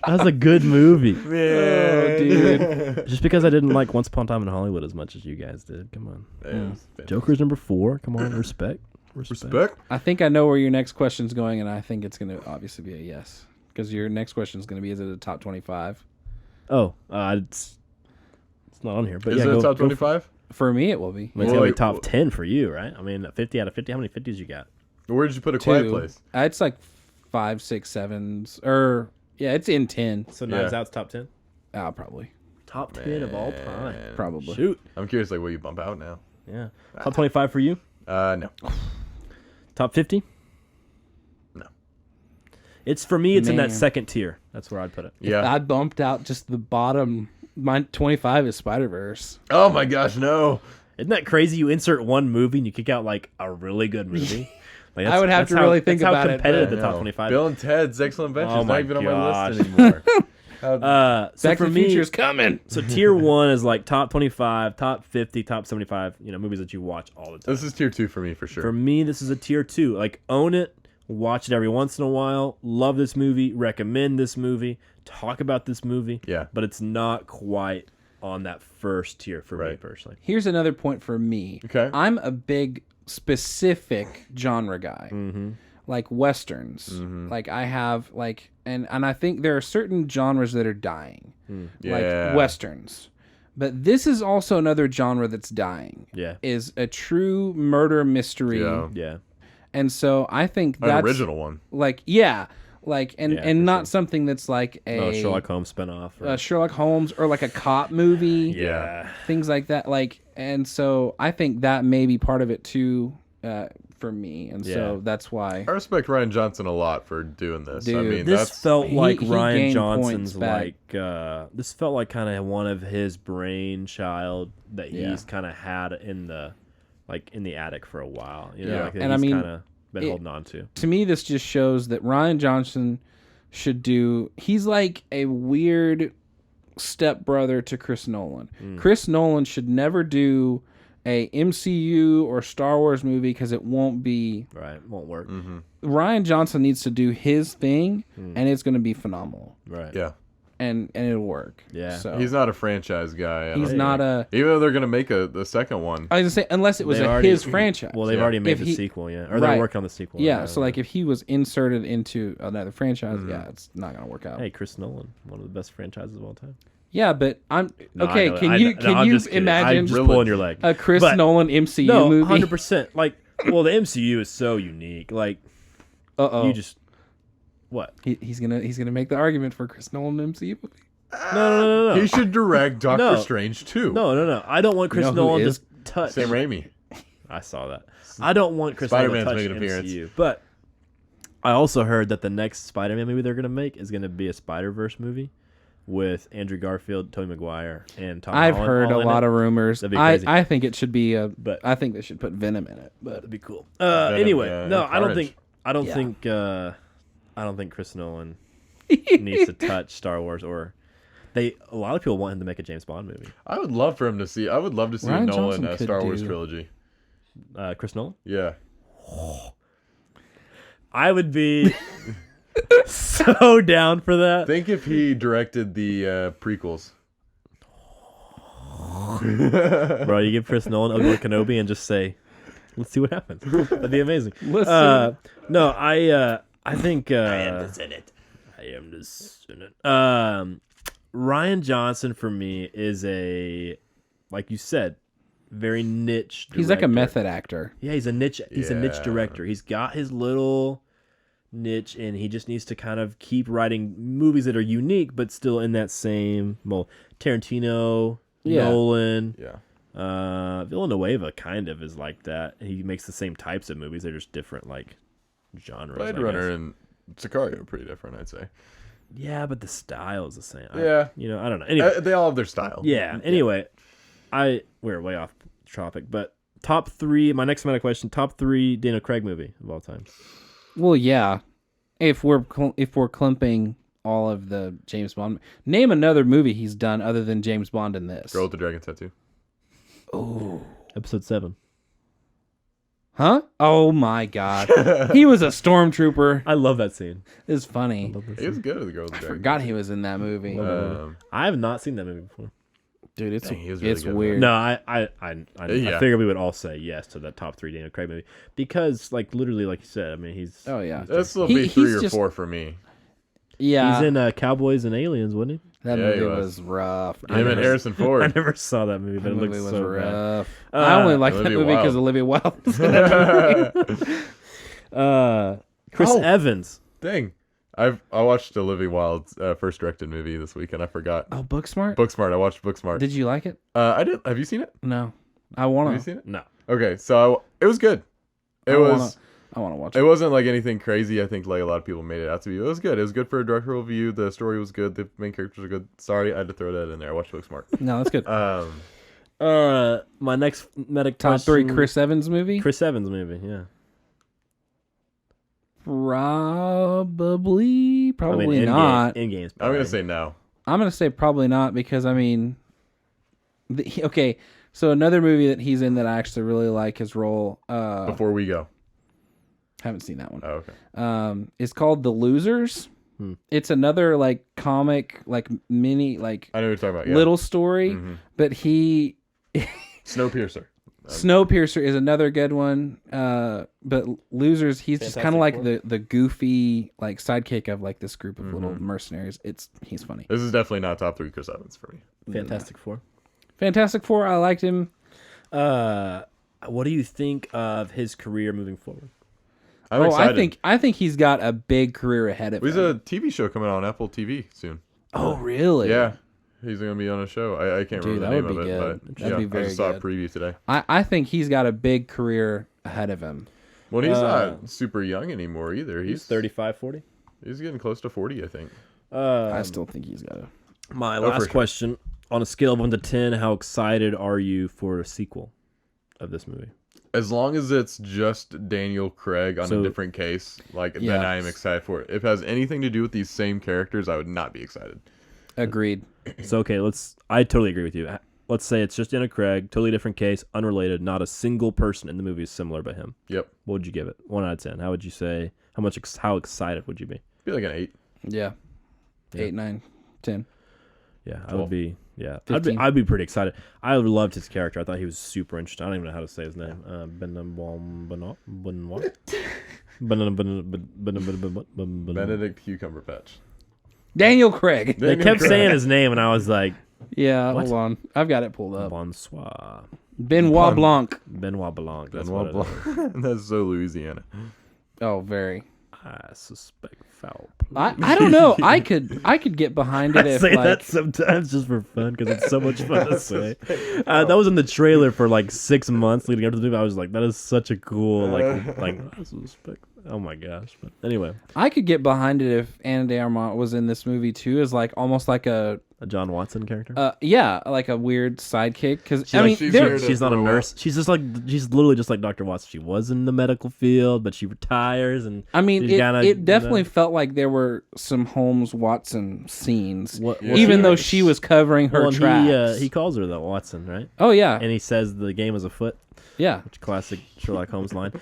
That's a good movie. Man. dude. Just because I didn't like Once Upon a Time in Hollywood as much as you guys did. Come on. Joker's number 4. Come on, respect. Respect. I think I know where your next question's going, and I think it's going to obviously be a yes. Because your next question is going to be, is it a top 25? Oh, it's not on here. But Is yeah, it a top go 25? For me, it will be. I mean, it's Well, going to be like, top 10 for you, right? I mean, 50 out of 50. How many 50s you got? Where did you put A Quiet 2. Place? It's like 5, 6, 7s. Or, yeah, it's in 10. So Knives Out's top 10? Probably. Top 10 of all time. Probably. Shoot. I'm curious, like, what you bump out now? Yeah. Top 25 for you? No. Top 50? No. It's for me, it's in that Man. second tier. That's where I'd put it. Yeah. I bumped out just the bottom. My 25 is Spider-Verse. Oh my gosh, no. Isn't that crazy? You insert one movie and you kick out like a really good movie. Like, I would have that's to really think that's about how it, competitive but- the top No. 25. Bill and Ted's Excellent Adventures Oh not my even on my gosh. list anymore. So Back for to the me, Future's coming. so tier 1 is like top 25, top 50, top 75. Movies that you watch all the time. This is tier 2 for me, for sure. For me, this is a tier 2. Like, own it, watch it every once in a while. Love this movie, recommend this movie, talk about this movie. Yeah. But it's not quite on that first tier for me Right. personally. Here's another point for me. Okay. I'm a big specific genre guy. Mm-hmm. Like westerns. Like I have like and I think there are certain genres that are dying. Yeah. Like westerns. But this is also another genre that's dying. Yeah. Is a true murder mystery. Yeah. Yeah. And so I think An that's original one. like like and Yeah, for not sure. something that's like No, a Sherlock Holmes spinoff. Or, Sherlock Holmes or like a cop movie. yeah. Things like that, like, and so I think that may be part of it too, for me, and Yeah. so that's why. I respect Ryan Johnson a lot for doing this. I Dude, mean, This that's felt like he Ryan gained Johnson's points back. this felt like kind of one of his brainchild that Yeah. he's kind of had in the attic for a while. Yeah. Like that And I he's mean, kind of been it- holding on to. To me, this just shows that Ryan Johnson should do. He's like a weird stepbrother to Chris Nolan. Chris Nolan should never do a MCU or Star Wars movie because it won't be. Right, won't work. Ryan Johnson needs to do his thing, and it's going to be phenomenal, Right. yeah. and it'll work. Yeah. so He's not a franchise guy. I he's don't not think. a. Even though they're gonna make the second one. I was gonna say unless it was They've a, already- his franchise. Well, they've Yeah. already made If the he- sequel, yeah, or Right. they're working on the sequel. Yeah, so like if he was inserted into another franchise, Mm-hmm. yeah, it's not gonna work out. hey, Chris Nolan, one of the best franchises of all time. Yeah, but I'm No, I okay. know- Can I you know- no, I'm you just kidding. imagine I'm just Really? pulling your leg. a Chris But- Nolan MCU No, movie? 100%. Like, well, the MCU is so unique. Like, Uh oh, you just what? he's gonna make the argument for Chris Nolan MCU movie. No. He should direct Doctor No. Strange too. No. I don't want Chris who Nolan is? to touch. Sam Raimi. I saw that. I don't want Chris Spider-Man's Nolan to touch making an appearance. MCU. But I also heard that the next Spider-Man movie they're going to make is going to be a Spider-Verse movie with Andrew Garfield, Tobey Maguire, and Tom I've Holland heard a all in lot it. of rumors. That'd be crazy. I think it should be But- I think they should put Venom in it. But That'd be cool. Venom, Anyway, yeah, no, and I don't Carnage. think. I don't Yeah. think. I don't think Chris Nolan needs to touch Star Wars or. A lot of people want him to make a James Bond movie. I would love for him to see. I would love to see Rian a Nolan Johnson could Star Wars do- trilogy. Chris Nolan. Yeah. I would be so down for that. Think if he directed the prequels. Bro, you give Chris Nolan Obi-Wan Kenobi and just say, let's see what happens. That'd be amazing. Listen. No, I think I am the Senate. Rian Johnson for me is like you said, very niche director. he's like a method actor. Yeah, he's a niche Yeah. director. He's got his little niche and he just needs to kind of keep writing movies that are unique but still in that same mold. Tarantino, Yeah. Nolan, Yeah. Villanueva kind of is like that. He makes the same types of movies. They're just different like genres. Blade I Runner guess. and Sicario are pretty different, I'd say. Yeah, but the style is the same. Yeah. I don't know. Anyway, They all have their style. yeah. Anyway, we're way off topic, but top 3. My next meta question: top 3 Daniel Craig movie of all time. Well, yeah. If we're clumping all of the James Bond, name another movie he's done other than James Bond in this. Girl with the Dragon Tattoo. Oh. Episode 7. Huh? Oh my God. He was a stormtrooper. I love that scene. It's funny. He was good at the Girl with the Dragon. Forgot he was in that movie. I have not seen that movie before. Dude, it's Dang, he was really it's good at weird. No, I Yeah. figured we would all say yes to the top 3 Daniel Craig movie because, like, literally, like you said, I mean, he's Oh yeah. This will He- be 3 he's or just- 4 for me. Yeah. he's in Cowboys and Aliens, wasn't he? That Yeah, he movie was. was rough. Him and Harrison I Ford. never saw that movie, but That it movie looks was so bad. rough. I only like that Olivia movie because Wilde. Olivia Wilde is in that movie. Chris Oh. Evans. Dang. I watched Olivia Wilde's first directed movie this weekend. I forgot. Oh, Booksmart? Booksmart. I watched Booksmart. Did you like it? I did. Have you seen it? No. I Have want you to. seen it? No. Okay, so it was good. It was. I want to watch It it. wasn't like anything crazy. I think like a lot of people made it out to be. It was good. It was good for a directorial view. The story was good. The main characters were good. Sorry, I had to throw that in there. I watched Booksmart. No, that's good. My next medic Top 3 question- Chris Evans movie? Chris Evans movie. Yeah. Probably Endgame- not. Endgame's I'm gonna better. say no. I'm going to say probably not because, I mean, okay, so another movie that he's in that I actually really like his role, Before we go. haven't seen that one, Oh, okay. is called The Losers. It's another, like, comic, like, mini, like, I know what you're talking about. Yeah. little story, Mhm. but Snowpiercer. Snowpiercer is another good one, but Losers, he's just kind of like the goofy like sidekick of like this group of little mercenaries. He's funny. This is definitely not top 3 Chris Evans for me. Fantastic Four. Fantastic Four, I liked him. What do you think of his career moving forward? I'm excited. I think he's got a big career ahead of There's him. a TV show coming on Apple TV soon. Oh, really? Yeah. He's going to be on a show. I can't Dude, remember the that name would of be it. good. But That'd yeah, be I very just saw a good. preview today. I think he's got a big career ahead of him. Well, he's not super young anymore either. He's 35, 40. He's getting close to 40, I think. I still think he's got a. My for last sure. question: on a scale of 1 to 10, how excited are you for a sequel of this movie? As long as it's just Daniel Craig on So- a different case, then Yeah. I am excited for it. If it has anything to do with these same characters, I would not be excited. Agreed. So okay, I totally agree with you. Let's say it's just Daniel Craig, totally different case, unrelated, not a single person in the movie is similar but him. Yep. What would you give it? 1 out of 10. How would you say? How excited would you be? Be like an 8. Yeah. 8, 9, 10. Yeah, I 12. would be. Yeah, 15. I'd be pretty excited. I loved his character. I thought he was super interesting. I don't even know how to say his name. Benedict Cucumberpatch. Daniel Craig. They Daniel kept Craig. saying his name, and I was like, Yeah, What? hold on. I've got it pulled up. Bonsoir. Benoit Blanc. Benoit Blanc. That's Benoit what it is. Blanc. That's so Louisiana. Oh, very. I suspect foul I don't know. I could get behind it I if say like that sometimes just for fun because it's so much fun to say. That was in the trailer for like 6 months leading up to the movie. I was like, that is such a cool like I suspect. Oh my gosh! But anyway, I could get behind it if Anna de Armas was in this movie too, as like almost like a John Watson character. yeah, like a weird sidekick. Because I like, mean, she's not a nurse. She's literally just like Dr. Watson. She was in the medical field, but she retires and. I mean, she's it definitely felt like there were some Holmes Watson scenes, What- even though she was covering her tracks. He calls her the Watson, right? Oh yeah, And he says the game is afoot. yeah. Which classic Sherlock Holmes line.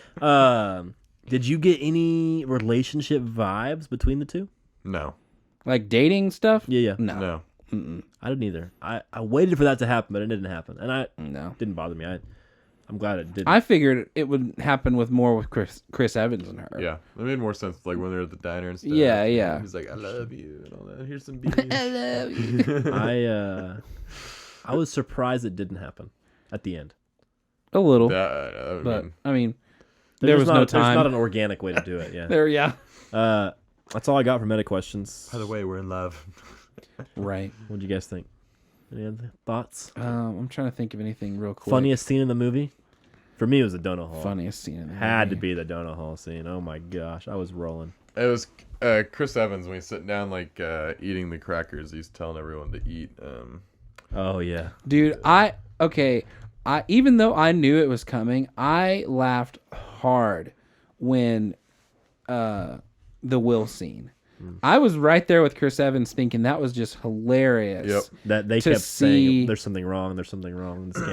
Did you get any relationship vibes between the two? No. Like dating stuff. Yeah. No. No. I didn't either. I waited for that to happen, but it didn't happen, and No. didn't bother me. I'm glad it didn't. I figured it would happen with Chris Evans and her. Yeah. It made more sense like when they're at the diner and stuff. Yeah, yeah. He's like, I love you and all that. Here's some beans. I love you. I was surprised it didn't happen at the end. A little, I but mean, I mean, There's there was no There's time. not an organic way to do it. Yeah. Yeah. That's all I got for meta questions. by the way, we're in love. Right. What do you guys think? Any other thoughts? I'm trying to think of anything real quick. Funniest scene in the movie? For me, it was the donut hole. Funniest scene in the Had to movie. be the donut hole scene. Oh my gosh, I was rolling. It was Chris Evans when he's sitting down like eating the crackers. He's telling everyone to eat. Oh yeah, Dude, even though I knew it was coming, I laughed hard when the will scene. I was right there with Chris Evans thinking that was just hilarious. Yep. that they To kept see- saying there's something wrong. This can't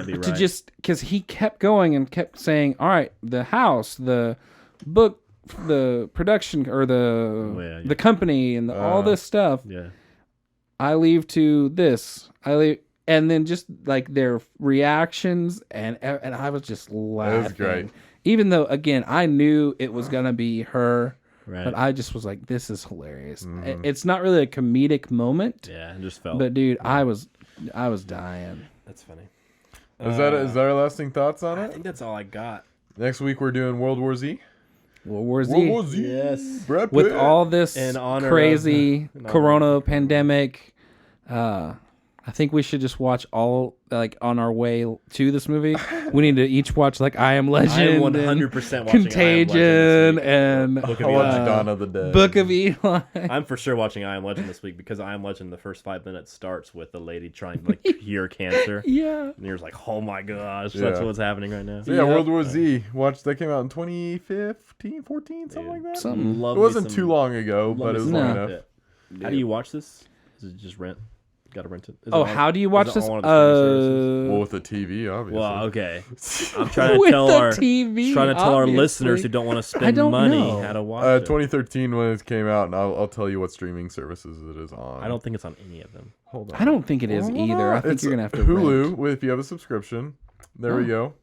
be right. To just because he kept going and kept saying, "All right, the house, the book, the production, or the company, and all this stuff. yeah. I leave to this. And then just like their reactions, and I was just laughing. It was great. Even though, again, I knew it was gonna be her. Right. But I just was like, this is hilarious. It's not really a comedic moment, Yeah, it just felt. but dude, I was dying. That's funny. Is that our lasting thoughts on I it? think that's all I got. Next week we're doing World War Z. World War Z. World War Z. Yes. Brad With Pitt. all this In honor crazy of- corona pandemic, I think we should just watch all like on our way to this movie. We need to each watch like I Am Legend, I am and 100% watching Contagion, I Am Legend this week. and Book I of watched Eli. Dawn of the Dead. Book of Eli. I'm for sure watching I Am Legend this week because I Am Legend, the first 5 minutes starts with the lady trying to like cure cancer. Yeah. And you're like, oh my gosh, that's Yeah. what's happening right now. So yeah, World War Z. That came out in 2015, 14, something like that. Something. Love It me wasn't some- too long ago, love but me it was some long No. enough. Pitt. How do you watch this? Is it just rent? Gotta rent it. Is Oh, it how do you watch is it this? on one of the streaming services? Well, with the TV, obviously. Well, okay. I'm trying to With tell the our TV, trying to tell our obviously. listeners who don't want to I spend don't money know. how to watch it. 2013 when it came out, and I'll tell you what streaming services it is on. I don't think it's on any of them. Hold on. I don't think it is Hold either. on. I think It's you're gonna have to Hulu rent. if you have a subscription. There we go.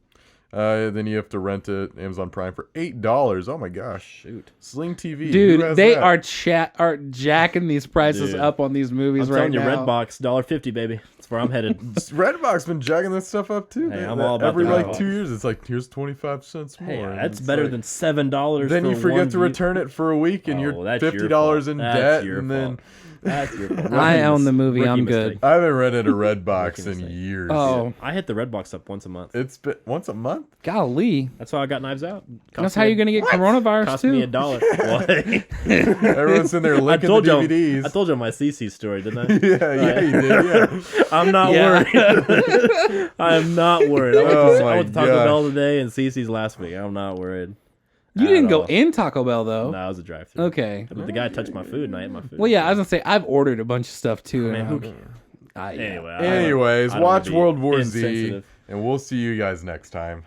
Then you have to rent it Amazon Prime for $8. Oh my gosh! Shoot. Sling TV, Who Dude, has they that? are jacking these prices Dude. up on these movies I'm right telling you, now. Redbox, $1.50, baby. That's where I'm headed. Redbox been jacking this stuff up too. Hey, I'm all about every the like Redbox. 2 years. It's like here's 25 cents more. Hey, and that's it's better like- than $7. Then for you forget one to view. return it for a week, and Oh, you're that's your $50 fault. in That's debt, your and then. fault. That's your fault. I own the movie. Rookie I'm mistake. good. I haven't rented a Redbox Rookie in mistake. years. Oh, I hit the Redbox up once a month. It's been once a month. golly. That's how I got Knives Out. That's how you're going to get coronavirus, Cost too. me $1. What? Everyone's in there I licking told the you. DVDs. I told you my CC story, didn't I? yeah, you did. Yeah. I'm not Yeah. worried. I am not worried. I Oh went to Taco my Bell today and CC's last week. I'm not worried. You at didn't go all. in Taco Bell, though. No, it was a drive-through. Okay. But the guy touched my food and I ate my food. Well, yeah, I was going to say, I've ordered a bunch of stuff, too. Man, and who I'm- cares? yeah. Anyway. Anyways, I don't watch wanna be World War Z, insensitive. and we'll see you guys next time.